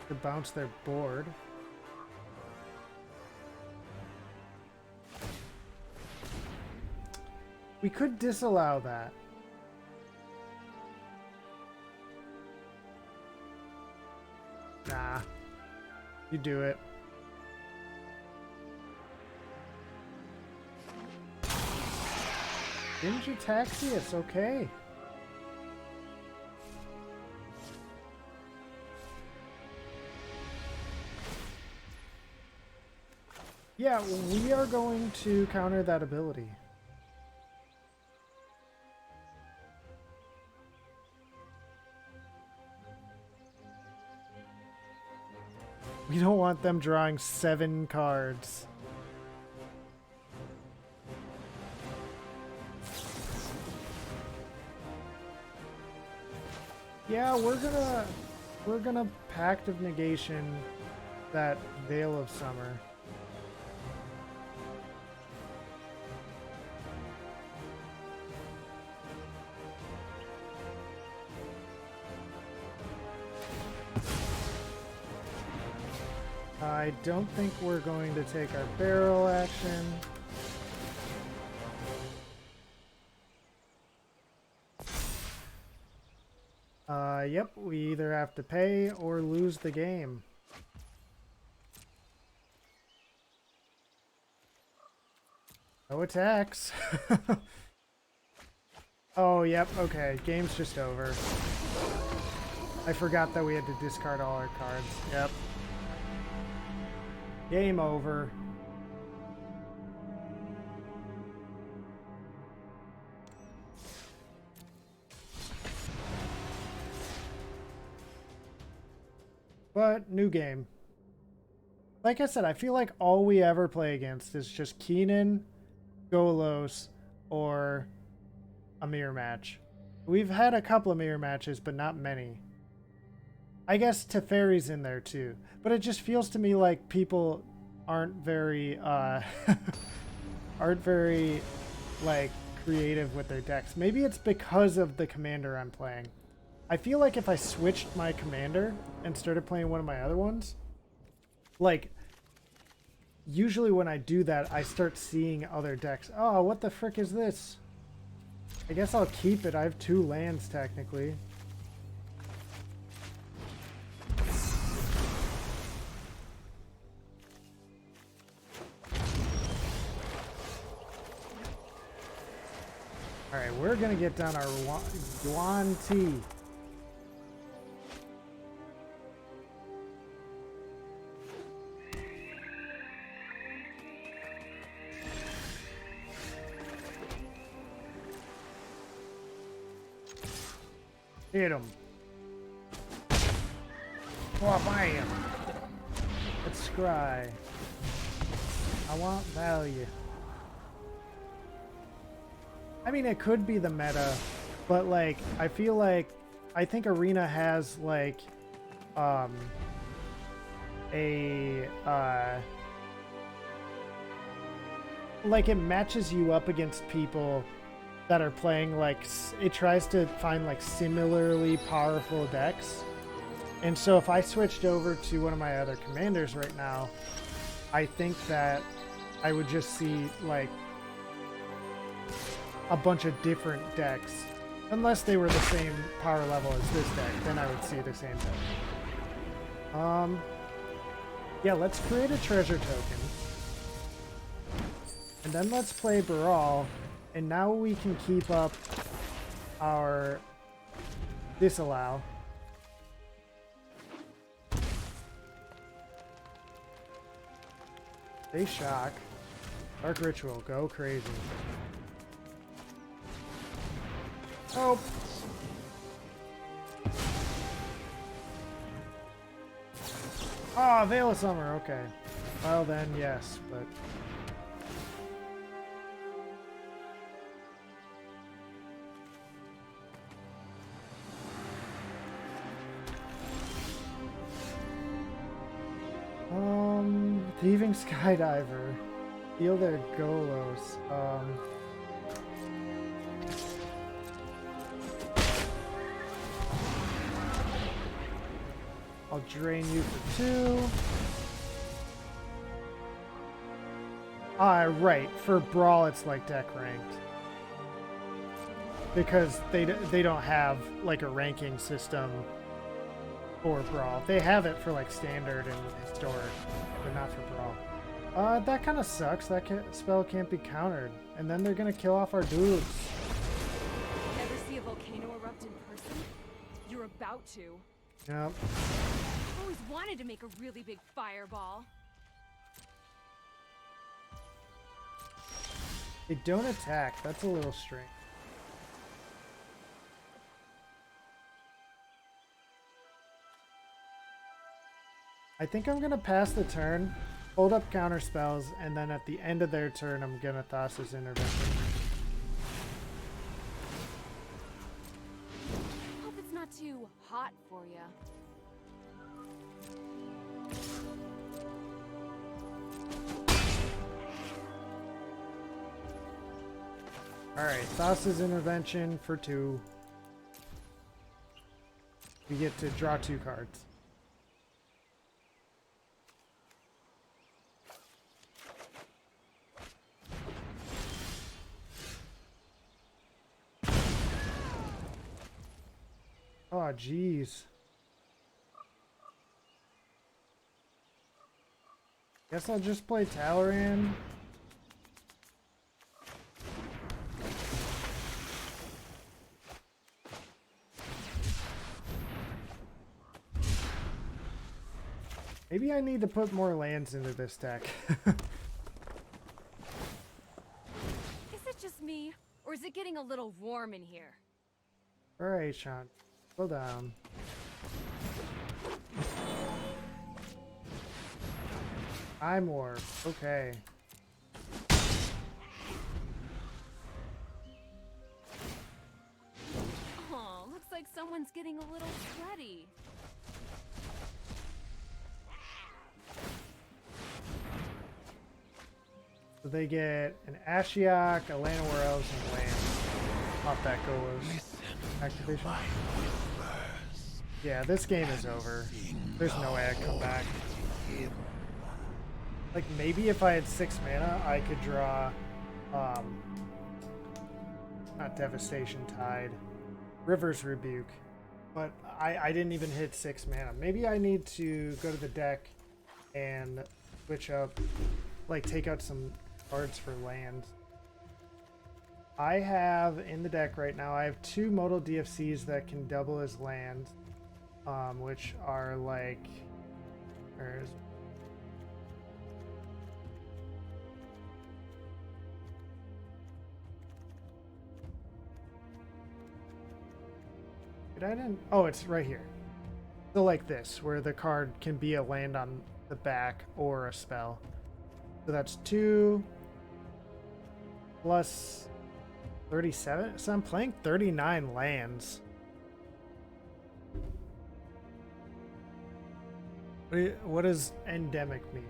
to bounce their board. We could disallow that. Nah. You do it. Didn't you taxi? It's okay. Yeah, we are going to counter that ability. We don't want them drawing 7 cards. Yeah, we're gonna Pact of Negation that Veil of Summer. I don't think we're going to take our barrel action. Yep, we either have to pay or lose the game. No attacks. Oh, yep, okay, game's just over. I forgot that we had to discard all our cards. Yep. Game over. But, new game. Like I said, I feel like all we ever play against is just Keenan, Golos, or a mirror match. We've had a couple of mirror matches, but not many. I guess Teferi's in there too. But it just feels to me like people aren't very, like, creative with their decks. Maybe it's because of the commander I'm playing. I feel like if I switched my commander and started playing one of my other ones, like, usually when I do that, I start seeing other decks. Oh, what the frick is this? I guess I'll keep it. I have 2 lands, technically. Alright, we're gonna get down our Yuan Ti. Hit him. Oh, bam. Let's scry. I want value. I mean, it could be the meta, but like, I feel like, I think Arena has like, like it matches you up against people that are playing like, it tries to find like similarly powerful decks. And so if I switched over to one of my other commanders right now, I think that I would just see like a bunch of different decks. Unless they were the same power level as this deck, then I would see the same deck. Yeah, let's create a treasure token. And then let's play Baral. And now we can keep up our disallow. They shock. Dark Ritual, go crazy. Oh. Ah, Veil of Summer, okay. Well then, yes, but... Thieving Skydiver. Steal their Golos. I'll drain you for 2. Right. For Brawl, it's like deck ranked. Because they don't have like a ranking system for Brawl. They have it for like Standard and Historic, but not for Brawl. That kind of sucks. That spell can't be countered. And then they're gonna kill off our dudes. Ever see a volcano erupt in person? You're about to. Yep. I've always wanted to make a really big fireball. They don't attack. That's a little strange. I think I'm gonna pass the turn, hold up counter spells, and then at the end of their turn, I'm gonna Thassa's Intervention. Hope it's not too hot for you. Alright, Thassa's intervention for 2. We get to draw 2 cards. Oh, jeez. Guess I'll just play Talaran. Maybe I need to put more lands into this deck. Is it just me, or is it getting a little warm in here? Alright, Sean. Slow down. I'm warm. Okay. Oh, looks like someone's getting a little sweaty. So they get an Ashiok, a Llanowar Elves, and land off that Golos activation. Yeah, this game is over. There's no way I'd come back. Like, maybe if I had 6 mana, I could draw, not Devastation Tide, River's Rebuke. But I didn't even hit 6 mana. Maybe I need to go to the deck and switch up, like take out some cards for lands. I have in the deck right now, I have 2 modal DFCs that can double as lands, which are like, where is it? I didn't. Oh, it's right here. So like this, where the card can be a land on the back or a spell. So that's 2 plus 37. So I'm playing 39 lands. What does endemic mean?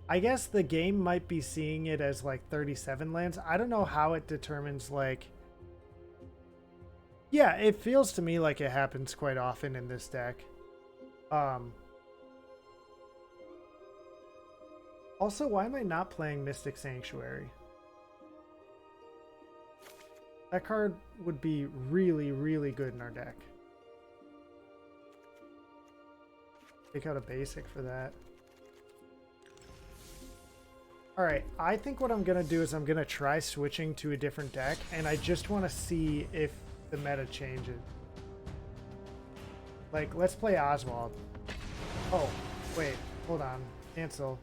I guess the game might be seeing it as like 37 lands. I don't know how it determines, like... Yeah, it feels to me like it happens quite often in this deck. Also, why am I not playing Mystic Sanctuary? That card would be really, really good in our deck. Take out a basic for that. Alright, I think what I'm going to do is I'm going to try switching to a different deck, and I just want to see if the meta changes. Like, let's play Oswald. Oh, wait, hold on. Cancel.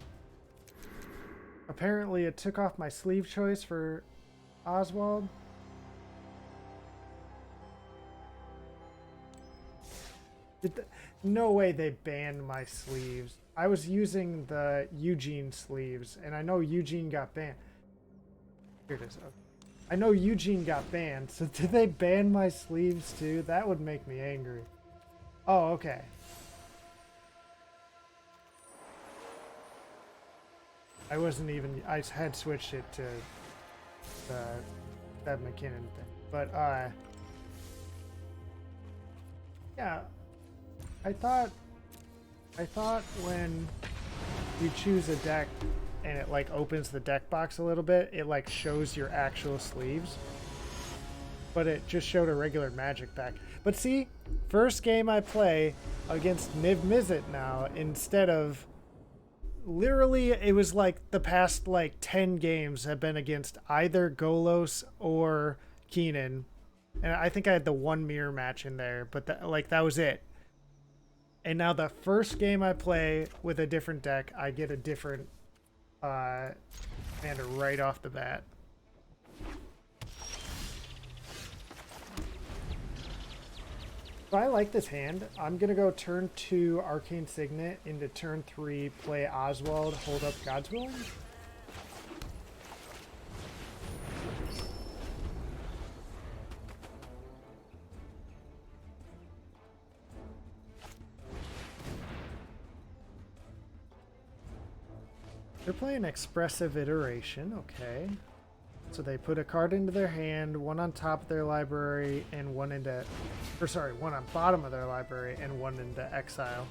Apparently it took off my sleeve choice for Oswald. No way they banned my sleeves. I was using the Eugene sleeves, and I know Eugene got banned. Here it is. Okay. I know Eugene got banned, so did they ban my sleeves too? That would make me angry. Oh, okay. I wasn't even... I had switched it to that McKinnon thing. But, yeah. I thought when you choose a deck and it like opens the deck box a little bit, it like shows your actual sleeves. But it just showed a regular Magic pack. But see, first game I play against Niv Mizzet now, instead of... Literally, it was like the past like 10 games have been against either Golos or Keenan. And I think I had the one mirror match in there, but that was it. And now the first game I play with a different deck, I get a different commander right off the bat. So I like this hand. I'm going to go turn 2 Arcane Signet into turn 3, play Oswald, hold up God's Willing. They're playing Expressive Iteration, okay. So they put a card into their hand, one on top of their library, and one into... Or sorry, one on bottom of their library, and one into exile.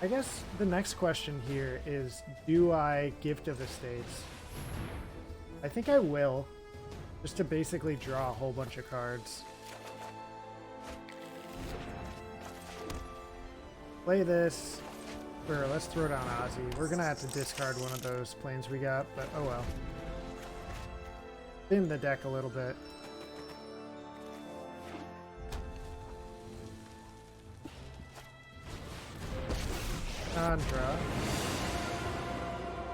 I guess the next question here is, do I Gift of Estates? I think I will, just to basically draw a whole bunch of cards. Play this. Sure, let's throw down Ozzy. We're gonna have to discard one of those planes we got, but oh well. Thin the deck a little bit. Chandra.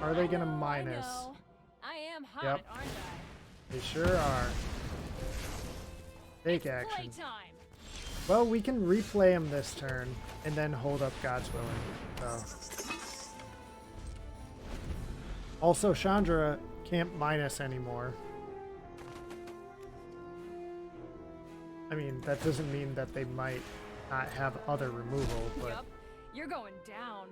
Are they gonna minus? I am hot, Yep. aren't I? They sure are. Take action. Playtime. Well, we can replay him this turn and then hold up God's Willing. So. Also, Chandra can't minus anymore. I mean, that doesn't mean that they might not have other removal, but... Yup. You're going down.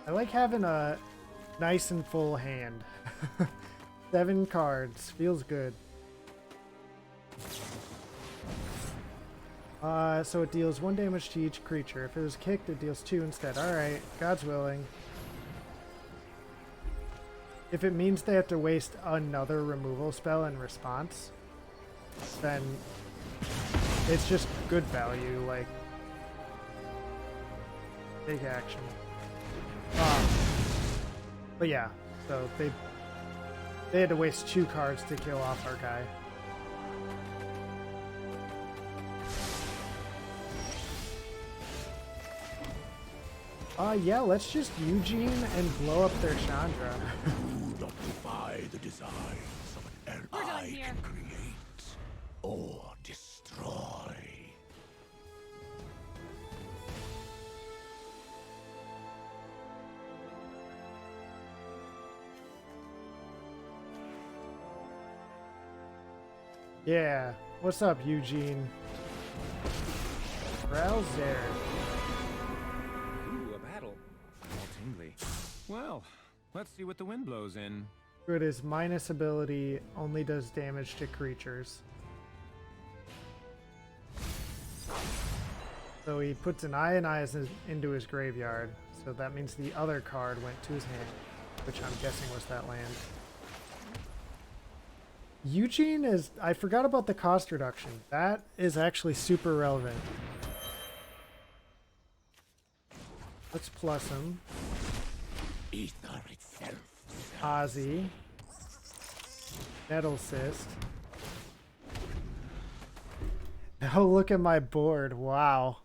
I like having a nice and full hand. 7 cards. Feels good. So it deals 1 damage to each creature. If it was kicked, it deals 2 instead. Alright, God's willing. If it means they have to waste another removal spell in response, then it's just good value, like, take action. But yeah, so they had to waste 2 cards to kill off our guy. Yeah, let's just Eugene and blow up their Chandra. Do not defy the designs of an ally can create or destroy. Yeah, what's up, Eugene? Ral's there. Ooh, a battle. All tingly. Well, let's see what the wind blows in. Good, his minus ability only does damage to creatures. So he puts an Ionize into his graveyard, so that means the other card went to his hand, which I'm guessing was that land. Eugene is... I forgot about the cost reduction. That is actually super relevant. Let's plus him. Ether itself. Ozzy. Nettle Cyst. Now look at my board. Wow.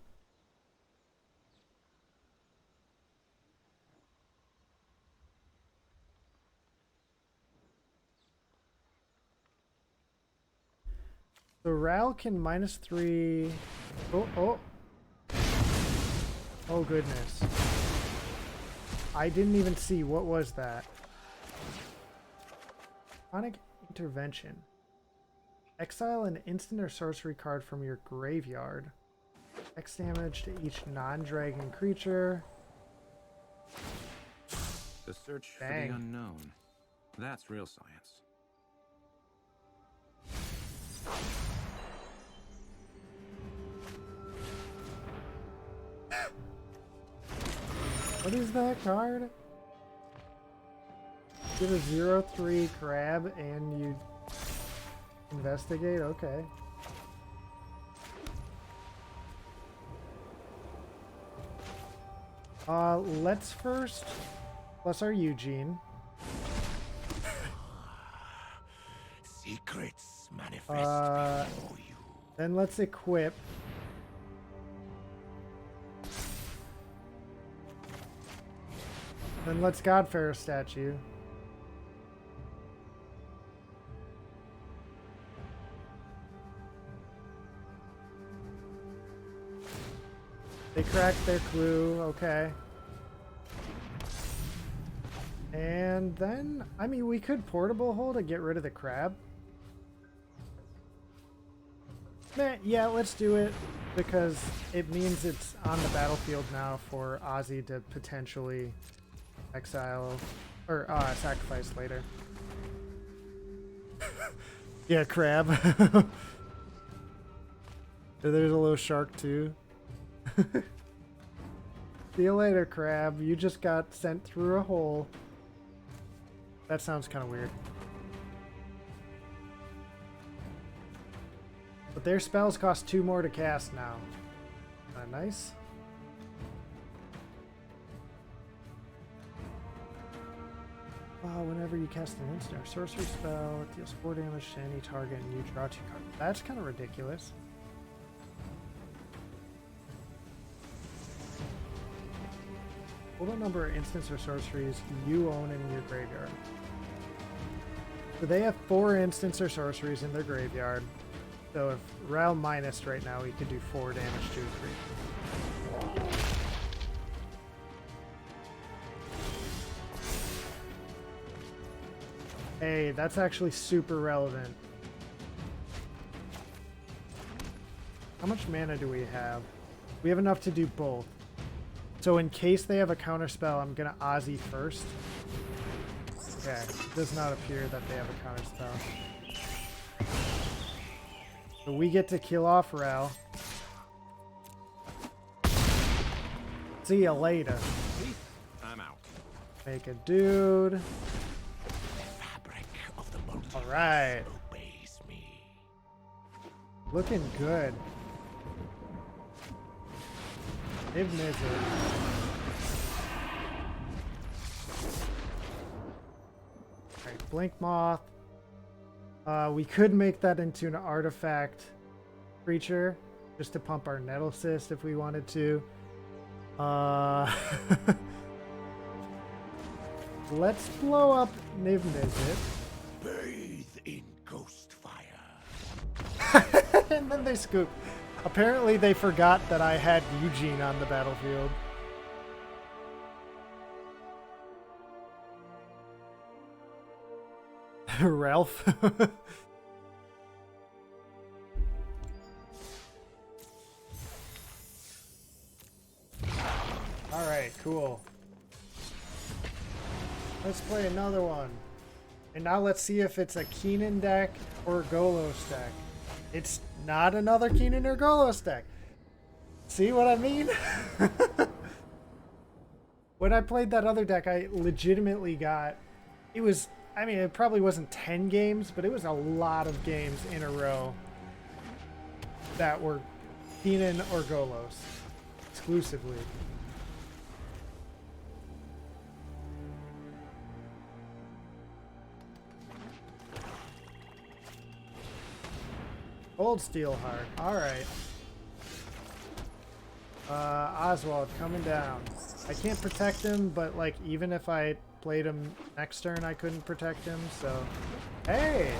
So Ral can -3. Oh. Oh goodness. I didn't even see. What was that? Chronic Intervention. Exile an instant or sorcery card from your graveyard. X damage to each non-dragon creature. The search for Dang. the unknown. That's real science. What is that card? Get a 0/3 crab and you investigate? Okay. Let's first plus our Eugene. Secrets manifest before you. Then let's equip. Then let's Godfarer statue. They cracked their clue, okay. And then, I mean, we could portable hole to get rid of the crab. Meh, yeah, let's do it because it means it's on the battlefield now for Ozzy to potentially exile or sacrifice later. Yeah, crab. There's a little shark too. See you later, crab. You just got sent through a hole. That sounds kind of weird. But their spells cost 2 more to cast now. Nice. Whenever you cast an instant or sorcery spell, it deals 4 damage to any target and you draw 2 cards. That's kind of ridiculous. Total number of instants or sorceries you own in your graveyard. So they have 4 instants or sorceries in their graveyard. So if Ral minus right now, he could do 4 damage to his creature. Hey, that's actually super relevant. How much mana do we have? We have enough to do both. So in case they have a counter spell, I'm gonna Ozzy first. Okay, it does not appear that they have a counter spell. So we get to kill off Ral. See ya later. I'm out. Make a dude. All right. Obeys me. Looking good. They've missed it. Alright, Blink Moth. We could make that into an artifact creature just to pump our Nettle Cyst if we wanted to. Let's blow up Niv Mizzet. Bathe in ghost fire. And then they scoop. Apparently they forgot that I had Eugene on the battlefield. Ralph. Alright, cool. Let's play another one. And now let's see if it's a Keenan deck or a Golos deck. It's not another Keenan or Golos deck. See what I mean? When I played that other deck, I legitimately got... It was... I mean, it probably wasn't 10 games, but it was a lot of games in a row that were Keenan or Golos exclusively. Old Steelheart. Alright. Oswald coming down. I can't protect him, but like even if I played him next turn, I couldn't protect him, so... Hey!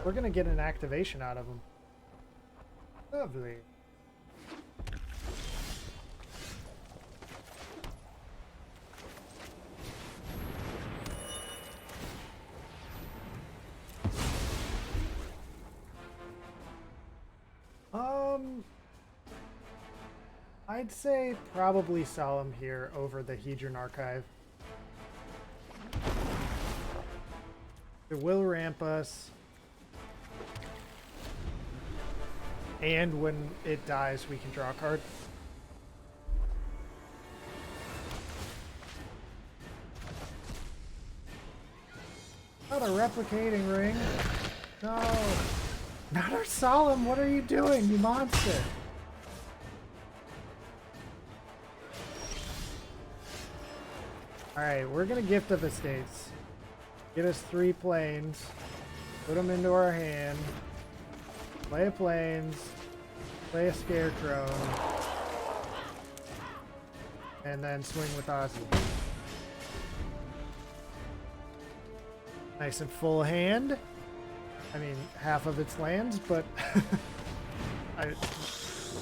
We're gonna get an activation out of him. Lovely. I'd say probably Solemn here over the Hedron Archive. It will ramp us. And when it dies, we can draw a card. Not a replicating ring. No. Not our Solemn. What are you doing, you monster? Alright, we're gonna Gift of Estates. Get us 3 planes. Put them into our hand. Play a planes. Play a Scarecrow. And then swing with Ozzy. Nice and full hand. I mean, half of its lands, but...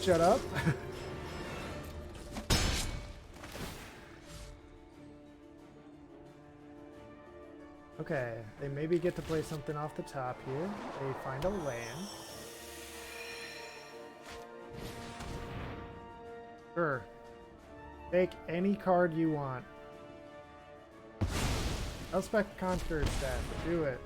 Shut up. Okay, they maybe get to play something off the top here. They find a land. Sure. Take any card you want. Elspeth Conqueror's death. Do it.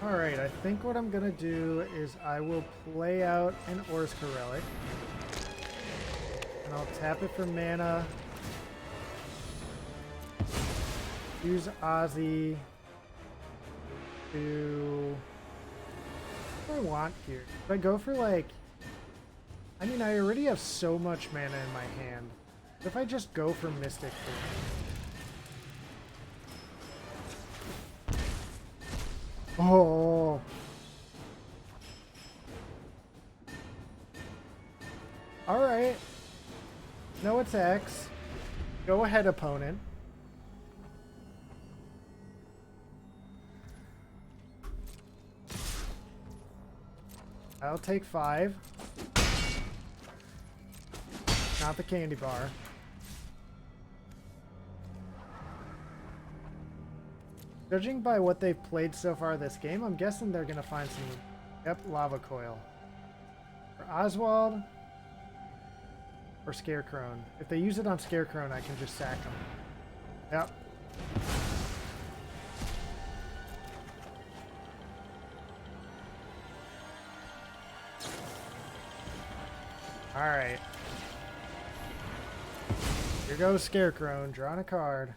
Alright, I think what I'm gonna do is I will play out an Orska Relic. And I'll tap it for mana. Use Ozzy to... What do I want here? If I go for like... I mean, I already have so much mana in my hand. What if I just go for Mystic Force? Oh! Alright. No attacks. Go ahead, opponent. I'll take 5. Not the candy bar. Judging by what they've played so far this game, I'm guessing they're gonna find some... Yep, Lava Coil. For Oswald. Or Scarecrow. If they use it on Scarecrow, I can just sack them. Yep. Alright. Here goes Scarecrow, drawing a card.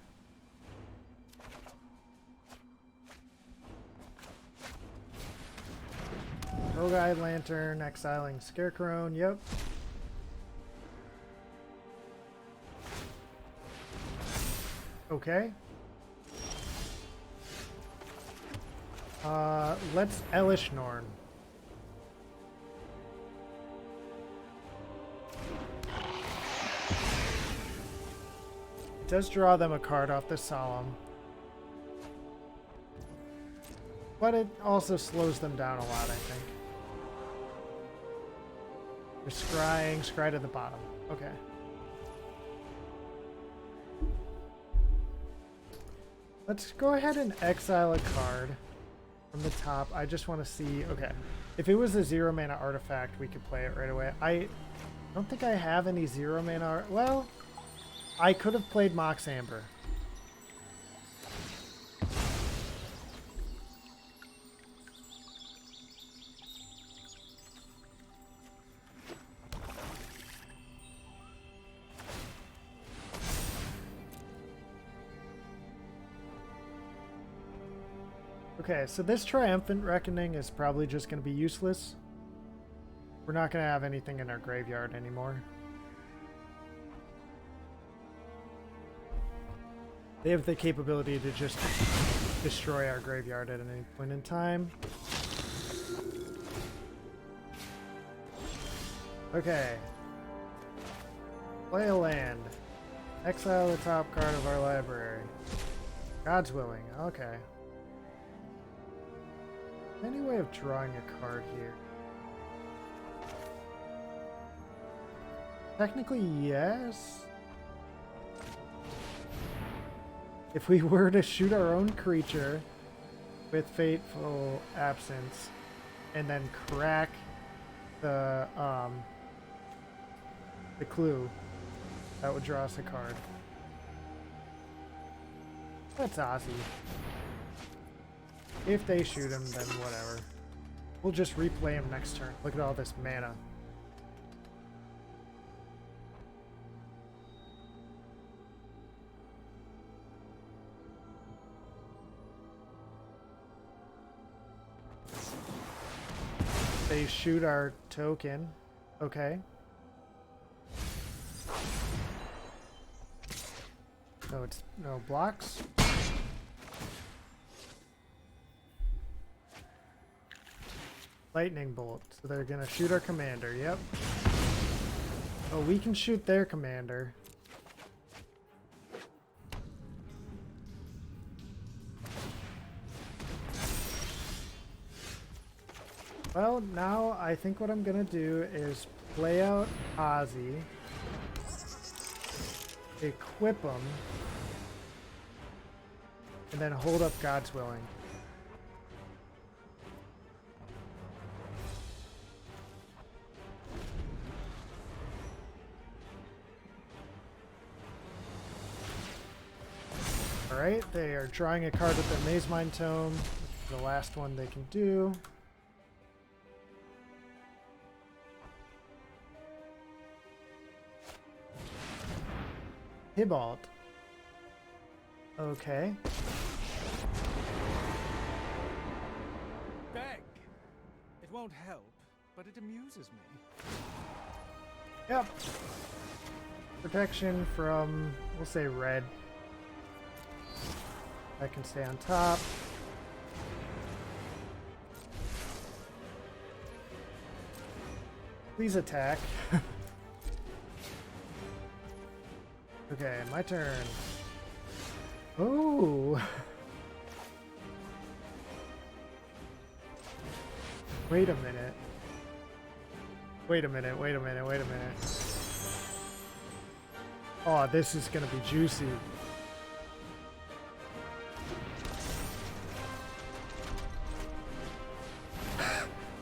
Rogue-Eyed Lantern, exiling Scarecrow, yep. Okay. Let's Elish Norn. It does draw them a card off the Solemn. But it also slows them down a lot, I think. They're scrying, scry to the bottom. Okay. Let's go ahead and exile a card from the top. I just want to see... Okay. If it was a 0 mana artifact, we could play it right away. I don't think I have any 0 mana... Well, I could have played Mox Amber. Okay, so this Triumphant Reckoning is probably just going to be useless. We're not going to have anything in our graveyard anymore. They have the capability to just destroy our graveyard at any point in time. Okay. Play a land. Exile the top card of our library. God's willing. Okay. Any way of drawing a card here? Technically, yes. If we were to shoot our own creature with Fateful Absence and then crack the clue, that would draw us a card. That's Ozzy. If they shoot him, then whatever. We'll just replay him next turn. Look at all this mana. They shoot our token. Okay. So it's no blocks. Lightning bolt. So they're gonna shoot our commander. Yep. Oh, we can shoot their commander. Well, now I think what I'm gonna do is play out Ozzy, equip him, and then hold up God's Willing. Alright, they are drawing a card with their Maze Mind Tome. This is the last one they can do. Hibalt. Okay. Beg. It won't help, but it amuses me. Yep. Protection from, we'll say red. I can stay on top. Please attack. Okay, my turn. Oh. Wait a minute. Wait a minute, wait a minute, wait a minute. Oh, this is gonna be juicy.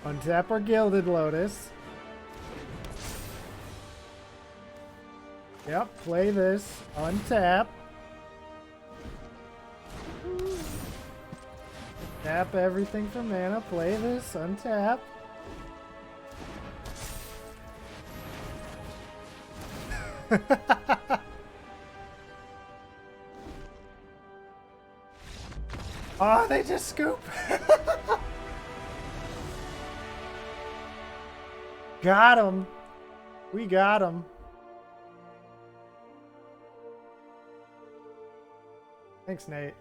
Untap our Gilded Lotus. Yep, play this. Untap. Tap everything for mana. Play this. Untap. Oh, they just scoop. Got him. We got him. Thanks, Nate.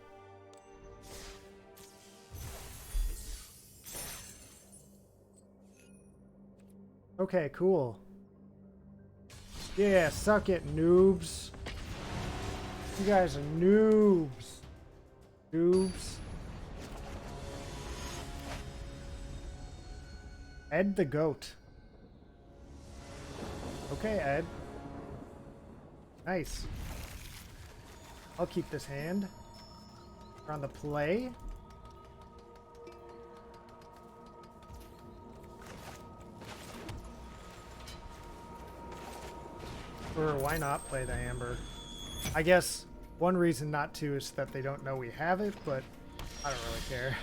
Okay, cool. Yeah, suck it, noobs. You guys are noobs. Noobs. Ed the goat. Okay, Ed. Nice. I'll keep this hand. We're on the play. Or why not play the Amber? I guess one reason not to is that they don't know we have it, but I don't really care.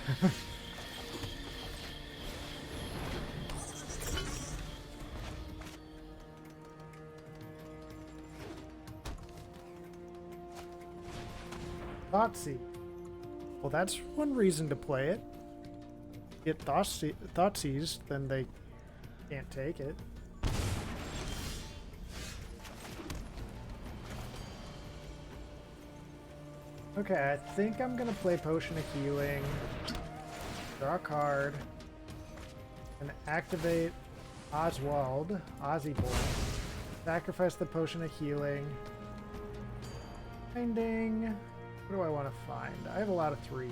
Thoughtseize. Well, that's one reason to play it. Get Thoughtseize, then they can't take it. Okay, I think I'm gonna play Potion of Healing, draw a card, and activate Oswald, Ozzy Boy. Sacrifice the Potion of Healing. Finding. What do I want to find? I have a lot of threes.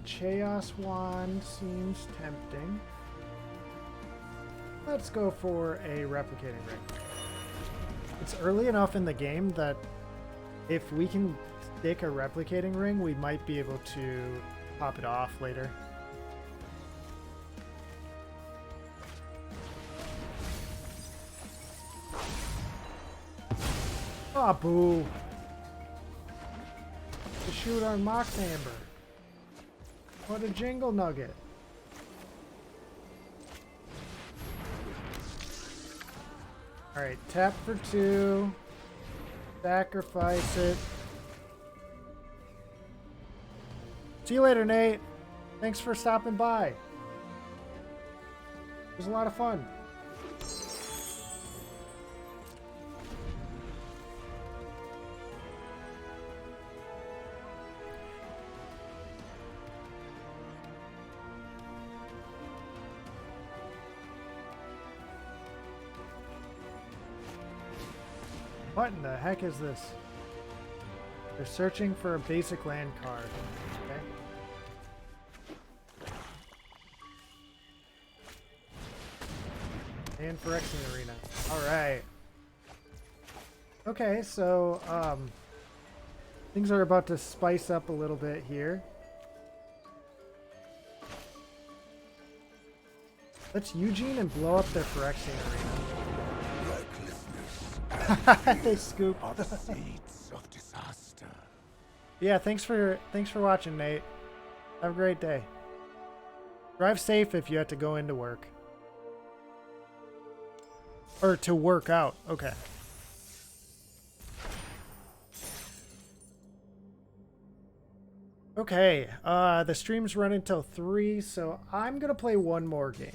Chaos Wand seems tempting. Let's go for a Replicating Ring. It's early enough in the game that if we can stick a Replicating Ring, we might be able to pop it off later. Ah, boo. To shoot on Mox Amber. What a jingle nugget. Alright, tap for 2. Sacrifice it. See you later, Nate. Thanks for stopping by. It was a lot of fun. What in the heck is this? They're searching for a basic land card. Okay. And Phyrexian Arena. Alright. Okay, so, things are about to spice up a little bit here. Let's Eugene and blow up their Phyrexian Arena. They scoop. Are the seeds of disaster. Yeah, thanks for watching, Nate. Have a great day. Drive safe if you have to go into work. Or to work out. Okay. Okay, the stream's running until 3, so I'm gonna play one more game.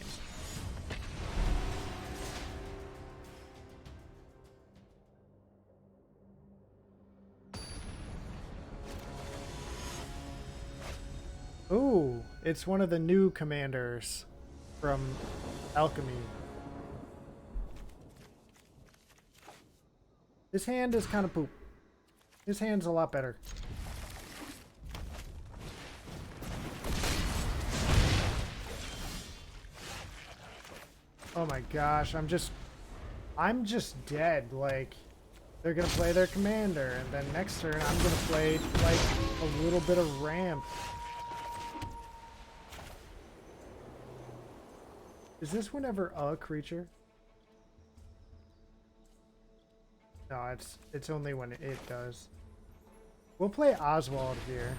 Ooh, it's one of the new commanders from Alchemy. His hand is kind of poop. His hand's a lot better. Oh my gosh, I'm just dead. Like, they're gonna play their commander, and then next turn I'm gonna play like a little bit of ramp. Is this whenever a creature? No, it's only when it does. We'll play Oswald here.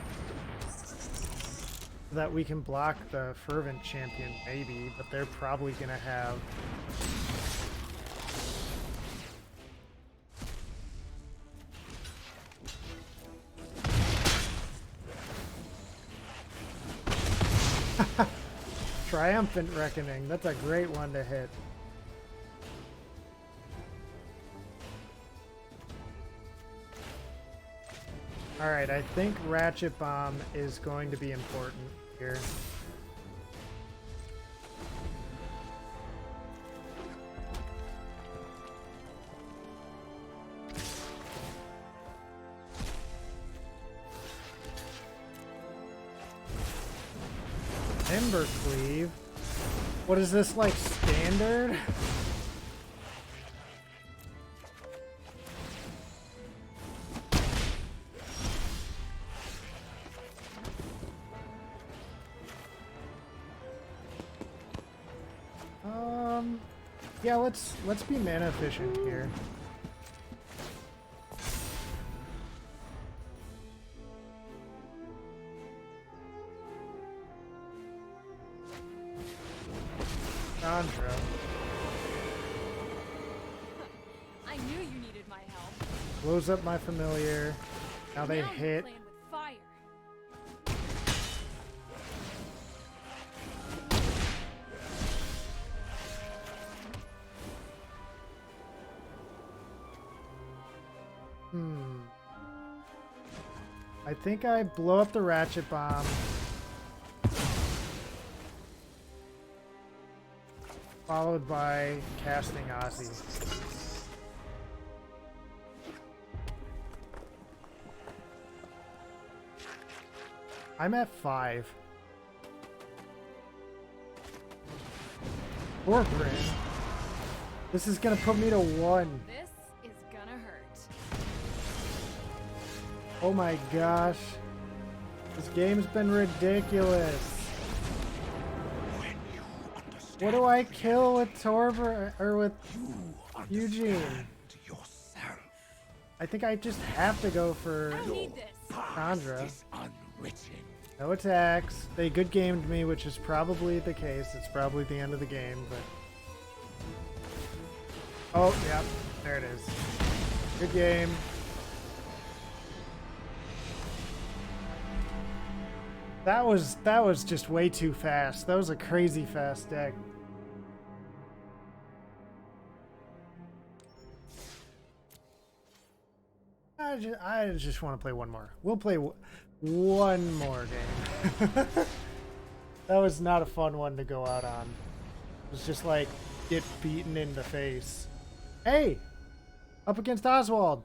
So that we can block the Fervent Champion, maybe, but they're probably gonna have... Triumphant Reckoning. That's a great one to hit. Alright, I think Ratchet Bomb is going to be important here. Embercleave? What is this, like, standard? Yeah, let's be mana efficient here. Chandra. I knew you needed my help. Blows up my familiar. Now they Now you're hit. playing with fire. I think I blow up the Ratchet Bomb. Followed by casting Ozzy. I'm at 5. Poor Bryn. This is gonna put me to 1. This is gonna hurt. Oh my gosh. This game's been ridiculous. What do I kill with Torber or with Eugene? Yourself. I think I just have to go for I need this. Chandra. Is unwritten. No attacks. They good gamed me, which is probably the case. It's probably the end of the game, but... Oh, yeah. There it is. Good game. That was just way too fast. That was a crazy fast deck. I just want to play one more. We'll play one more game. That was not a fun one to go out on. It was just like get beaten in the face. Hey, up against Oswald.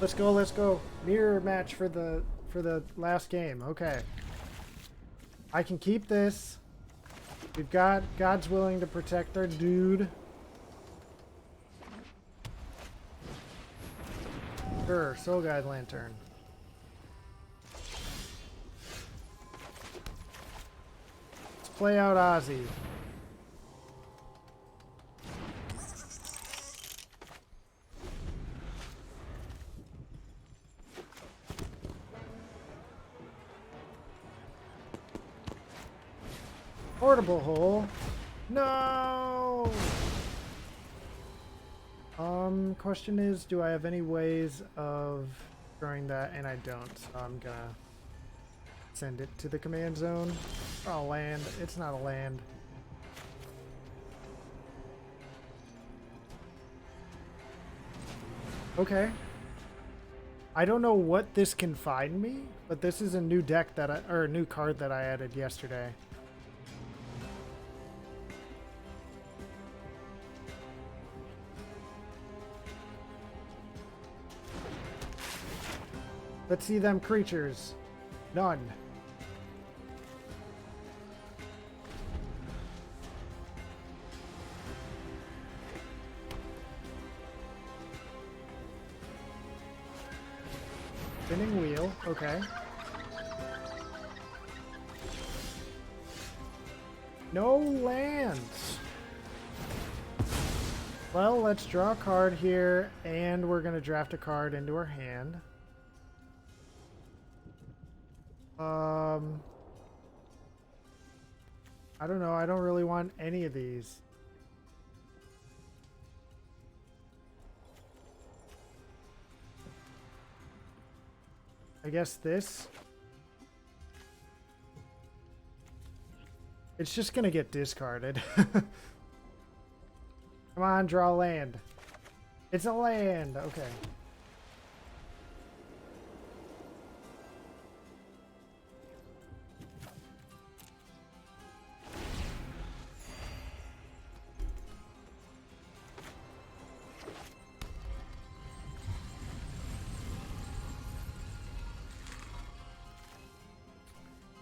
Let's go. Let's go. Mirror match for the last game. Okay. I can keep this. We've got God's willing to protect our dude. Sure, Soul Guide Lantern. Let's play out Ozzy. Portable hole. No. Question is, do I have any ways of throwing that? And I don't, so I'm gonna send it to the command zone. Oh, land. It's not a land. Okay. I don't know what this can find me, but this is a new deck that or a new card that I added yesterday. Let's see them creatures. None. Spinning wheel, okay. No lands. Well, let's draw a card here, and we're gonna draft a card into our hand. I don't know. I don't really want any of these. I guess this. It's just gonna get discarded. Come on, draw land. It's a land. Okay.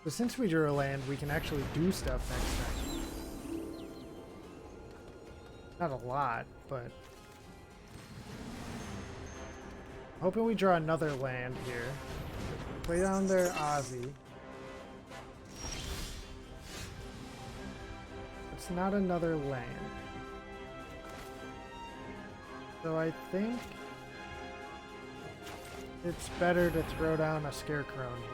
But since we drew a land, we can actually do stuff next time. Not a lot, but... hoping we draw another land here. Play down there, Ozzy. It's not another land. So I think... it's better to throw down a Scarecrow here.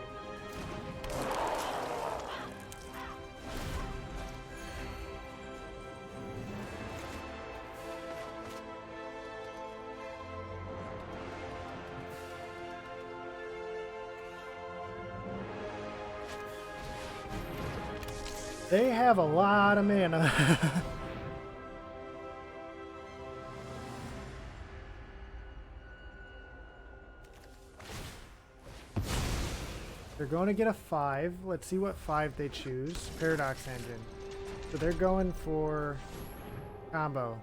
They have a lot of mana. They're going to get a 5. Let's see what 5 they choose. Paradox Engine. So they're going for combo.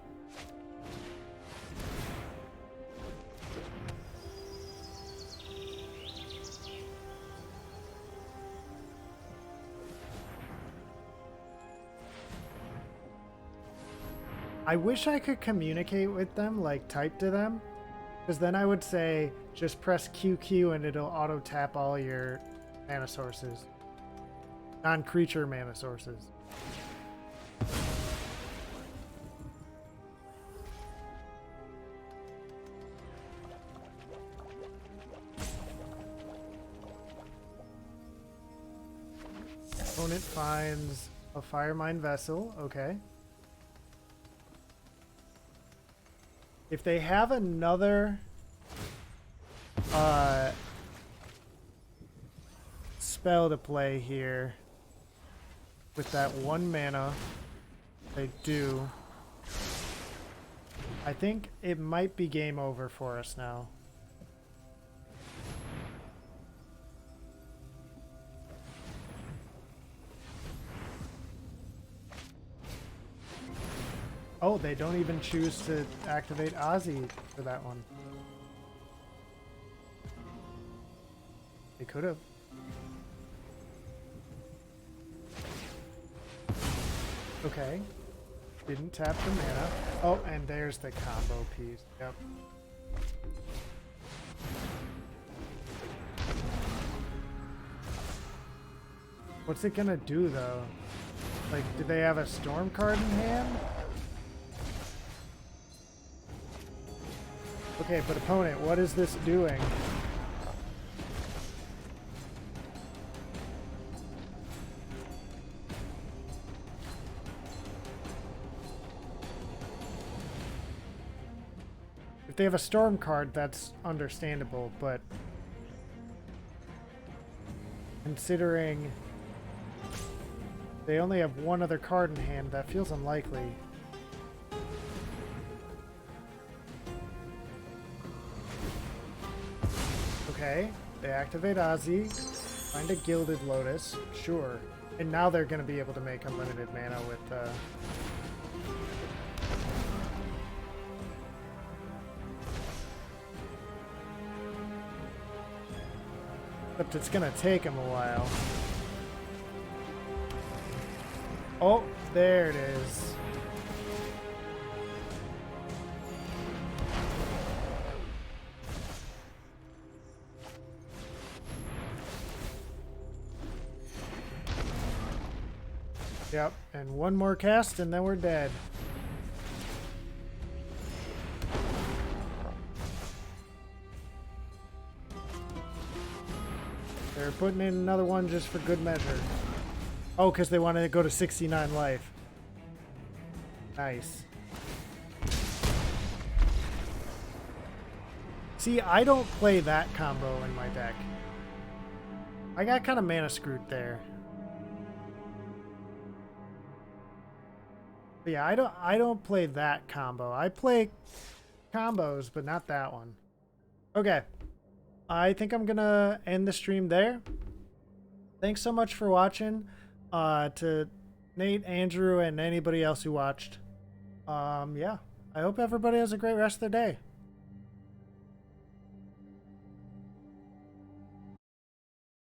I wish I could communicate with them, like type to them, because then I would say just press QQ and it'll auto tap all your mana sources. Non-creature mana sources. Opponent finds a Firemine Vessel, okay. If they have another spell to play here with that 1 mana, they do. I think it might be game over for us now. Oh, they don't even choose to activate Ozzy for that one. They could have. Okay. Didn't tap the mana. Oh, and there's the combo piece. Yep. What's it gonna do though? Like, do they have a storm card in hand? Okay, but opponent, what is this doing? If they have a storm card, that's understandable, but considering they only have one other card in hand, that feels unlikely. Okay, they activate Ozzy, find a Gilded Lotus, sure. And now they're going to be able to make unlimited mana with... Except it's going to take them a while. Oh, there it is. Yep, and one more cast and then we're dead. They're putting in another one just for good measure. Oh, because they wanted to go to 69 life. Nice. See, I don't play that combo in my deck. I got kind of mana screwed there. But yeah, I don't play that combo. I play combos, but not that one. Okay. I think I'm gonna end the stream there. Thanks so much for watching. To Nate, Andrew, and anybody else who watched. Yeah. I hope everybody has a great rest of their day.